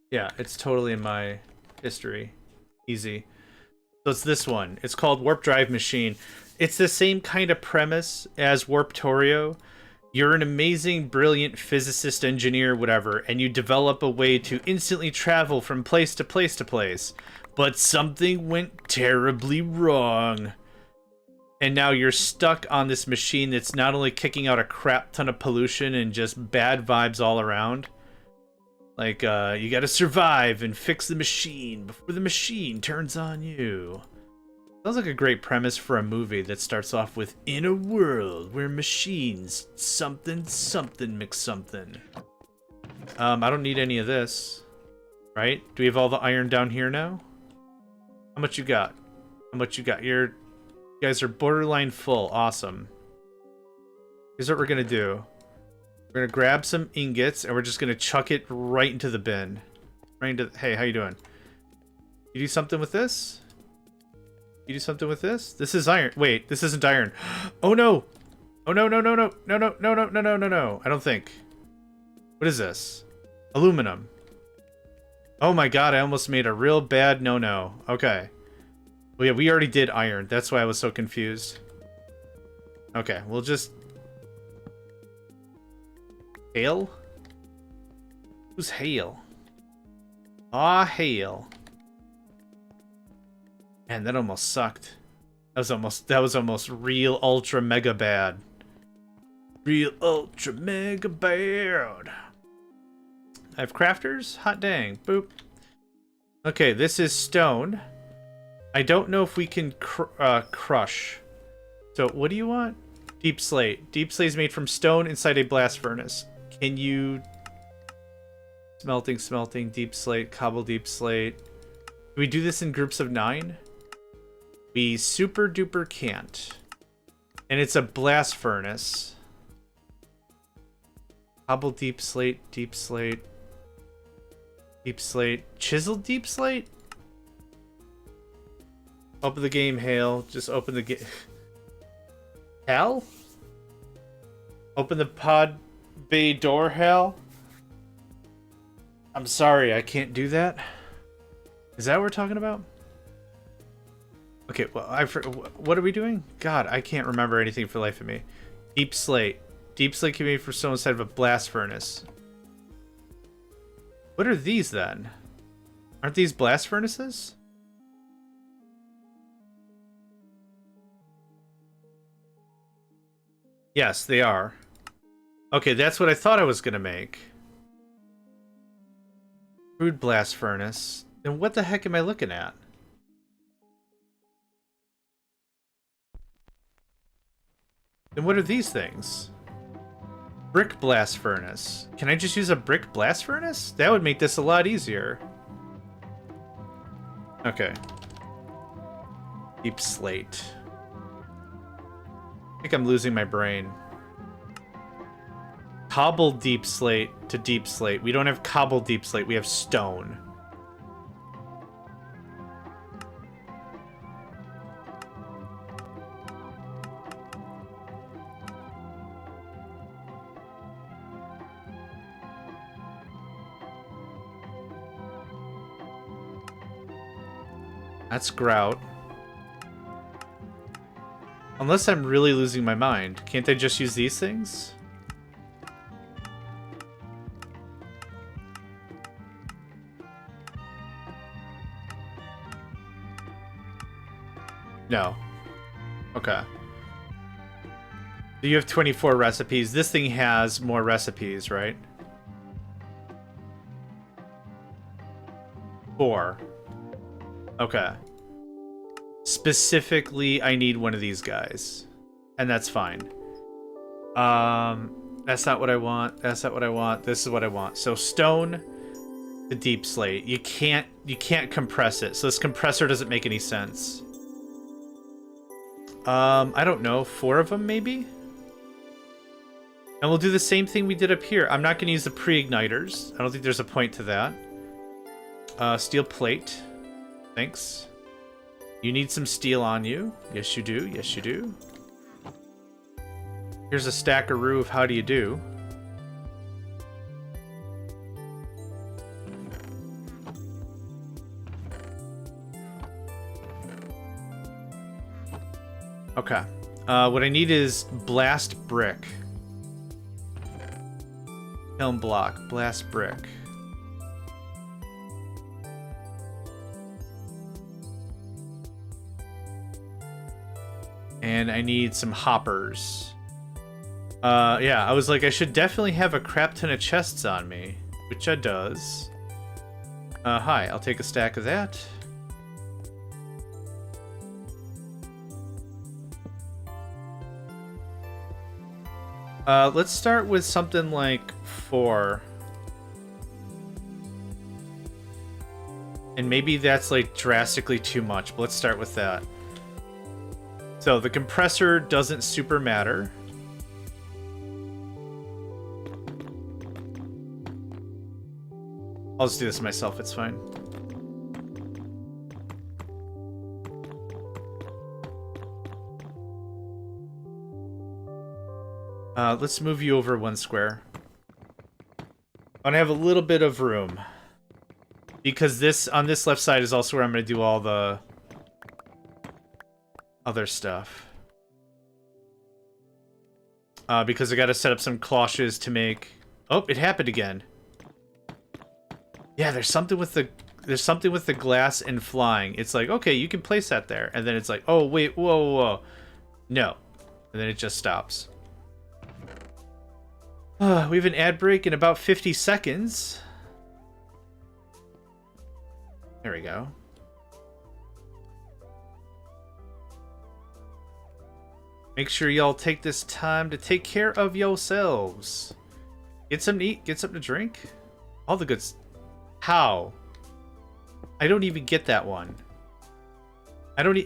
Yeah, it's totally in my history. Easy. So it's this one. It's called Warp Drive Machine. It's the same kind of premise as Warptorio. You're an amazing, brilliant physicist, engineer, whatever, and you develop a way to instantly travel from place to place to place. But something went terribly wrong. And now you're stuck on this machine that's not only kicking out a crap ton of pollution and just bad vibes all around. Like, you gotta survive and fix the machine before the machine turns on you. Sounds like a great premise for a movie that starts off with, in a world where machines something mix something. I don't need any of this. Right? Do we have all the iron down here now? How much you got? How much you got? You guys are borderline full. Awesome. Here's what we're gonna do. We're gonna grab some ingots and we're just gonna chuck it right into the bin. Right into. Hey, how you doing? You do something with this? You do something with this? This is iron. Wait, this isn't iron. Oh no! Oh no no no no no no no no no no no no! I don't think. What is this? Aluminum. Oh my god! I almost made a real bad no-no. Okay. Well, yeah, we already did iron. That's why I was so confused. Okay, we'll just... Hail? Who's Hail? Ah, Hail. Man, that almost sucked. That was almost real ultra mega bad. Real ultra mega bad. I have crafters? Hot dang. Boop. Okay, this is stone. I don't know if we can crush. So, what do you want? Deep slate. Deep slate is made from stone inside a blast furnace. Can you... Smelting, smelting, deep slate, cobble deep slate. Do we do this in groups of 9? We super duper can't. And it's a blast furnace. Cobble deep slate, deep slate. Deep slate. Chiseled deep slate? Open the game, Hale. Just open the game. Hal? Open the pod bay door, Hal? I'm sorry, I can't do that. Is that what we're talking about? Okay, well, what are we doing? God, I can't remember anything for the life of me. Deep slate. Deep slate can be made from stone inside of a blast furnace. What are these then? Aren't these blast furnaces? Yes, they are. Okay, that's what I thought I was gonna make. Crude blast furnace. Then what the heck am I looking at? Then what are these things? Brick blast furnace. Can I just use a brick blast furnace? That would make this a lot easier. Okay. Deep slate. I think I'm losing my brain. Cobble deep slate to deep slate. We don't have cobble deep slate. We have stone. That's grout. Unless I'm really losing my mind. Can't I just use these things? No. Okay. So you have 24 recipes. This thing has more recipes, right? 4. Okay. Specifically, I need one of these guys. And that's fine. That's not what I want. That's not what I want. This is what I want. So stone to deep slate. You can't compress it. So this compressor doesn't make any sense. I don't know. 4 of them, maybe? And we'll do the same thing we did up here. I'm not going to use the pre-igniters. I don't think there's a point to that. Steel plate. Thanks. You need some steel on you. Yes, you do. Yes, you do. Here's a stackaroo of how do you do. Okay. What I need is blast brick. Film block. Blast brick. And I need some hoppers. Yeah, I was like, I should definitely have a crap ton of chests on me. Which I does. Hi, I'll take a stack of that. Let's start with something like 4. And maybe that's like drastically too much, but let's start with that. So the compressor doesn't super matter. I'll just do this myself, it's fine. Let's move you over 1 square. I want to have a little bit of room. Because this, on this left side, is also where I'm going to do all the other stuff. Because I got to set up some cloches to make... Oh, it happened again. Yeah, there's something with the glass and flying. It's like, okay, you can place that there. And then it's like, oh, wait, whoa, whoa. No. And then it just stops. We have an ad break in about 50 seconds. There we go. Make sure y'all take this time to take care of yourselves. Get something to eat, get something to drink. All the goods. How? I don't even get that one. I don't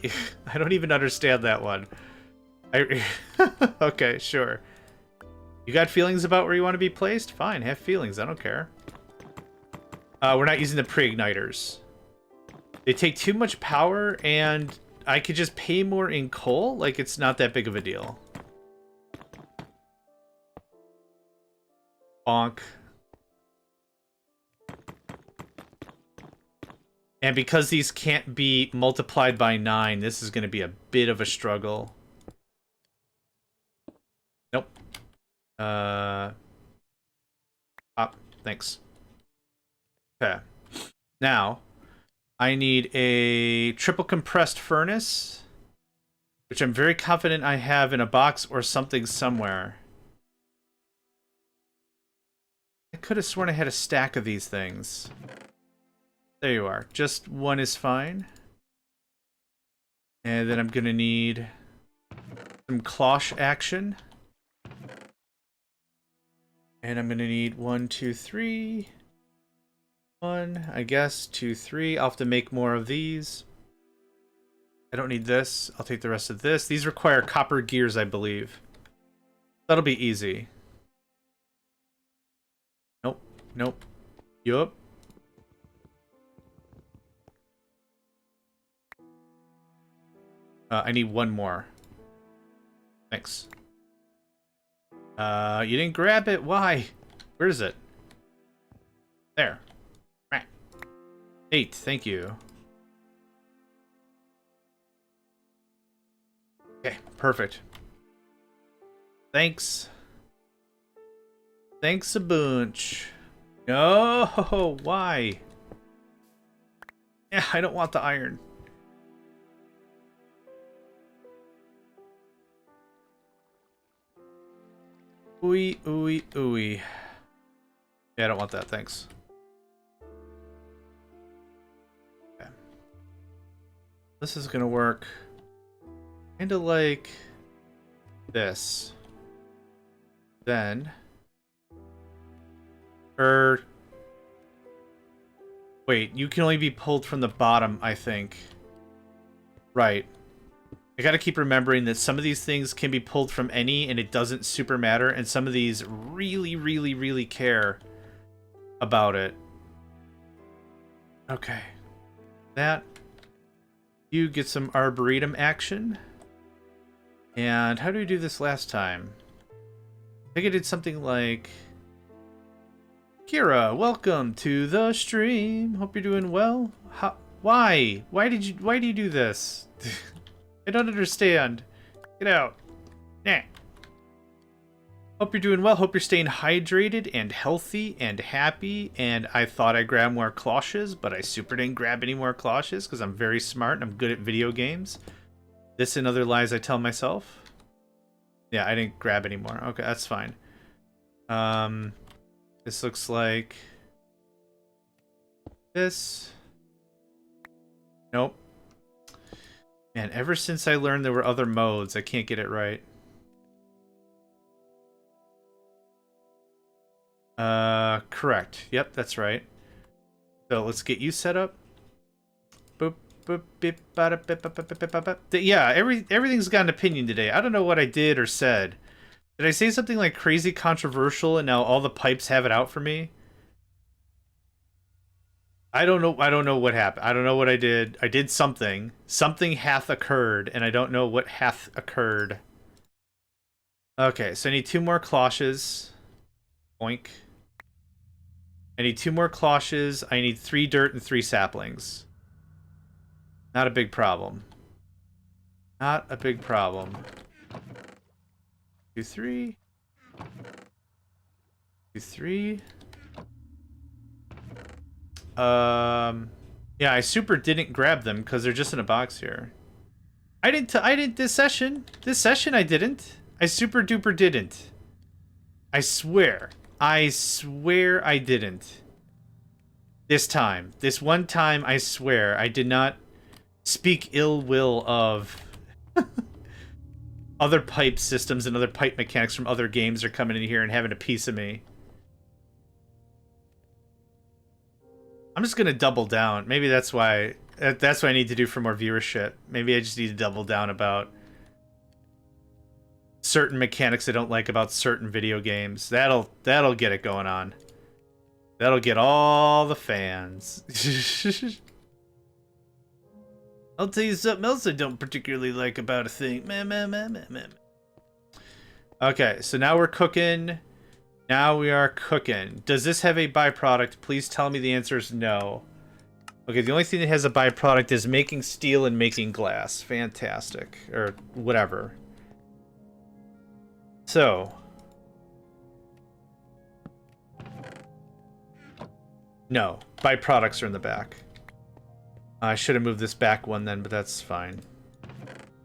even understand that one. Okay, sure. You got feelings about where you want to be placed? Fine, have feelings. I don't care. We're not using the pre-igniters. They take too much power, and I could just pay more in coal? Like, it's not that big of a deal. Bonk. And because these can't be multiplied by 9, this is going to be a bit of a struggle. Nope. Thanks. Okay. Now, I need a triple compressed furnace, which I'm very confident I have in a box or something somewhere. I could have sworn I had a stack of these things. There you are. Just one is fine. And then I'm going to need some cloche action. And I'm going to need 1, 2, 3. 1, I guess. 2, 3. I'll have to make more of these. I don't need this. I'll take the rest of this. These require copper gears, I believe. That'll be easy. Nope. Nope. Yup. I need one more. Thanks. You didn't grab it. Why? Where is it? There. 8. Thank you. Okay, perfect. Thanks. Thanks a bunch. No, why? Yeah, I don't want the iron. Ooey, ooey, ooey. Yeah, I don't want that, thanks. Okay. This is gonna work kinda like this. Then... Wait, you can only be pulled from the bottom, I think. Right. I gotta keep remembering that some of these things can be pulled from any and it doesn't super matter, and some of these really, really, really care about it. Okay. That. You get some Arboretum action. And how did we do this last time? I think I did something like... Kira, welcome to the stream. Hope you're doing well. Why? Why do you do this? I don't understand. Get out. Nah. Hope you're doing well. Hope you're staying hydrated and healthy and happy. And I thought I grabbed more cloches, but I super didn't grab any more cloches because I'm very smart and I'm good at video games. This and other lies I tell myself. Yeah, I didn't grab any more. Okay, that's fine. This looks like this. Nope. Man, ever since I learned there were other modes, I can't get it right. Correct. Yep, that's right. So let's get you set up. Boop, boop, beep, bada, beep, beep, beep, beep, beep, beep. Yeah, everything's got an opinion today. I don't know what I did or said. Did I say something like crazy controversial and now all the pipes have it out for me? I don't know what happened. I don't know what I did. I did something. Something hath occurred, and I don't know what hath occurred. Okay, so I need 2 more cloches. Boink. I need 2 more cloches. I need 3 dirt and 3 saplings. Not a big problem. Not a big problem. 2, 3. 2, 3. Yeah, I super didn't grab them because they're just in a box here. I didn't this session. This session I didn't. I super duper didn't. I swear. I swear I didn't. This time. This one time, I swear. I did not speak ill will of other pipe systems and other pipe mechanics from other games are coming in here and having a piece of me. I'm just gonna double down. Maybe that's why I need to do for more viewership. Maybe I just need to double down about certain mechanics I don't like about certain video games. That'll get it going on. That'll get all the fans. I'll tell you something else I don't particularly like about a thing. Okay, so now we're cooking. Now we are cooking. Does this have a byproduct? Please tell me the answer is no. Okay, the only thing that has a byproduct is making steel and making glass. Fantastic. Or whatever. So. No. Byproducts are in the back. I should have moved this back one then, but that's fine.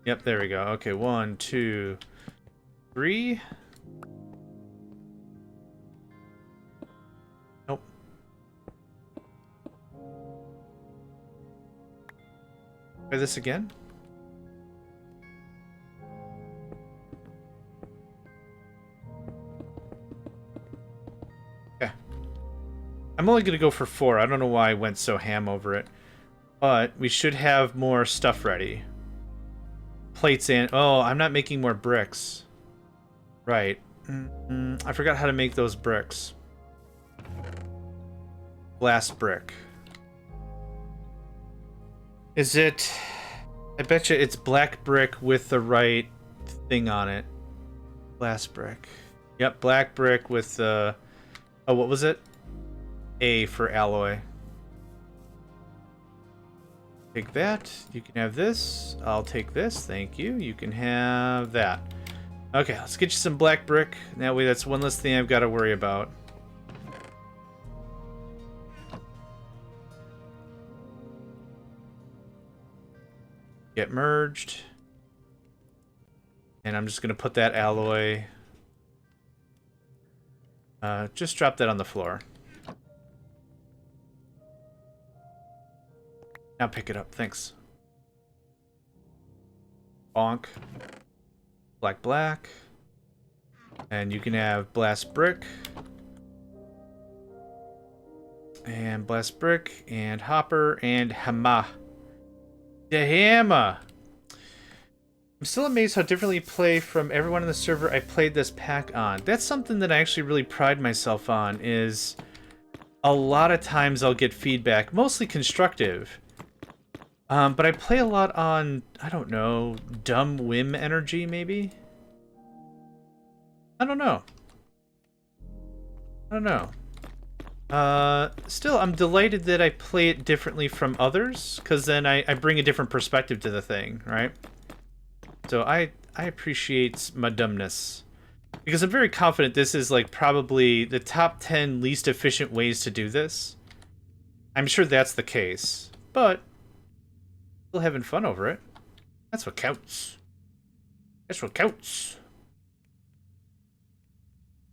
Yep, there we go. Okay, 1, 2, 3. Nope. Try this again. Okay. I'm only going to go for 4. I don't know why I went so ham over it. But we should have more stuff ready. Plates and... Oh, I'm not making more bricks. Right. I forgot how to make those bricks. Glass brick. Is it... I bet you it's black brick with the right thing on it. Glass brick. Yep, black brick with the... Oh, what was it? A for alloy. Take that. You can have this. I'll take this. Thank you. You can have that. Okay, let's get you some black brick. That way that's one less thing I've got to worry about. Get merged. And I'm just going to put that alloy... just drop that on the floor. Now pick it up, thanks. Bonk. Black, black. And you can have blast brick. And blast brick, and hopper, and hammer. The hammer! I'm still amazed how differently you play from everyone in the server I played this pack on. That's something that I actually really pride myself on, is a lot of times I'll get feedback, mostly constructive. But I play a lot on, I don't know, dumb whim energy, maybe? I don't know. Still, I'm delighted that I play it differently from others, because then I bring a different perspective to the thing, right? So I appreciate my dumbness. Because I'm very confident this is, like, probably the top 10 least efficient ways to do this. I'm sure that's the case, but... still having fun over it. That's what counts. That's what counts.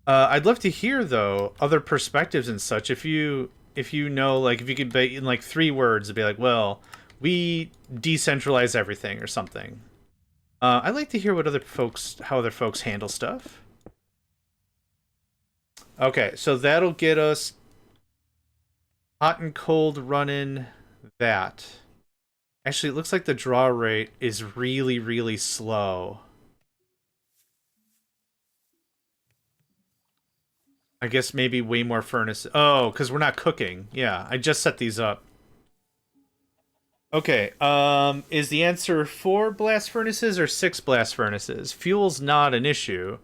I'd love to hear, though, other perspectives and such. If you know, like, if you could be in, like, 3 words, it'd be like, well, we decentralize everything or something. I'd like to hear what how other folks handle stuff. Okay, so that'll get us hot and cold running that. Actually, it looks like the draw rate is really, really slow. I guess maybe way more furnace. Oh, because we're not cooking. Yeah, I just set these up. Okay, is the answer 4 blast furnaces or 6 blast furnaces? Fuel's not an issue.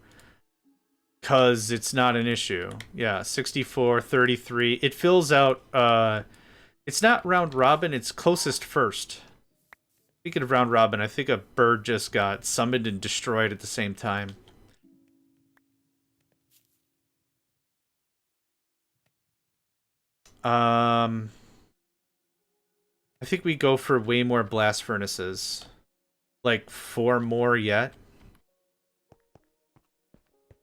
Because it's not an issue. Yeah, 64, 33. It fills out, it's not round robin, it's closest first. Speaking of round robin, I think a bird just got summoned and destroyed at the same time. I think we go for way more blast furnaces. Like 4 more yet.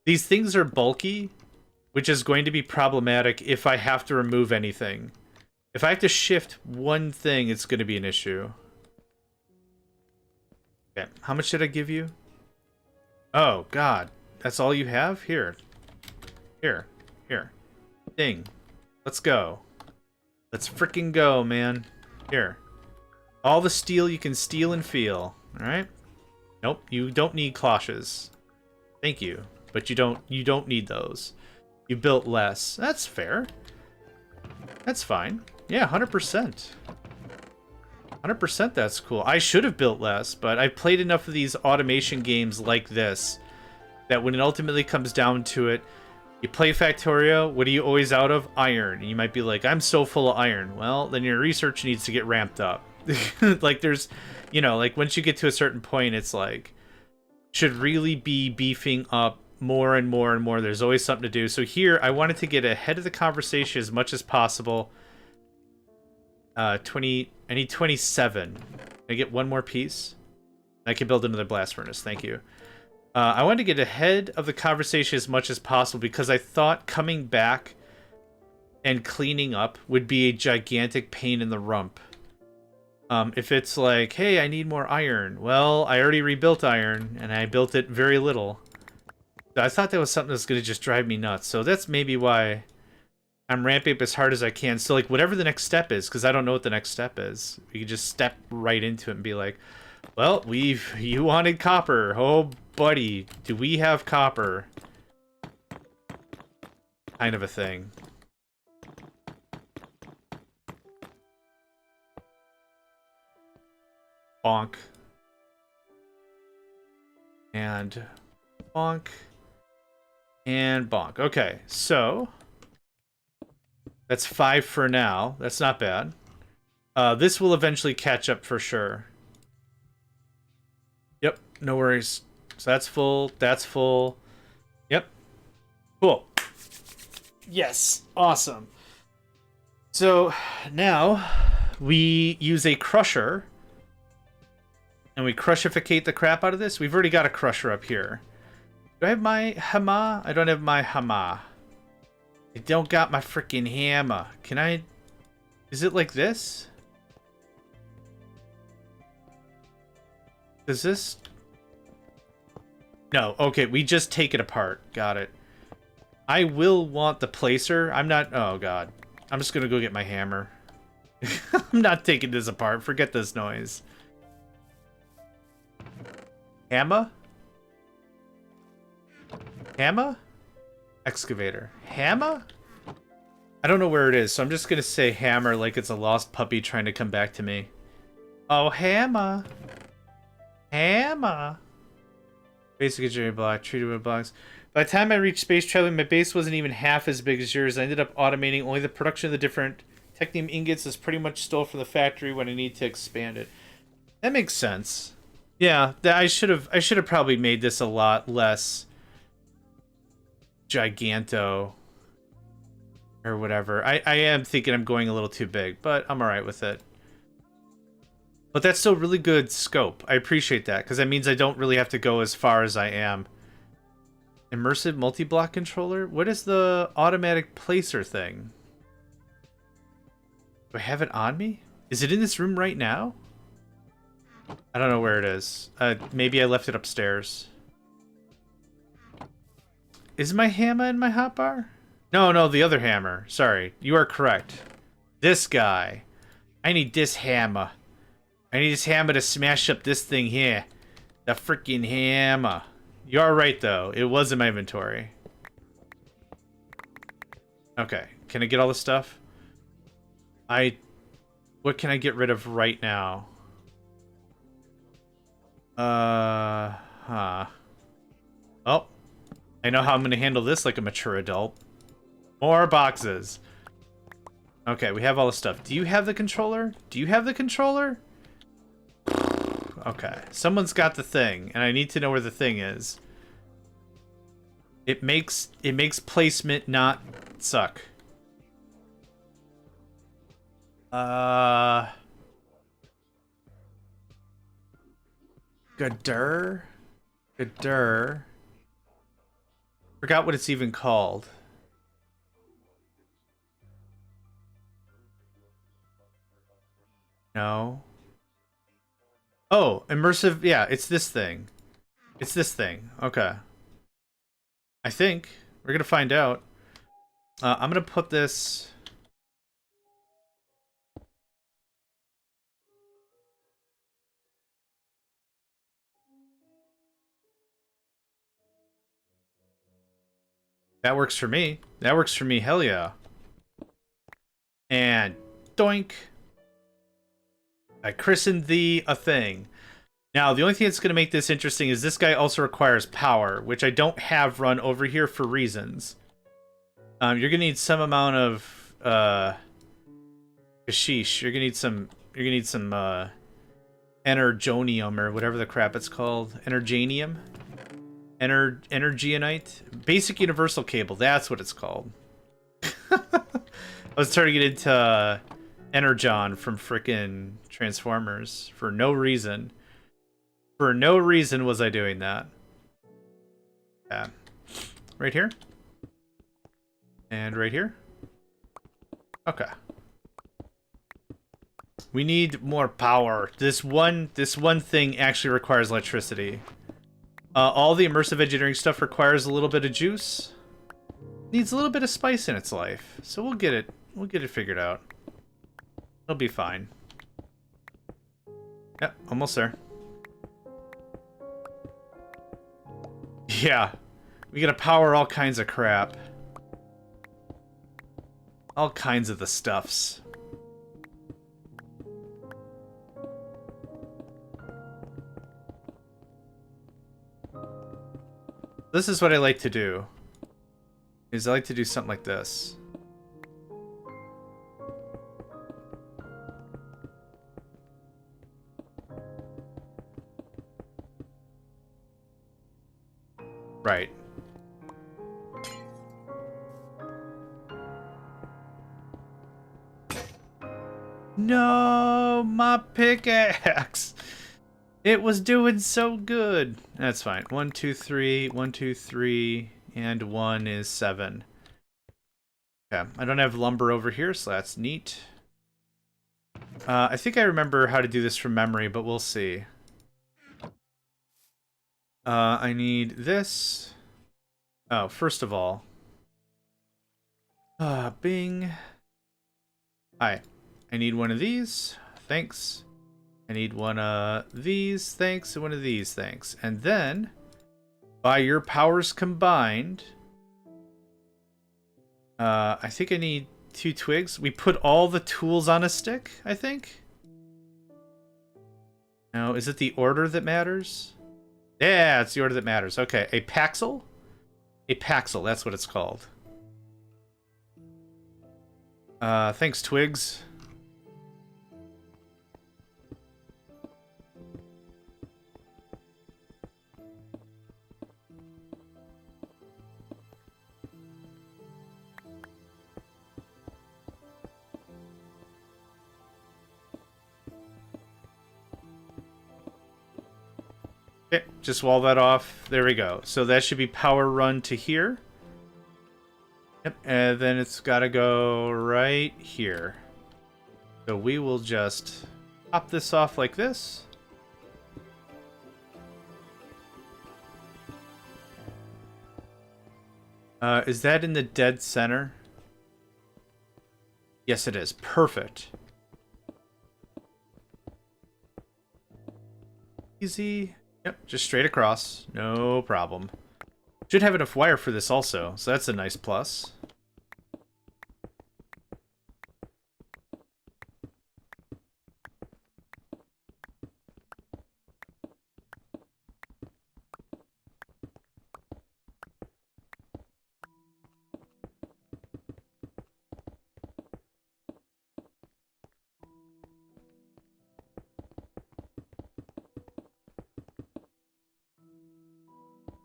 These things are bulky, which is going to be problematic if I have to remove anything. If I have to shift one thing, it's going to be an issue. Okay, how much did I give you? Oh, God. That's all you have? Here. Here. Here. Ding. Let's go. Let's frickin' go, man. Here. All the steel you can steal and feel. Alright? Nope, you don't need cloches. Thank you. But you don't need those. You built less. That's fair. That's fine. Yeah, 100%. 100% that's cool. I should have built less, but I've played enough of these automation games like this that when it ultimately comes down to it, you play Factorio, what are you always out of? Iron. And you might be like, I'm so full of iron. Well, then your research needs to get ramped up. Like there's, you know, like once you get to a certain point, it's like, should really be beefing up more and more and more. There's always something to do. So here, I wanted to get ahead of the conversation as much as possible. 20, I need 27. Can I get one more piece? I can build another blast furnace. Thank you. I wanted to get ahead of the conversation as much as possible because I thought coming back and cleaning up would be a gigantic pain in the rump. If it's like, hey, I need more iron. Well, I already rebuilt iron, and I built it very little. So I thought that was something that's going to just drive me nuts. So that's maybe why I'm ramping up as hard as I can. So, like, whatever the next step is, because I don't know what the next step is. We can just step right into it and be like, well, you wanted copper. Oh, buddy, do we have copper? Kind of a thing. Bonk. And bonk. And bonk. Okay, so that's 5 for now. That's not bad. This will eventually catch up for sure. Yep, no worries. So that's full. That's full. Yep. Cool. Yes. Awesome. So now we use a crusher and we crushificate the crap out of this. We've already got a crusher up here. Do I have my hammer? I don't have my hammer. I don't got my freaking hammer. Can I... Is it like this? Does this... No. Okay, we just take it apart. Got it. I will want the placer. I'm not... Oh, God. I'm just gonna go get my hammer. I'm not taking this apart. Forget this noise. Hammer? Hammer? Excavator. Hammer? I don't know where it is, so I'm just gonna say hammer like it's a lost puppy trying to come back to me. Oh, hammer. Hammer. Basic engineering block, treated with blocks. By the time I reached space traveling, my base wasn't even half as big as yours. I ended up automating only the production of the different technium ingots is pretty much stole from the factory when I need to expand it. That makes sense. Yeah, I should have probably made this a lot less giganto or whatever. I am thinking I'm going a little too big, but I'm all right with it. But that's still really good scope. I appreciate that because that means I don't really have to go as far as I am. Immersive multi-block controller? What is the automatic placer thing? Do I have it on me? Is it in this room right now? I don't know where it is. Maybe I left it upstairs. Is my hammer in my hotbar? No, the other hammer. Sorry, you are correct. This guy. I need this hammer. I need this hammer to smash up this thing here. The freaking hammer. You are right, though. It was in my inventory. Okay, can I get all this stuff? What can I get rid of right now? Oh, I know how I'm gonna handle this like a mature adult. More boxes. Okay, we have all the stuff. Do you have the controller? Do you have the controller? Okay, someone's got the thing, and I need to know where the thing is. It makes placement not suck. Gadur? Gadur. Forgot what it's even called. No. Oh, immersive. Yeah, it's this thing. It's this thing. Okay. I think. We're going to find out. I'm going to put this... That works for me. That works for me, hell yeah. And doink. I christened thee a thing. Now, the only thing that's going to make this interesting is this guy also requires power, which I don't have run over here for reasons. You're going to need some amount of hashish. You're going to need some energonium or whatever the crap it's called. Energanium? Energionite? Basic universal cable, that's what it's called. I was trying to get into Energon from frickin' Transformers for no reason. For no reason was I doing that. Yeah. Right here. And right here. Okay. We need more power. This one thing actually requires electricity. All the immersive engineering stuff requires a little bit of juice. Needs a little bit of spice in its life. So we'll get it figured out. It'll be fine. Yep, almost there. Yeah. We gotta power all kinds of crap. All kinds of the stuffs. This is what I like to do. Is I like to do something like this. Right. No, my pickaxe. It was doing so good. That's fine. 1, 2, 3, 1, 2, 3, and 1 is 7. Okay, I don't have lumber over here, so that's neat. I think I remember how to do this from memory, but we'll see. I need this. Oh, first of all. Bing. Hi. I need one of these. Thanks. I need one of these, thanks, and one of these, thanks. And then, by your powers combined, I think I need 2 twigs. We put all the tools on a stick, I think? No, is it the order that matters? Yeah, it's the order that matters. Okay, a paxel? A paxel, that's what it's called. Thanks, twigs. Okay, just wall that off. There we go. So that should be power run to here. Yep, and then it's got to go right here. So we will just pop this off like this. Is that in the dead center? Yes, it is. Perfect. Easy. Yep, just straight across. No problem. Should have enough wire for this also, so that's a nice plus.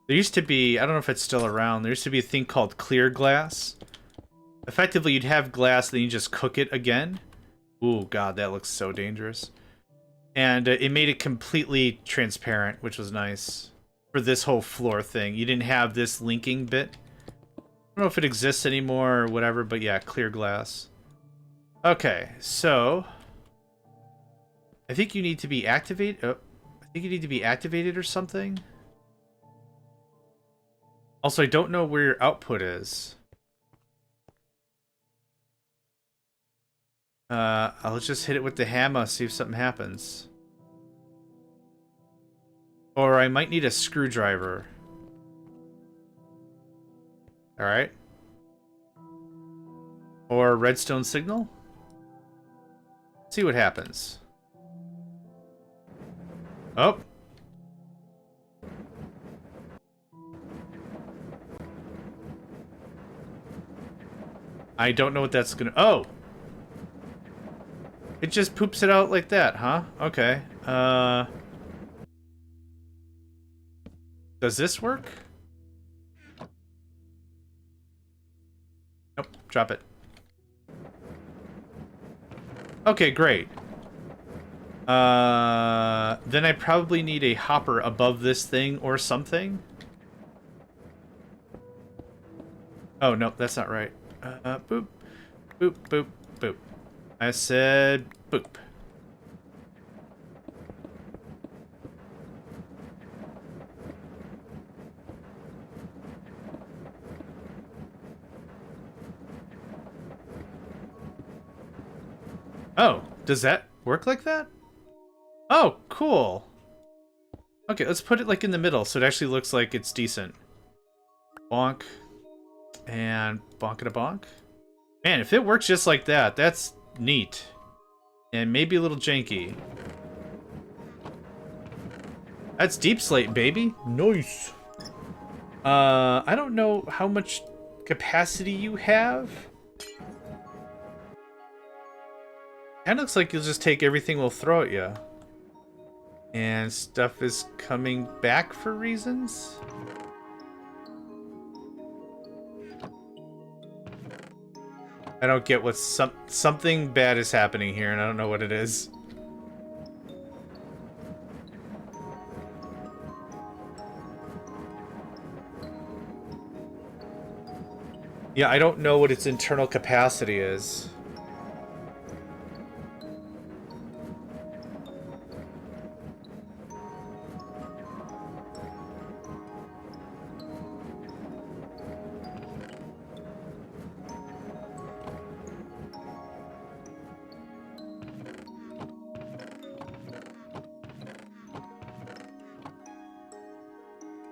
There used to be, I don't know if it's still around, there used to be a thing called clear glass. Effectively, you'd have glass, then you just cook it again. Ooh, God, that looks so dangerous. And it made it completely transparent, which was nice. For this whole floor thing. You didn't have this linking bit. I don't know if it exists anymore or whatever, but yeah, clear glass. Okay, so... I think you need to be activated. Oh, I think you need to be activated or something. Also, I don't know where your output is. I'll just hit it with the hammer, see if something happens. Or I might need a screwdriver. Alright. Or redstone signal. See what happens. Oh. I don't know what that's gonna... Oh! It just poops it out like that, huh? Okay. Does this work? Nope. Drop it. Okay, great. Then I probably need a hopper above this thing or something. Oh, no, that's not right. Boop. Boop, boop, boop. I said boop. Oh, does that work like that? Oh, cool. Okay, let's put it like in the middle so it actually looks like it's decent. Bonk. And bonk-a-da-bonk. Man, if it works just like that, that's neat. And maybe a little janky. That's deep slate, baby. Nice. I don't know how much capacity you have. Kind of looks like you'll just take everything we'll throw at you. And stuff is coming back for reasons. I don't get what something bad is happening here, and I don't know what it is. Yeah, I don't know what its internal capacity is.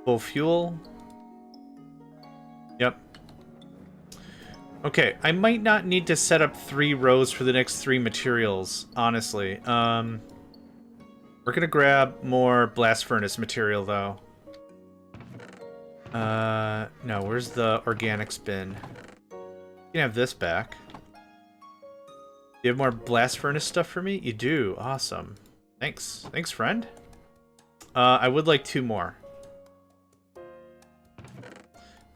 Full fuel. Yep. Okay, I might not need to set up 3 rows for the next 3 materials, honestly. We're gonna grab more blast furnace material, though. No, where's the organics bin? You can have this back. You have more blast furnace stuff for me? You do. Awesome. Thanks. Thanks, friend. I would like 2 more.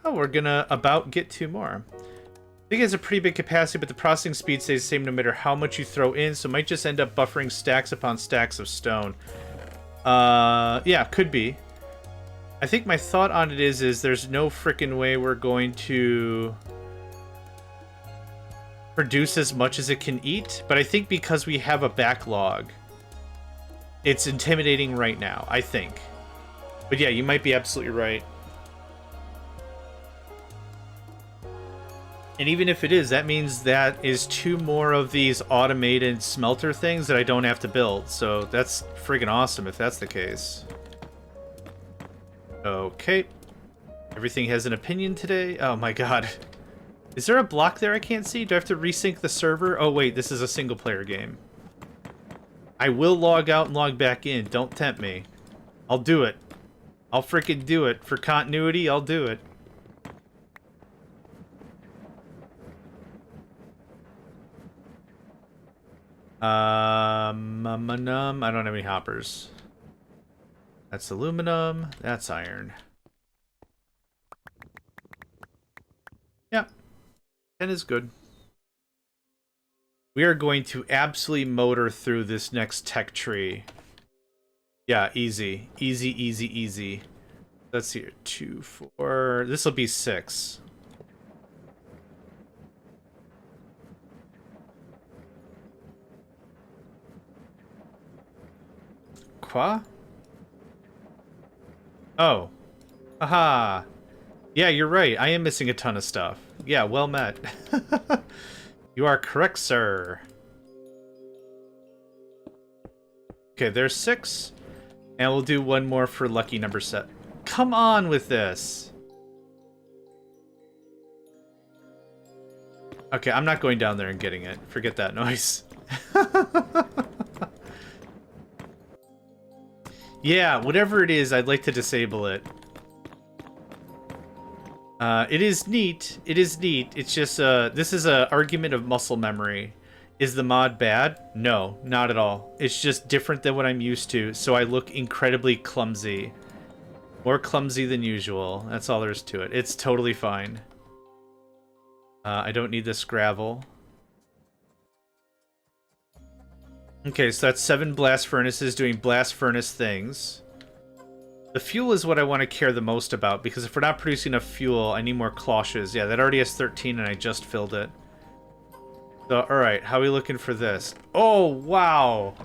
Oh, we're gonna about get 2 more. I think it has a pretty big capacity, but the processing speed stays the same no matter how much you throw in, so it might just end up buffering stacks upon stacks of stone. Yeah, could be. I think my thought on it is there's no frickin' way we're going to produce as much as it can eat, but I think because we have a backlog, it's intimidating right now, I think. But yeah, you might be absolutely right. And even if it is, that means that is 2 more of these automated smelter things that I don't have to build. So that's friggin' awesome if that's the case. Okay. Everything has an opinion today. Oh my god. Is there a block there I can't see? Do I have to resync the server? Oh wait, this is a single player game. I will log out and log back in. Don't tempt me. I'll do it. I'll frickin' do it. For continuity, I'll do it. I don't have any hoppers. That's aluminum. That's iron. Yeah. 10 is good. We are going to absolutely motor through this next tech tree. Yeah, easy. Easy, easy, easy. Let's see here. 2, 4. This will be 6. Qua? Oh. Aha. Yeah, you're right. I am missing a ton of stuff. Yeah, well met. You are correct, sir. Okay, there's 6. And we'll do 1 more for lucky number set. Come on with this. Okay, I'm not going down there and getting it. Forget that noise. Yeah, whatever it is, I'd like to disable it. It is neat. It is neat. It's just, this is a argument of muscle memory. Is the mod bad? No, not at all. It's just different than what I'm used to, so I look incredibly clumsy. More clumsy than usual. That's all there is to it. It's totally fine. I don't need this gravel. Okay, so that's 7 blast furnaces doing blast furnace things. The fuel is what I want to care the most about, because if we're not producing enough fuel, I need more cloches. Yeah, that already has 13 and I just filled it. So, alright, how are we looking for this? Oh, wow!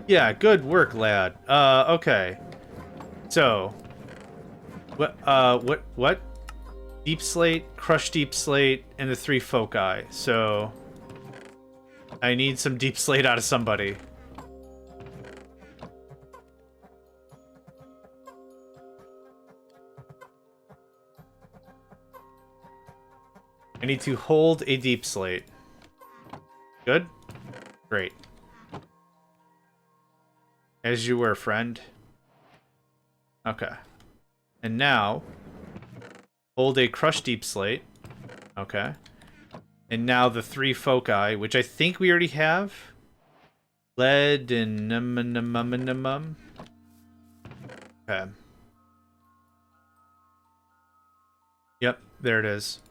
Yeah, good work, lad. Okay. So, what? Deep slate, crushed deep slate, and the 3 foci. So, I need some deep slate out of somebody. I need to hold a deep slate. Good? Great. As you were, friend. Okay. And now, hold a crushed deep slate. Okay. And now the 3 foci, which I think we already have. Lead and Okay. Yep, there it is.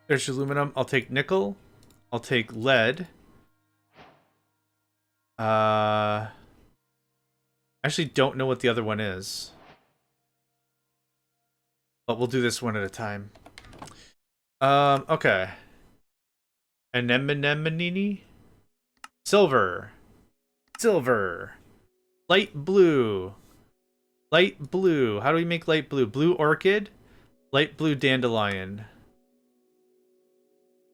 There's aluminum. I'll take nickel. I'll take lead. I actually don't know what the other one is. But we'll do this one at a time. Okay. Anemone? Silver. Silver. Light blue. Light blue. How do we make light blue? Blue orchid? Light blue dandelion.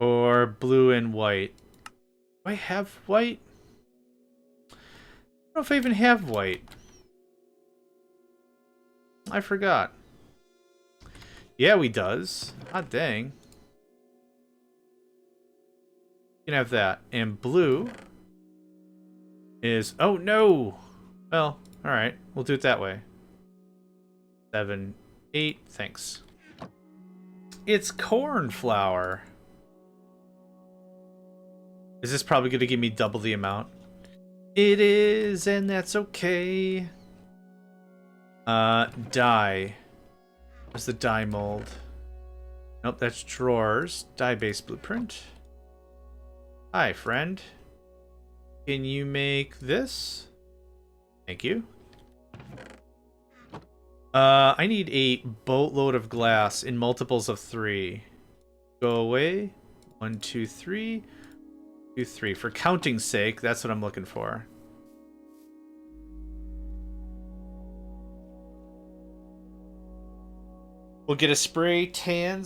Or blue and white. Do I have white? I don't know if I even have white. I forgot. Yeah, we does. Hot dang. You can have that. And blue is... Oh, no! Well, alright. We'll do it that way. 7, 8. Thanks. It's cornflower. Is this probably going to give me double the amount? It is, and that's okay. Dye. Where's the dye mold? Nope, that's drawers. Dye-based blueprint. Hi, friend. Can you make this? Thank you. I need a boatload of glass in multiples of 3. Go away. 1, 2, 3. 2, 3. For counting's sake, that's what I'm looking for. We'll get a spray can,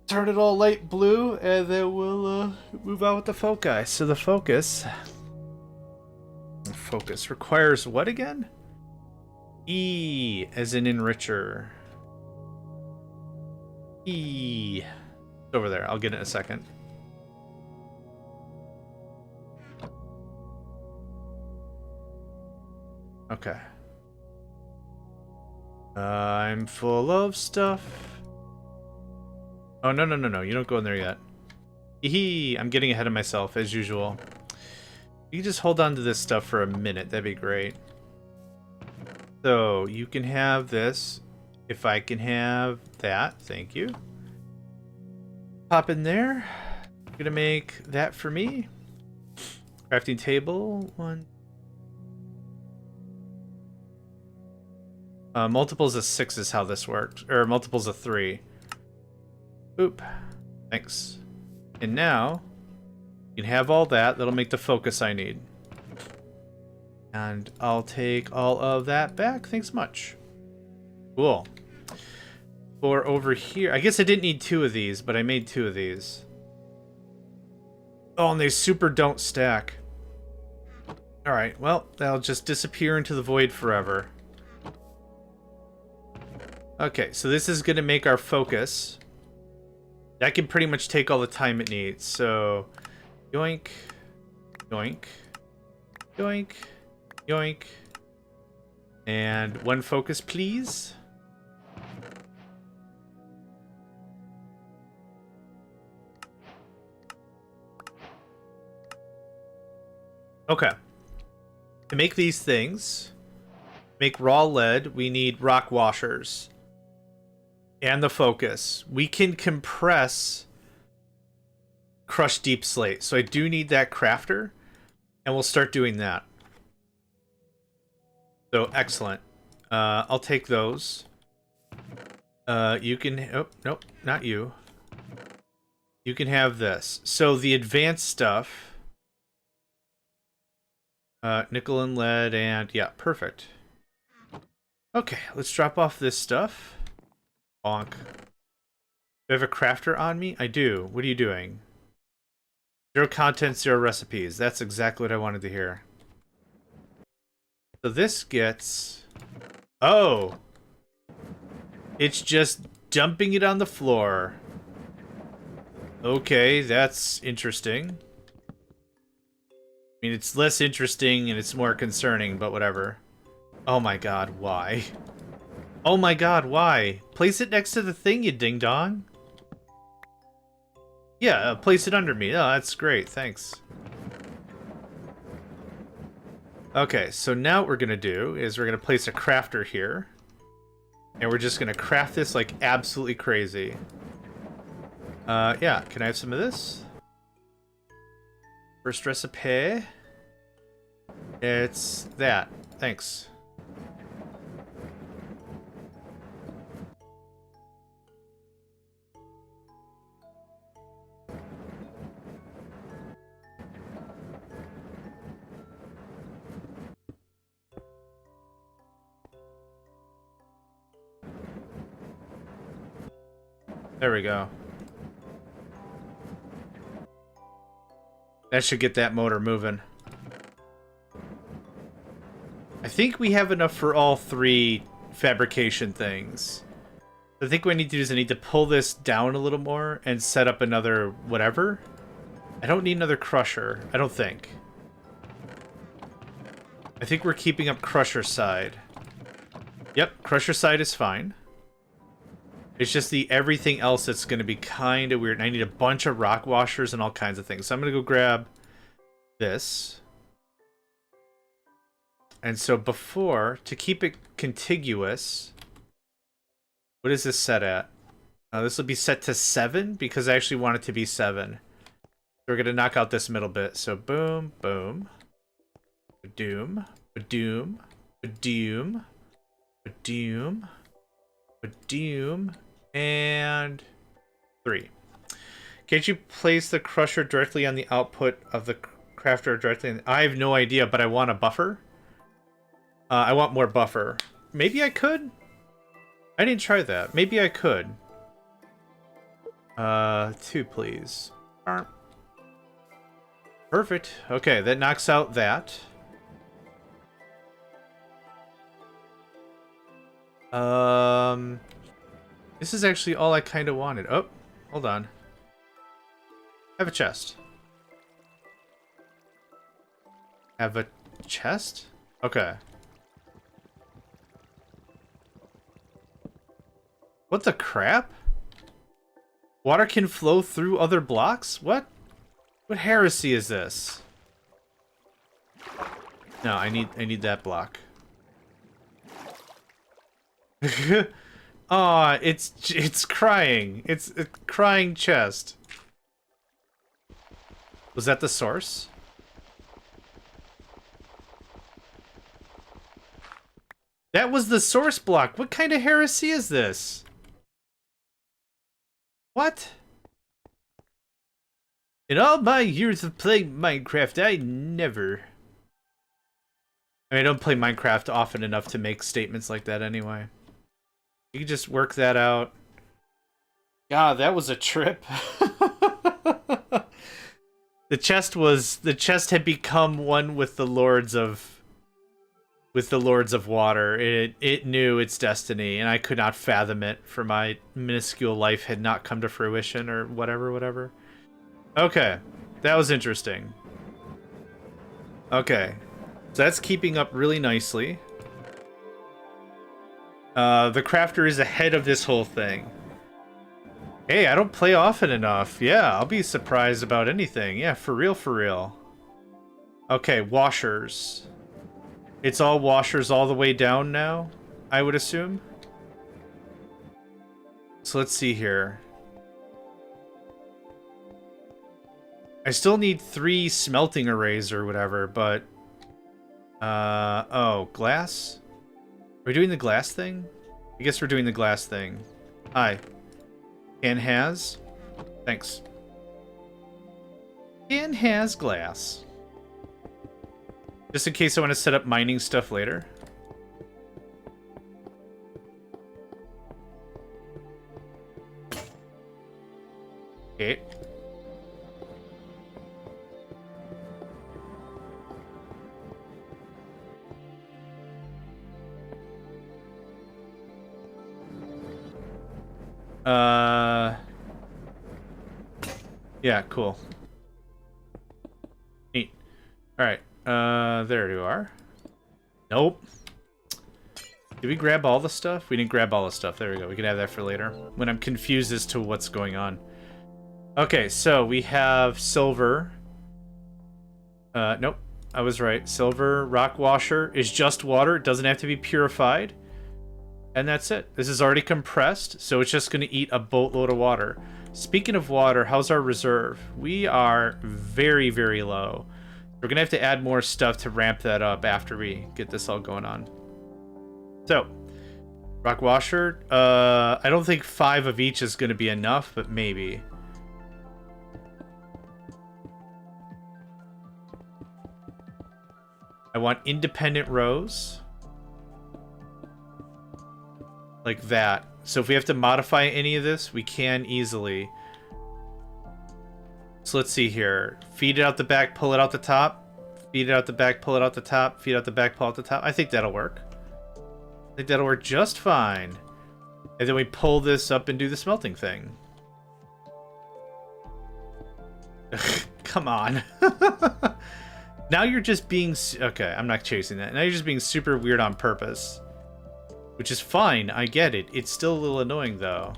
turn it all light blue, and then we'll move out with the foci. So the focus requires what again? E as in enricher. E. It's over there. I'll get it in a second. Okay. I'm full of stuff. Oh, no. You don't go in there yet. Hee. I'm getting ahead of myself, as usual. You can just hold on to this stuff for a minute. That'd be great. So, you can have this. If I can have that, thank you. Pop in there. I'm gonna make that for me. Crafting table. 1. Multiples of 6 is how this works. Or multiples of 3. Oop. Thanks. And now, you can have all that. That'll make the focus I need. And I'll take all of that back. Thanks much. Cool. For over here, I guess I didn't need 2 of these, but I made 2 of these. Oh, and they super don't stack. Alright, well, they'll just disappear into the void forever. Okay, so this is going to make our focus. That can pretty much take all the time it needs. So, yoink, yoink, yoink, yoink. And one focus, please. Okay. To make these things, make raw lead, we need rock washers. And the focus. We can compress crushed deep slate. So I do need that crafter. And we'll start doing that. So, excellent. I'll take those. You can... Oh, nope, not you. You can have this. So, the advanced stuff... nickel and lead and... Yeah, perfect. Okay, let's drop off this stuff. Bonk. Do I have a crafter on me? I do. What are you doing? 0 content, 0 recipes. That's exactly what I wanted to hear. So this gets... Oh! It's just dumping it on the floor. Okay, that's interesting. I mean, it's less interesting and it's more concerning, but whatever. Oh my god, why? Oh my god, why? Place it next to the thing, you ding-dong. Yeah, place it under me. Oh, that's great, thanks. Okay, so now what we're gonna do is we're gonna place a crafter here. And we're just gonna craft this like absolutely crazy. Yeah, can I have some of this? First recipe. It's that. Thanks. There we go. That should get that motor moving. I think we have enough for all 3 fabrication things. I think what I need to do is I need to pull this down a little more and set up another whatever. I don't need another crusher, I don't think. I think we're keeping up crusher side. Yep, crusher side is fine. It's just the everything else that's going to be kind of weird. And I need a bunch of rock washers and all kinds of things. So I'm going to go grab this. And so before, to keep it contiguous, what is this set at? This will be set to 7 because I actually want it to be 7. So we're going to knock out this middle bit. So boom, boom. Ba-doom, ba-doom, ba-doom, ba-doom, ba-doom. And 3. Can't you place the crusher directly on the output of the crafter directly? I have no idea, but I want a buffer. I want more buffer. Maybe I could? I didn't try that. Maybe I could. 2, please. Perfect. Okay, that knocks out that. This is actually all I kind of wanted. Oh, hold on. I have a chest. Have a chest? Okay. What the crap? Water can flow through other blocks? What? What heresy is this? No, I need that block. Aw, it's crying. It's a crying chest. Was that the source? That was the source block. What kind of heresy is this? What? In all my years of playing Minecraft, I never... I mean, I don't play Minecraft often enough to make statements like that anyway. You can just work that out. God, that was a trip. The chest had become one with the lords of with the Lords of Water. It knew its destiny, and I could not fathom it, for my minuscule life had not come to fruition, or whatever. Okay, that was interesting. Okay, so that's keeping up really nicely. The crafter is ahead of this whole thing. Hey, I don't play often enough. Yeah, I'll be surprised about anything. Yeah, for real. Okay, washers. It's all washers all the way down now, I would assume. So let's see here. I still need 3 smelting arrays or whatever, but... oh, glass? Are we doing the glass thing? I guess we're doing the glass thing. Hi. Can has? Thanks. Can has glass. Just in case I want to set up mining stuff later. Okay. Yeah, cool. Neat. Alright, there you are. Nope. Did we grab all the stuff? We didn't grab all the stuff. There we go. We can have that for later, when I'm confused as to what's going on. Okay, so we have silver. Nope. I was right. Silver rock washer is just water. It doesn't have to be purified. And that's it. This is already compressed, so it's just going to eat a boatload of water. Speaking of water, how's our reserve? We are very, very low. We're going to have to add more stuff to ramp that up after we get this all going on. So, rock washer. I don't think 5 of each is going to be enough, but maybe. I want independent rows. Like that. So if we have to modify any of this, we can easily. So let's see here. Feed it out the back, pull it out the top. Feed it out the back, pull it out the top. Feed out the back, pull out the top. I think that'll work. I think that'll work just fine. And then we pull this up and do the smelting thing. Come on. Now you're just being... Okay, I'm not chasing that. Now you're just being super weird on purpose. Which is fine, I get it. It's still a little annoying, though.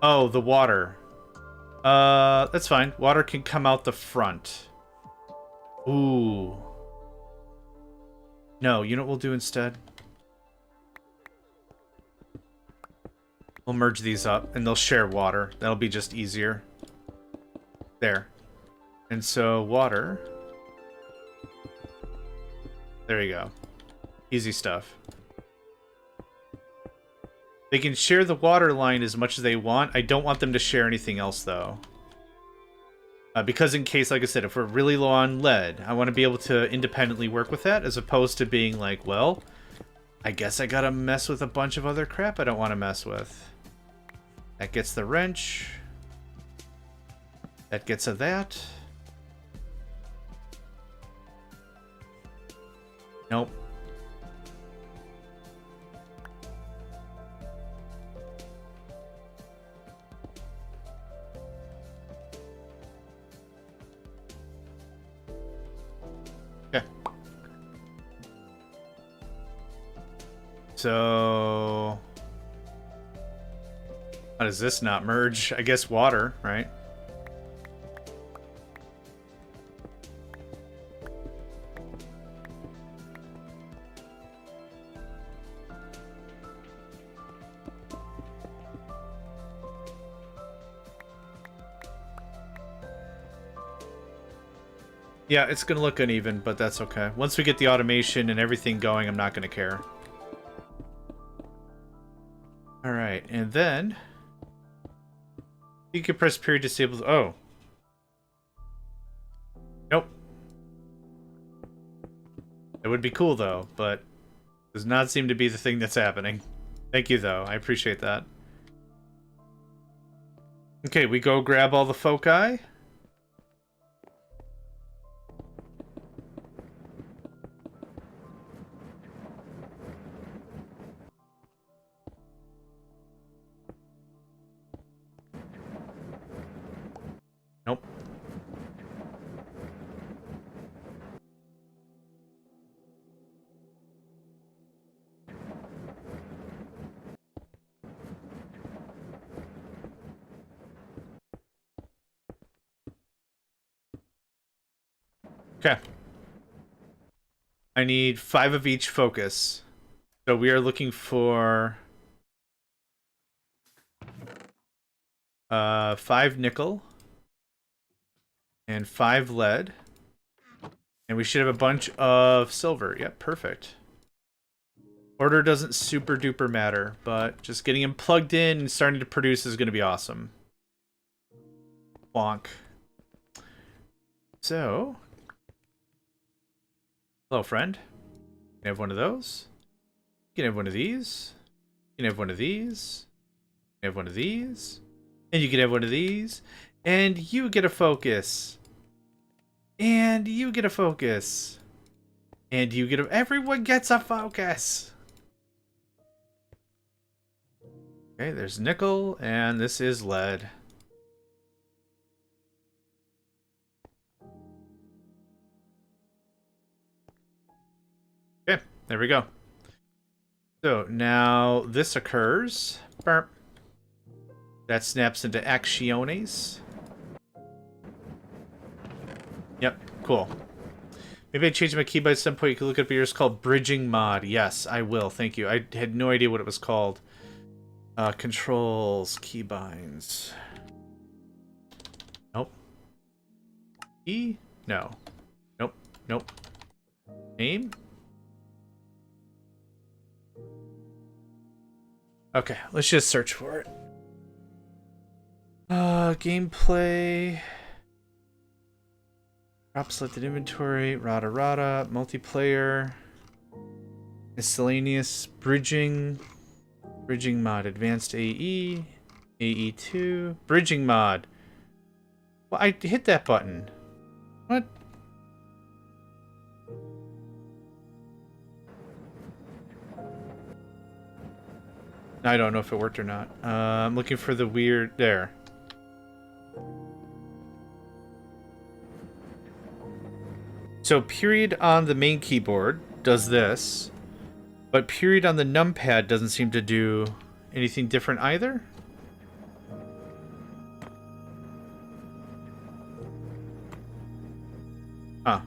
Oh, the water. That's fine. Water can come out the front. Ooh. No, you know what we'll do instead? We'll merge these up, and they'll share water. That'll be just easier. There. And so, water. There you go. Easy stuff. They can share the water line as much as they want. I don't want them to share anything else, though. Because in case, like I said, if we're really low on lead, I want to be able to independently work with that, as opposed to being like, well, I guess I gotta mess with a bunch of other crap I don't want to mess with. That gets the wrench. That gets a that. Nope. Okay. So... how does this not merge? I guess water, right? Yeah, it's gonna look uneven, but that's okay. Once we get the automation and everything going, I'm not gonna care. Alright, and then... decompress period disables... oh. Nope. It would be cool, though, but does not seem to be the thing that's happening. Thank you, though. I appreciate that. Okay, we go grab all the foci. Nope. Okay. I need 5 of each focus. So we are looking for 5 nickel and 5 lead. And we should have a bunch of silver. Yep, perfect. Order doesn't super duper matter, but just getting him plugged in and starting to produce is going to be awesome. Bonk. So, hello, friend. You can have one of those. You can have one of these. You can have one of these. You can have one of these. And you can have one of these. And you get a focus. And you get a focus. And you get a... Everyone gets a focus. Okay, there's nickel, and this is lead. Okay, there we go. So now this occurs. Burp. That snaps into acciones. Yep, cool. Maybe I changed my keybind at some point. You can look up yours called bridging mod. Yes, I will. Thank you. I had no idea what it was called. Controls, keybinds. Nope. E? No. Nope. Nope. Name? Okay, let's just search for it. Gameplay. Drop selected inventory. Rada rada. Multiplayer. Miscellaneous. Bridging. Bridging mod. Advanced AE. AE2. Bridging mod. Well, I hit that button. What? I don't know if it worked or not. I'm looking for the weird... There. So period on the main keyboard does this, but period on the numpad doesn't seem to do anything different either. Huh.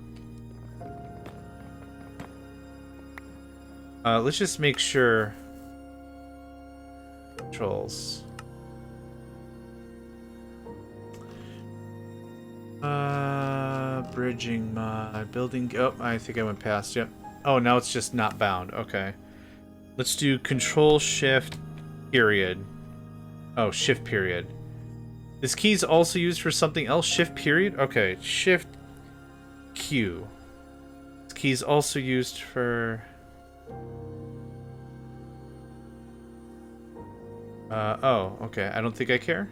Let's just make sure... Controls. Bridging mod. Building... Oh, I think I went past. Yep. Oh, now it's just not bound. Okay. Let's do Control Shift period. Oh, Shift period. This key is also used for something else. Shift period? Okay. Shift Q. This key is also used for... oh, okay. I don't think I care.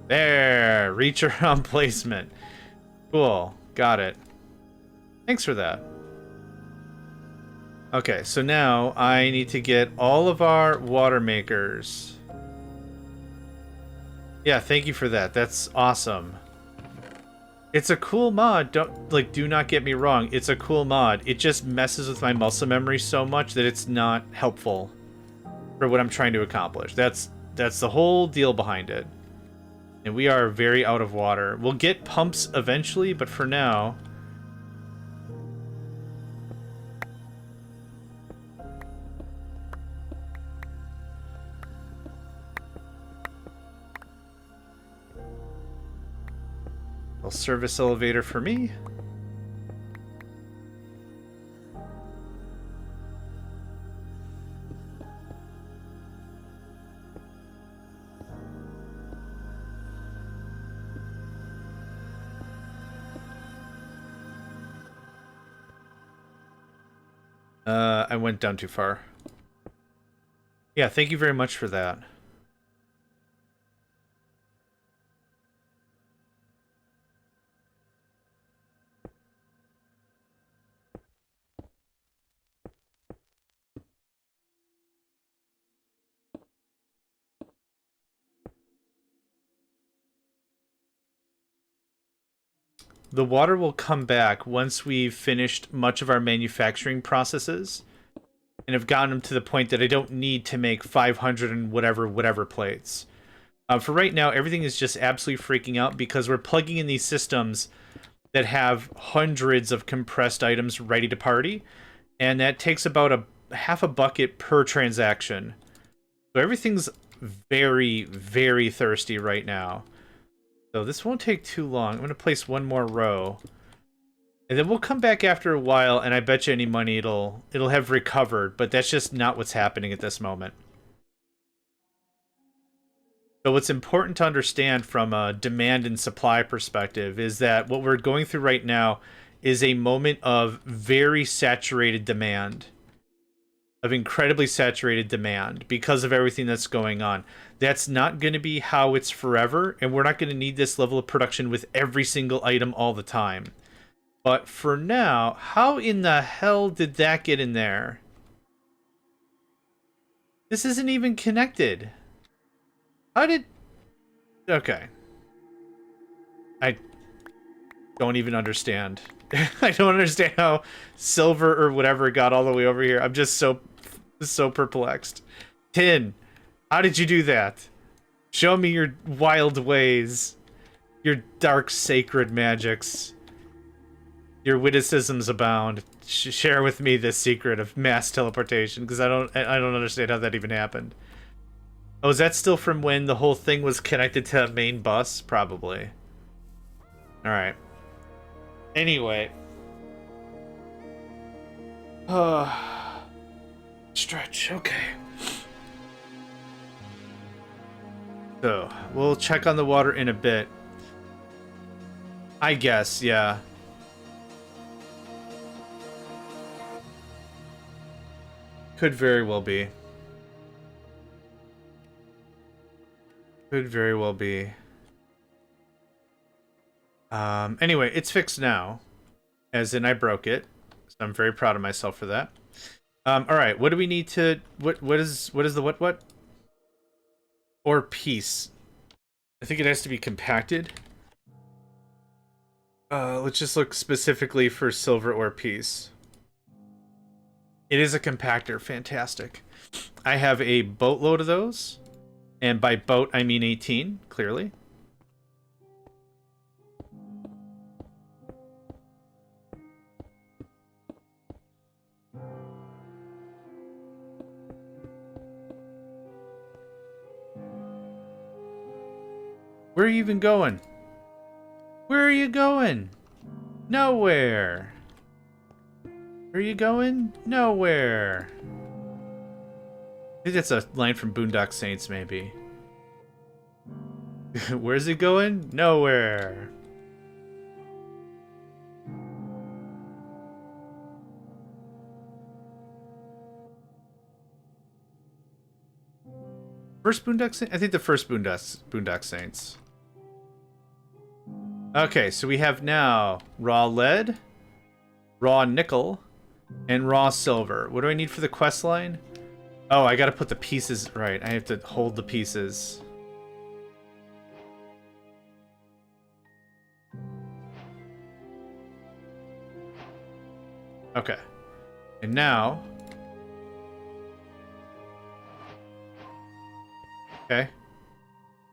There! Reach around placement. Cool. Got it. Thanks for that. Okay, so now I need to get all of our water makers. Yeah, thank you for that. That's awesome. It's a cool mod. Do not get me wrong. It's a cool mod. It just messes with my muscle memory so much that it's not helpful for what I'm trying to accomplish. That's the whole deal behind it. And we are very out of water. We'll get pumps eventually, but for now... A service elevator for me. I went down too far. Yeah, thank you very much for that. The water will come back once we've finished much of our manufacturing processes and have gotten them to the point that I don't need to make 500 and whatever plates. For right now, everything is just absolutely freaking out because we're plugging in these systems that have hundreds of compressed items ready to party, and that takes about a half a bucket per transaction. So everything's very, very thirsty right now. So this won't take too long. I'm going to place one more row. And then we'll come back after a while, and I bet you any money it'll have recovered, but that's just not what's happening at this moment. So what's important to understand from a demand and supply perspective is that what we're going through right now is a moment of very saturated demand, of incredibly saturated demand because of everything that's going on. That's not going to be how it's forever, and we're not going to need this level of production with every single item all the time. But for now, how in the hell did that get in there? This isn't even connected. How did... Okay. I don't even understand. I don't understand how silver or whatever got all the way over here. I'm just so perplexed. Tin, how did you do that? Show me your wild ways. Your dark sacred magics. Your witticisms abound. Share with me the secret of mass teleportation, because I don't understand how that even happened. Oh, is that still from when the whole thing was connected to a main bus? Probably. Alright. Anyway. Stretch, okay. So, we'll check on the water in a bit. I guess, yeah. Could very well be. Could very well be. Anyway, it's fixed now. As in, I broke it. So I'm very proud of myself for that. Alright, what do we need to... What is the what? Or piece. I think it has to be compacted. Let's just look specifically for silver ore piece. It is a compactor. Fantastic. I have a boatload of those. And by boat, I mean 18, clearly. Where are you even going? Where are you going? Nowhere. Where are you going? Nowhere. I think that's a line from Boondock Saints, maybe. Where's it going? Nowhere. First Boondock Saints? I think the first Boondock Saints. Okay, so we have now raw lead, raw nickel, and raw silver. What do I need for the quest line? Oh, I gotta put the pieces... Right, I have to hold the pieces. Okay. And now... Okay.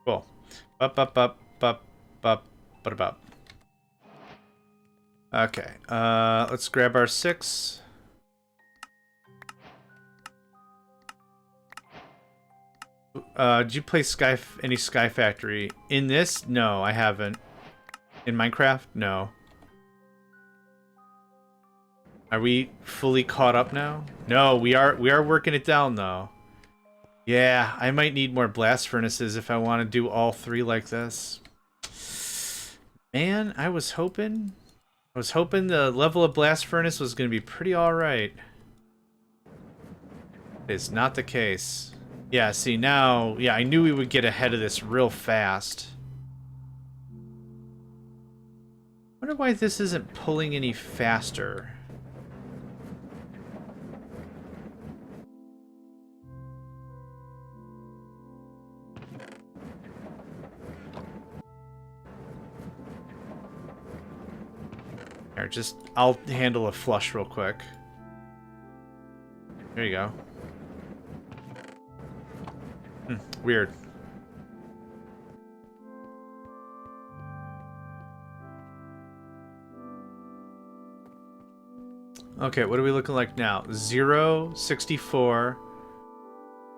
Cool. Up. Okay. Let's grab our 6. Did you play any Sky Factory? In this? No, I haven't. In Minecraft? No. Are we fully caught up now? No, we are working it down though. Yeah, I might need more blast furnaces if I want to do all 3 like this. Man, I was hoping the level of blast furnace was going to be pretty alright. It's not the case. Yeah, see, now... Yeah, I knew we would get ahead of this real fast. I wonder why this isn't pulling any faster. Here, just... I'll handle a flush real quick. There you go. Weird. Okay, what are we looking like now? 0, 64,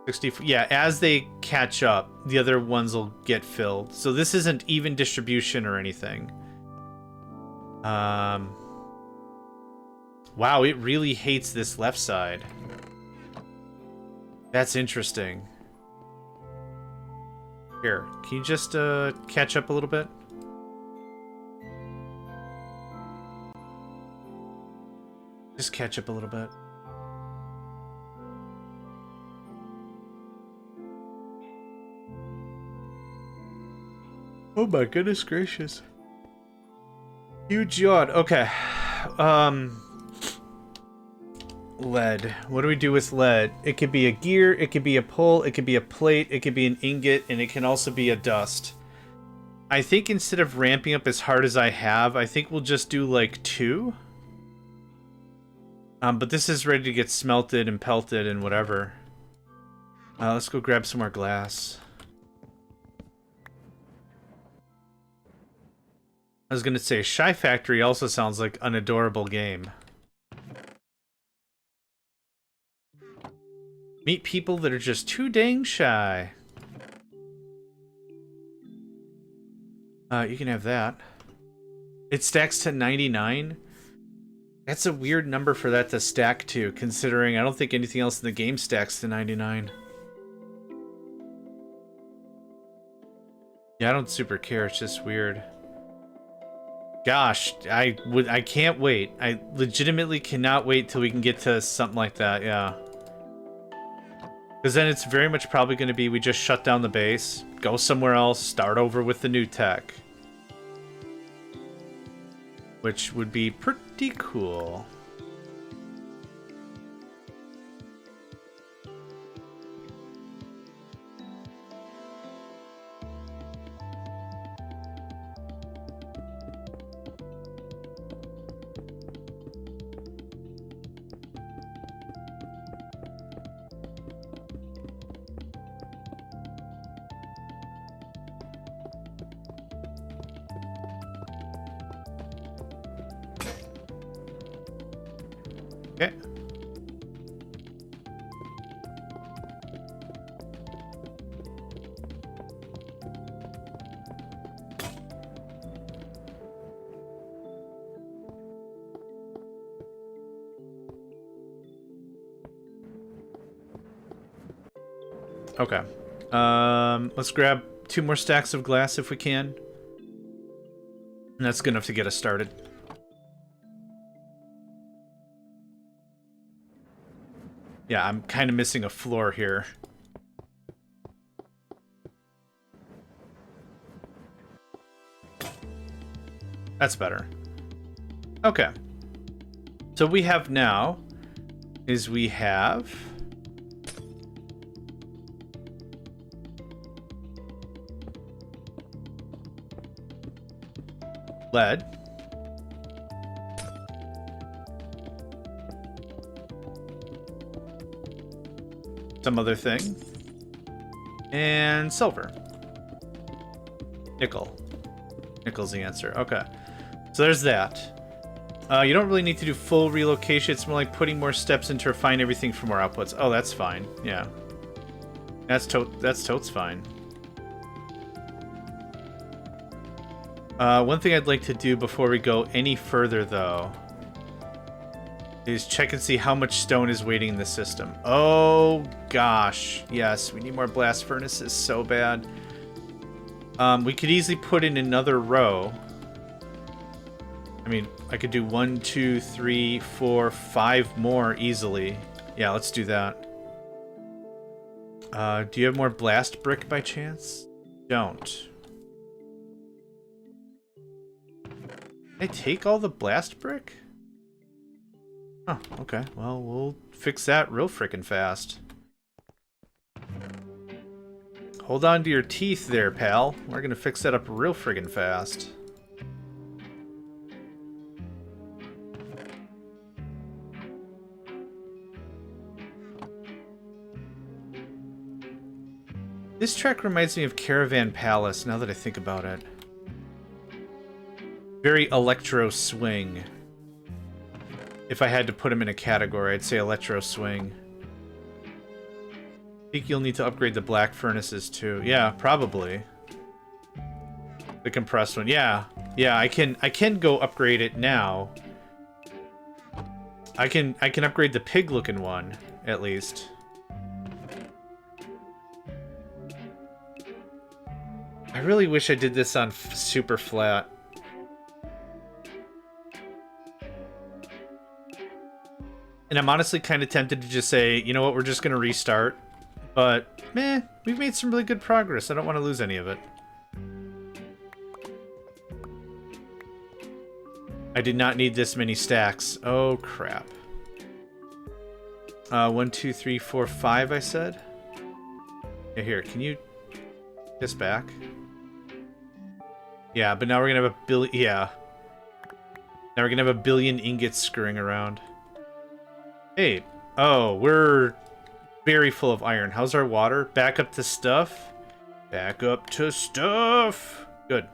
64. Yeah, as they catch up, the other ones will get filled. So this isn't even distribution or anything. Wow, it really hates this left side. That's interesting. Here, can you just catch up a little bit? Just catch up a little bit. Oh my goodness gracious. Huge yawn. Okay. Lead. What do we do with lead? It could be a gear, it could be a pole, it could be a plate, it could be an ingot, and it can also be a dust. I think instead of ramping up as hard as I have, I think we'll just do like 2. But this is ready to get smelted and pelted and whatever. Let's go grab some more glass. I was gonna say, Shy Factory also sounds like an adorable game. Meet people that are just too dang shy. You can have that. It stacks to 99? That's a weird number for that to stack to, considering I don't think anything else in the game stacks to 99. Yeah, I don't super care, it's just weird. Gosh, I can't wait. I legitimately cannot wait till we can get to something like that, yeah. Because then it's very much probably going to be we just shut down the base, go somewhere else, start over with the new tech. Which would be pretty cool. Okay. Okay. Let's grab 2 more stacks of glass if we can. And that's good enough to get us started. Yeah, I'm kind of missing a floor here. That's better. Okay. So what we have now is we have lead. Some other thing. And silver. Nickel. Nickel's the answer. Okay. So there's that. You don't really need to do full relocation. It's more like putting more steps in to refine everything for more outputs. Oh, that's fine. Yeah. That's totes fine. One thing I'd like to do before we go any further, though, is check and see how much stone is waiting in the system. Oh, gosh. Yes, we need more blast furnaces so bad. We could easily put in another row. I mean, I could do 1, 2, 3, 4, 5 more easily. Yeah, let's do that. Do you have more blast brick by chance? Don't. Did I take all the blast brick? Oh, okay. Well, we'll fix that real frickin' fast. Hold on to your teeth there, pal. We're gonna fix that up real friggin' fast. This track reminds me of Caravan Palace, now that I think about it. Very electro swing. If I had to put him in a category, I'd say electro swing. I think you'll need to upgrade the black furnaces too. Yeah, probably. The compressed one. Yeah. Yeah, I can go upgrade it now. I can upgrade the pig looking one, at least. I really wish I did this on super flat. And I'm honestly kind of tempted to just say, you know what, we're just going to restart. But, meh, we've made some really good progress. I don't want to lose any of it. I did not need this many stacks. Oh, crap. 1, 2, 3, 4, 5, I said? Yeah, here, can you... this back? Yeah, but now we're going to have a billion... yeah. Now we're going to have a billion ingots screwing around. Hey, oh, we're very full of iron. How's our water? Back up to stuff? Back up to stuff! Good.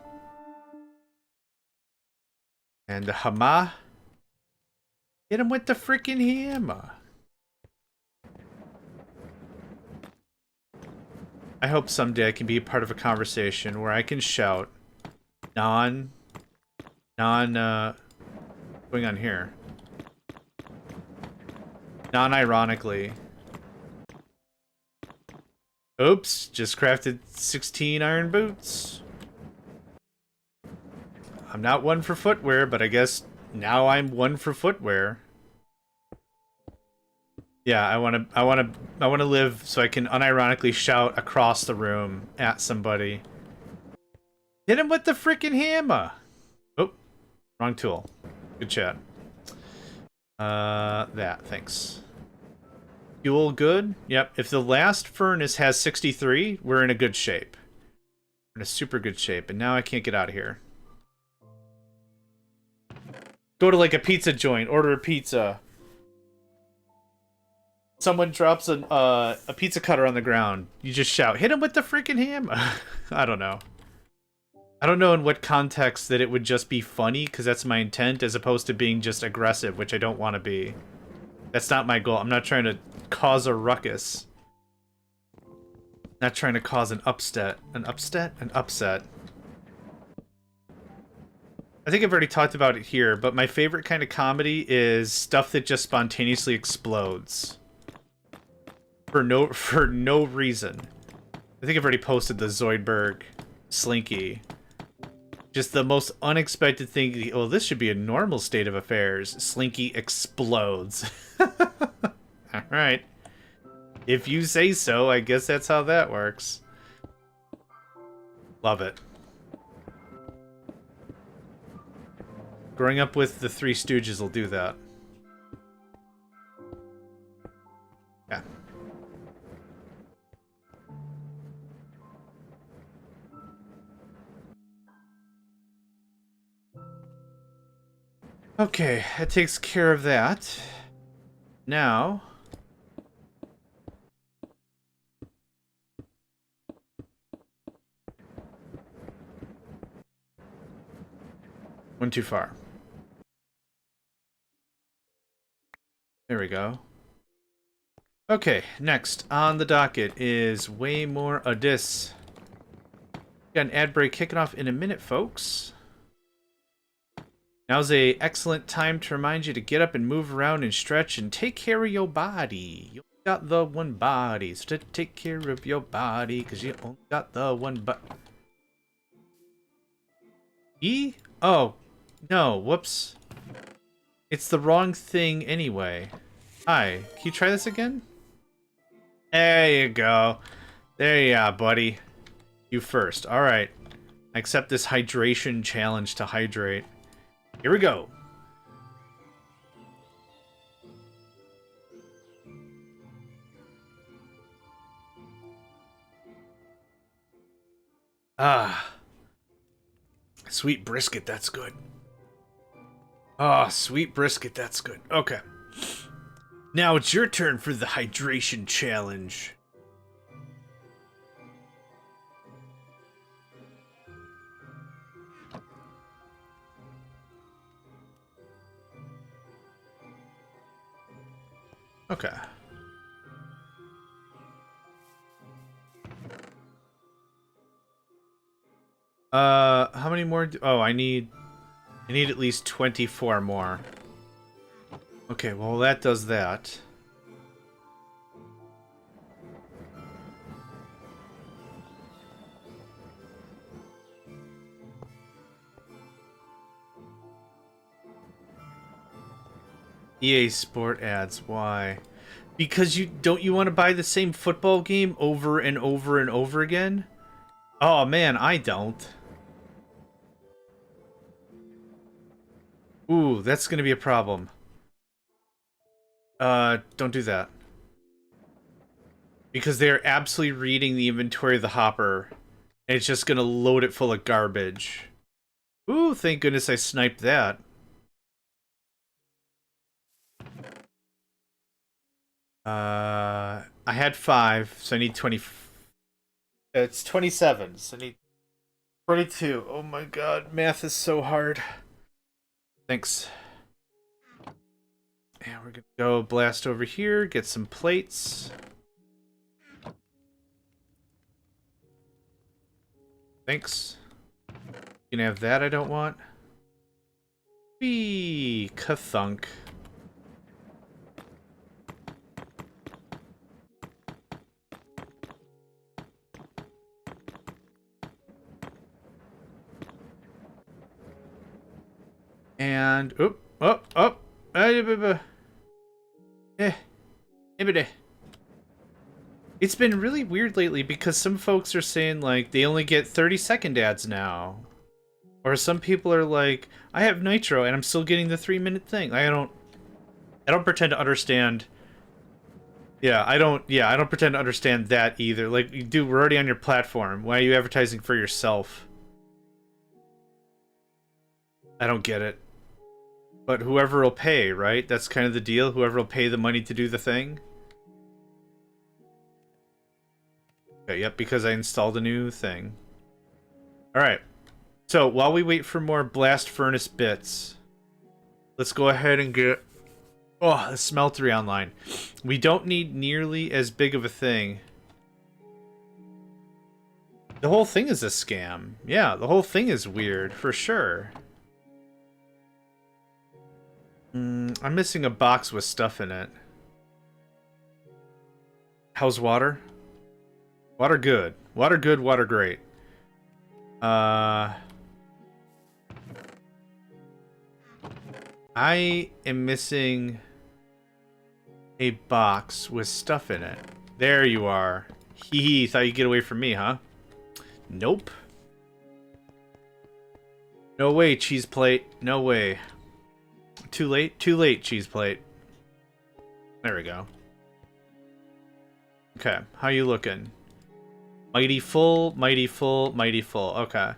And the hammer. Hit him with the freaking hammer. I hope someday I can be a part of a conversation where I can shout going on here. Non-ironically. Oops, just crafted 16 iron boots. I'm not one for footwear, but I guess now I'm one for footwear. Yeah, I want to live so I can unironically shout across the room at somebody. Hit him with the freaking hammer. Oh, wrong tool. Good chat. Thanks. Fuel good? Yep, if the last furnace has 63, we're in a good shape. We're in a super good shape, and now I can't get out of here. Go to like a pizza joint, order a pizza. Someone drops a pizza cutter on the ground. You just shout, hit him with the freaking hammer. I don't know. I don't know in what context that it would just be funny, because that's my intent, as opposed to being just aggressive, which I don't want to be. That's not my goal. I'm not trying to cause a ruckus. Not trying to cause an upset. An upset? An upset. I think I've already talked about it here, but my favorite kind of comedy is stuff that just spontaneously explodes. For no reason. I think I've already posted the Zoidberg Slinky. Just the most unexpected thing. Well, this should be a normal state of affairs. Slinky explodes. Alright. If you say so, I guess that's how that works. Love it. Growing up with the Three Stooges will do that. Yeah. Okay, that takes care of that. Now... went too far. There we go. Okay, next on the docket is way more of this. Got an ad break kicking off in a minute, folks. Now's a excellent time to remind you to get up and move around and stretch and take care of your body. You only got the one body, so to take care of your body, because you only got the one E? Oh, no, whoops. It's the wrong thing anyway. Hi, can you try this again? There you go. There you are, buddy. You first. All right. I accept this hydration challenge to hydrate. Here we go. Ah. Sweet brisket, that's good. Oh, sweet brisket, that's good. Okay. Now it's your turn for the hydration challenge. Okay. How many more? Oh, I need at least 24 more. Okay, well that does that. EA Sport ads, why? Because you want to buy the same football game over and over and over again? Oh man, I don't. Ooh, that's gonna be a problem. Don't do that. Because they're absolutely reading the inventory of the hopper. And it's just gonna load it full of garbage. Ooh, thank goodness I sniped that. I had 5, so I need 20. It's 27, so I need 22. Oh my god, math is so hard. Thanks. And we're gonna go blast over here, get some plates. Thanks. You can have that I don't want. Whee! Kathunk. And oop, up, up. It's been really weird lately because some folks are saying like they only get 30-second ads now. Or some people are like, I have Nitro and I'm still getting the 3-minute thing. I don't pretend to understand. Yeah, I don't pretend to understand that either. Like, dude, we're already on your platform. Why are you advertising for yourself? I don't get it. But whoever will pay, right? That's kind of the deal. Whoever will pay the money to do the thing. Okay, yep, because I installed a new thing. Alright. So, while we wait for more blast furnace bits, let's go ahead and get the smeltery online. We don't need nearly as big of a thing. The whole thing is a scam. Yeah, the whole thing is weird, for sure. I'm missing a box with stuff in it. How's water? Water good. Water good, water great. I am missing a box with stuff in it. There you are. Hee hee, thought you'd get away from me, huh? Nope. No way, cheese plate. No way. Too late? Too late, cheese plate. There we go. Okay, how you looking? Mighty full, mighty full, mighty full. Okay.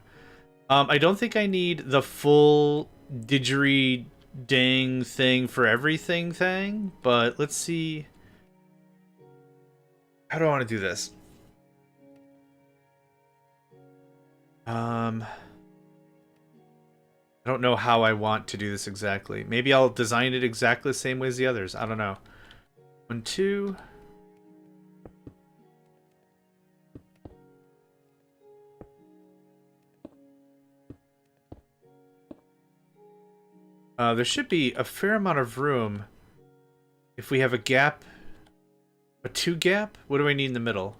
I don't think I need the full didgeridang thing for everything thing, but let's see. How do I want to do this? I don't know how I want to do this exactly. Maybe I'll design it exactly the same way as the others. I don't know. 1, 2. There should be a fair amount of room if we have a gap. A 2 gap? What do I need in the middle?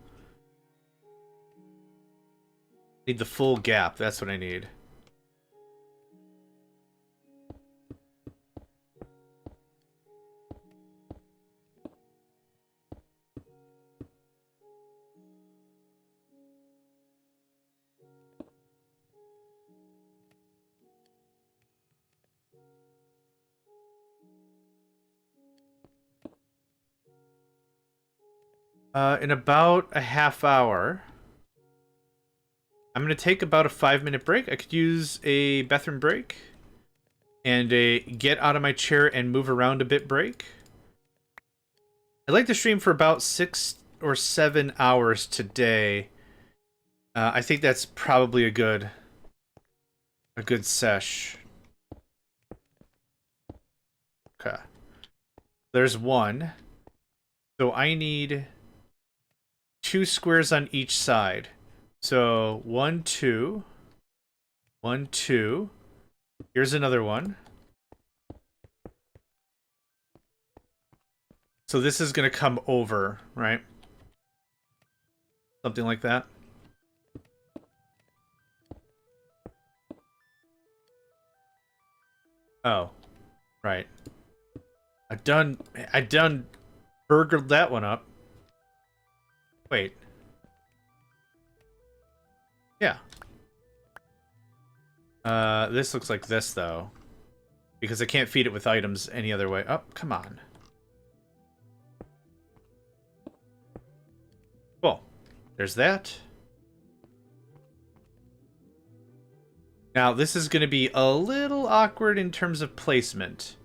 Need the full gap. That's what I need. In about a half hour. I'm going to take about a 5-minute break. I could use a bathroom break. And a get out of my chair and move around a bit break. I'd like to stream for about 6 or 7 hours today. I think that's probably a good sesh. Okay. There's one. So I need 2 squares on each side. So 1, 2. 1, 2. Here's another one. So this is going to come over, right? Something like that. Oh, right. I done burgered that one up. Wait. Yeah. This looks like this, though. Because I can't feed it with items any other way. Oh, come on. Cool. There's that. Now, this is going to be a little awkward in terms of placement.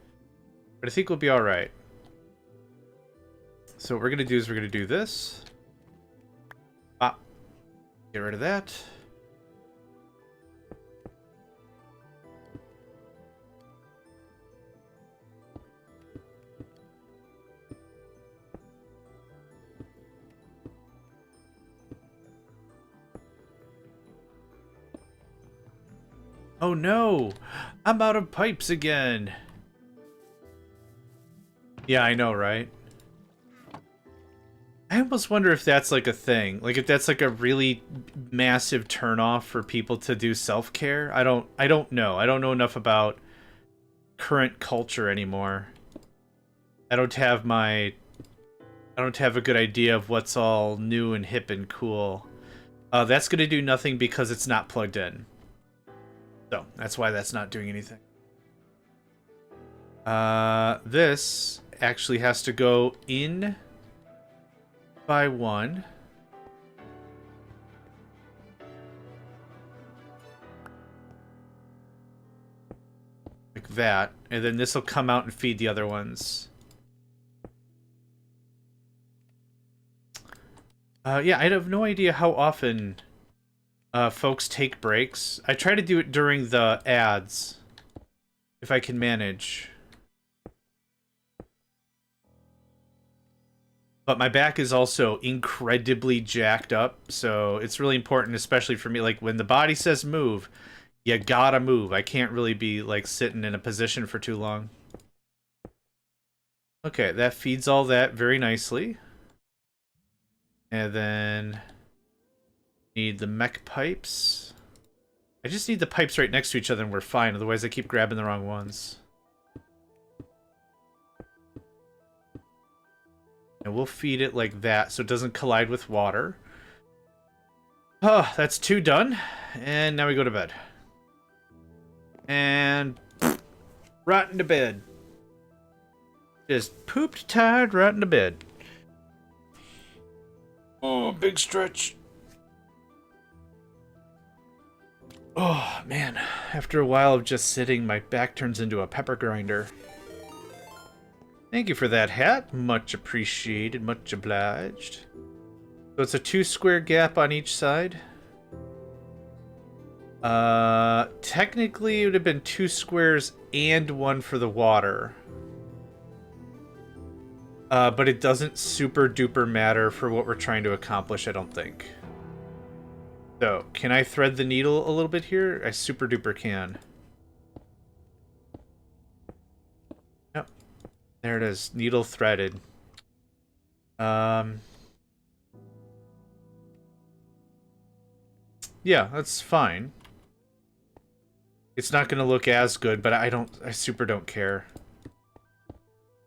But I think we'll be alright. So what we're going to do is we're going to do this. Ah. Get rid of that. Oh no! I'm out of pipes again! Yeah, I know, right? I almost wonder if that's like a thing. Like if that's like a really massive turnoff for people to do self-care. I don't know. I don't know enough about current culture anymore. I don't have a good idea of what's all new and hip and cool. That's gonna do nothing because it's not plugged in. So that's why that's not doing anything. This actually has to go in by 1. Like that. And then this will come out and feed the other ones. Yeah, I have no idea how often folks take breaks. I try to do it during the ads, if I can manage. But my back is also incredibly jacked up, so it's really important, especially for me, like when the body says move, you gotta move. I can't really be like sitting in a position for too long. Okay, that feeds all that very nicely. And then need the mech pipes. I just need the pipes right next to each other and we're fine, otherwise I keep grabbing the wrong ones. And we'll feed it like that so it doesn't collide with water. Oh, that's 2 done. And now we go to bed. And right into bed. Just pooped tired right into bed. Oh, big stretch. Oh, man. After a while of just sitting, my back turns into a pepper grinder. Thank you for that hat. Much appreciated. Much obliged. So it's a 2 square gap on each side. Technically it would have been 2 squares and 1 for the water. But it doesn't super duper matter for what we're trying to accomplish, I don't think. So, can I thread the needle a little bit here? I super duper can. Yep. There it is. Needle threaded. Yeah, that's fine. It's not going to look as good, but I super don't care.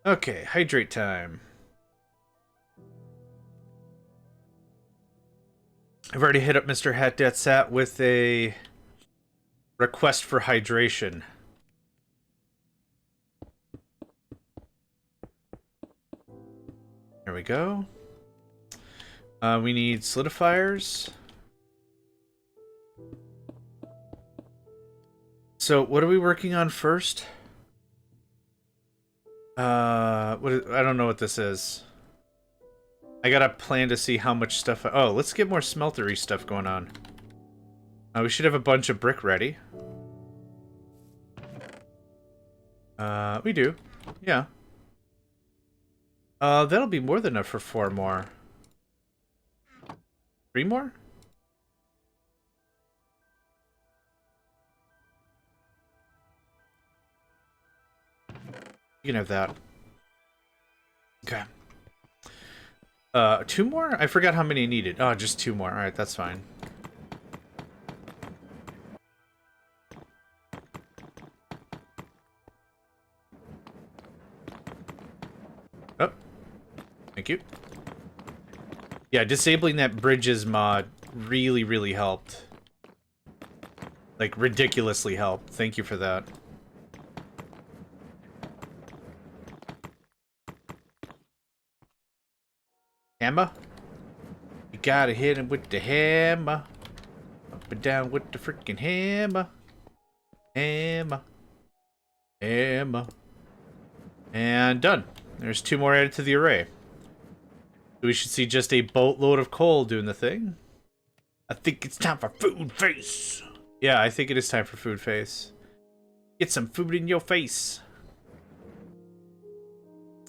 Okay, hydrate time. I've already hit up Mr. Hatdetsat with a request for hydration. There we go. We need solidifiers. So, what are we working on first? I don't know what this is. I gotta plan to see how much stuff... Oh, let's get more smeltery stuff going on. We should have a bunch of brick ready. We do. Yeah. That'll be more than enough for 4 more. 3 more? You can have that. Okay. 2 more? I forgot how many I needed. Oh, just 2 more. Alright, that's fine. Oh. Thank you. Yeah, disabling that bridges mod really, really helped. Like, ridiculously helped. Thank you for that. Hammer? You gotta hit him with the hammer. Up and down with the freaking hammer. Hammer. Hammer. And done. There's 2 more added to the array. We should see just a boatload of coal doing the thing. I think it's time for food face. Yeah, I think it is time for food face. Get some food in your face.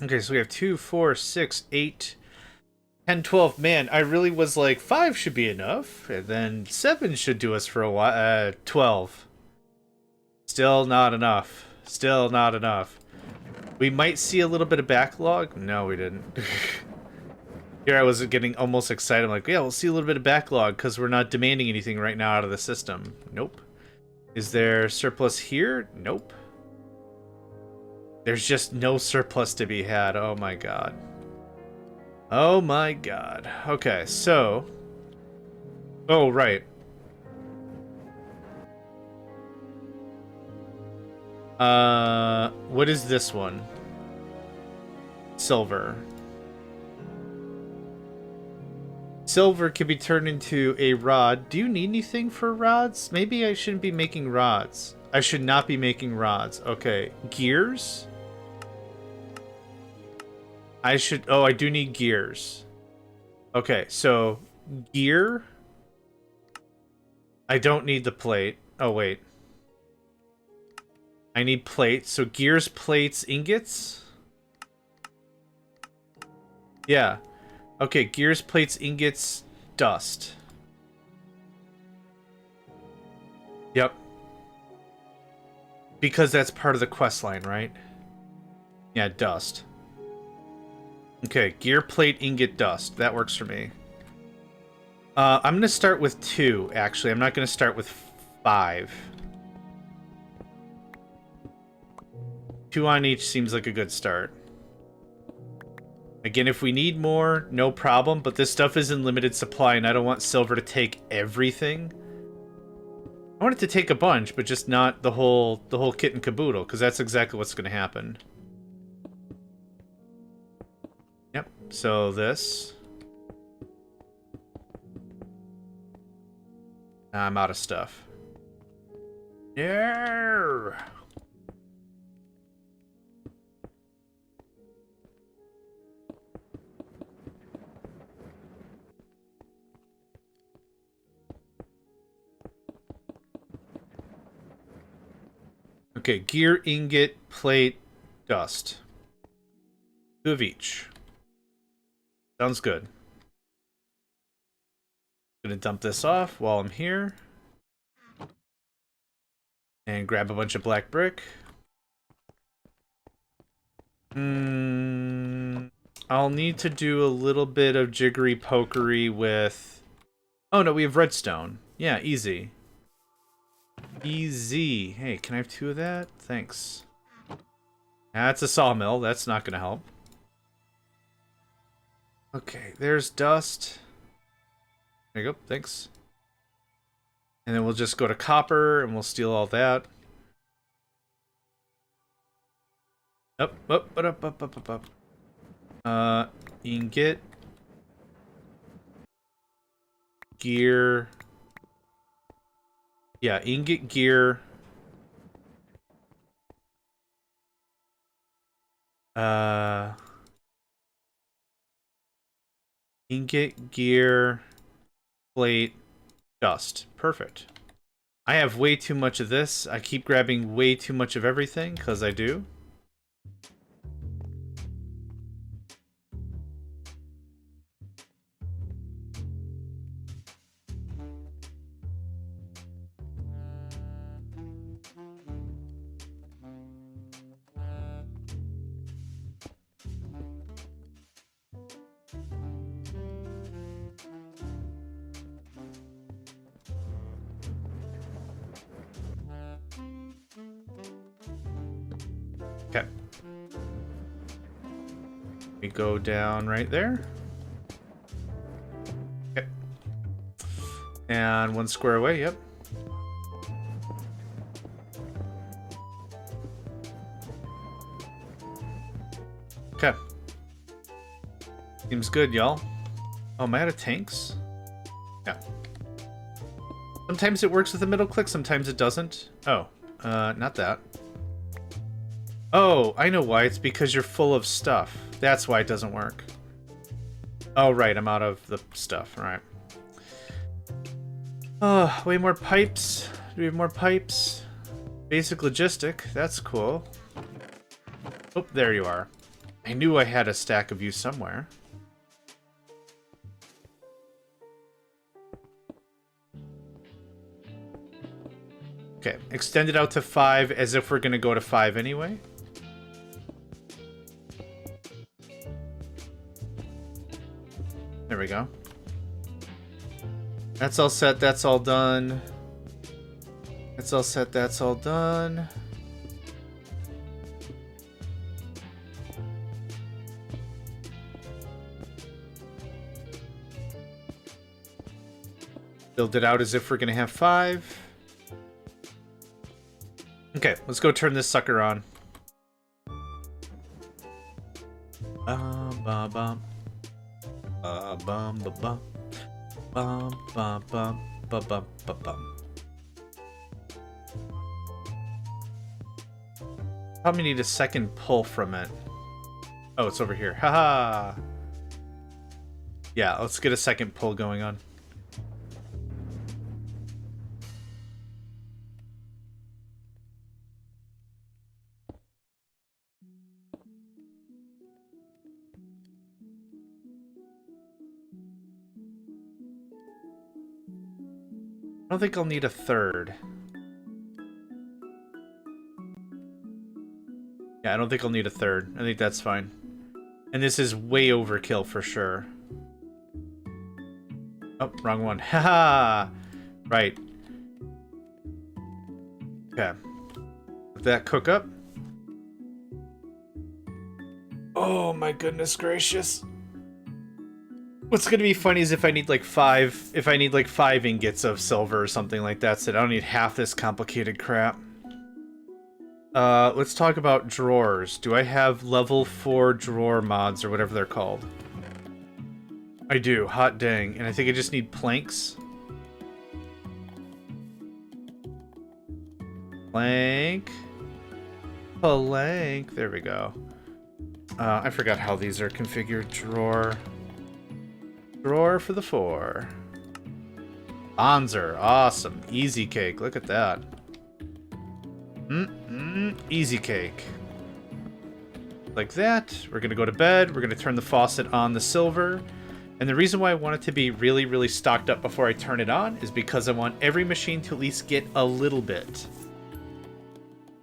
Okay, so we have 2, 4, 6, 8, 10, 12. Man, I really was like 5 should be enough, and then 7 should do us for a while. 12. Still not enough. Still not enough. We might see a little bit of backlog. No, we didn't. Here I was getting almost excited. I'm like, yeah, we'll see a little bit of backlog because we're not demanding anything right now out of the system. Nope. Is there surplus here? Nope. There's just no surplus to be had. Oh my god. Oh my god. Okay, so... Oh, right. What is this one? Silver. Silver can be turned into a rod. Do you need anything for rods? Maybe I shouldn't be making rods. I should not be making rods. Okay. Gears? I should... Oh, I do need gears. Okay, so... Gear? I don't need the plate. Oh, wait. I need plates. So gears, plates, ingots? Yeah. Okay, gears, plates, ingots, dust. Yep. Because that's part of the quest line, right? Yeah, dust. Okay, gear, plate, ingot, dust. That works for me. I'm going to start with 2, actually. I'm not going to start with 5. 2 on each seems like a good start. Again, if we need more, no problem, but this stuff is in limited supply, and I don't want silver to take everything. I want it to take a bunch, but just not the whole kit and caboodle, because that's exactly what's going to happen. Yep, so this. I'm out of stuff. No! Okay, gear, ingot, plate, dust. 2 of each. Sounds good. Gonna dump this off while I'm here. And grab a bunch of black brick. I'll need to do a little bit of jiggery pokery with... Oh no, we have redstone. Yeah, easy. Easy. Hey, can I have 2 of that? Thanks. That's a sawmill. That's not gonna help. Okay, there's dust. There you go. Thanks. And then we'll just go to copper and we'll steal all that. Up. Ingot. gear. Yeah, ingot, gear. Ingot, gear, plate, dust. Perfect. I have way too much of this. I keep grabbing way too much of everything, because I do. Okay. We go down right there. Okay. And 1 square away, yep. Okay. Seems good, y'all. Oh, am I out of tanks? Yeah. Sometimes it works with the middle click, sometimes it doesn't. Oh, not that. Oh, I know why. It's because you're full of stuff. That's why it doesn't work. Oh, right. I'm out of the stuff. All right. Oh, way more pipes. Do we have more pipes? Basic logistic. That's cool. Oh, there you are. I knew I had a stack of you somewhere. Okay, extend it out to 5 as if we're going to go to 5 anyway. There we go. That's all set, that's all done. That's all set, that's all done. Build it out as if we're going to have 5. Okay, let's go turn this sucker on. Bum, bum, bum. Bum, bum, bum. Bum, bum, bum, bum, bum, bum, bum. Probably need a second pull from it. Oh, it's over here. Haha. Yeah, let's get a second pull going on. I don't think I'll need a third. Yeah, I don't think I'll need a third. I think that's fine. And this is way overkill for sure. Oh, wrong one. Haha! Right. Okay. Let that cook up. Oh my goodness gracious. What's gonna be funny is if I need like 5 ingots of silver or something like that, so I don't need half this complicated crap. Let's talk about drawers. Do I have level 4 drawer mods or whatever they're called? I do, hot dang. And I think I just need planks. Plank. Plank. There we go. I forgot how these are configured. Drawer. Drawer for the 4. Bonzer. Awesome. Easy cake. Look at that. Easy cake. Like that. We're going to go to bed. We're going to turn the faucet on the silver. And the reason why I want it to be really, really stocked up before I turn it on is because I want every machine to at least get a little bit.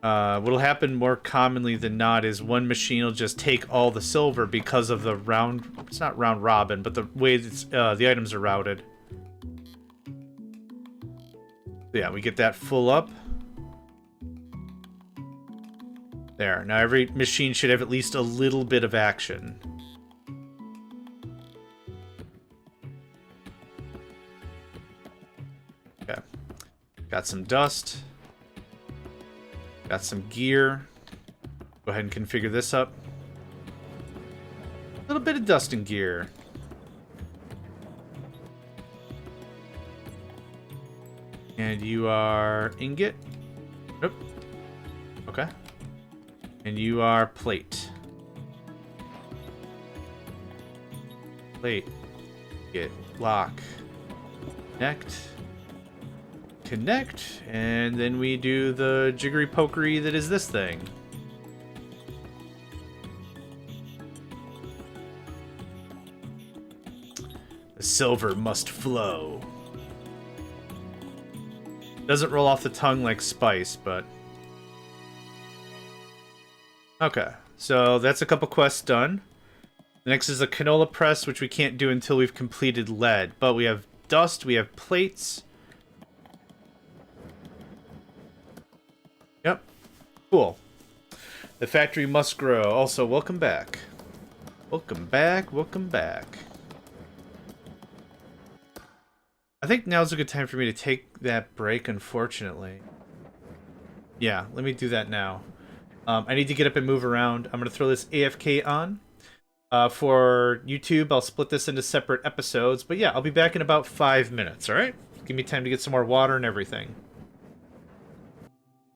What'll happen more commonly than not is one machine will just take all the silver because of the round... It's not round robin, but the way the items are routed. Yeah, we get that full up. There. Now every machine should have at least a little bit of action. Okay. Got some dust. Got some gear. Go ahead and configure this up. A little bit of dust and gear. And you are ingot. Oop. Okay. And you are plate. Plate. Get lock. Connect. Connect. And then we do the jiggery pokery that is this thing. The silver must flow. Doesn't roll off the tongue like spice, but... Okay, so that's a couple quests done. The next is a canola press, which we can't do until we've completed lead. But we have dust, we have plates. Yep, cool. The factory must grow. Also, welcome back. Welcome back, welcome back. I think now's a good time for me to take that break, unfortunately. Yeah, let me do that now. I need to get up and move around. I'm going to throw this AFK on. For YouTube, I'll split this into separate episodes. But yeah, I'll be back in about 5 minutes, alright? Give me time to get some more water and everything.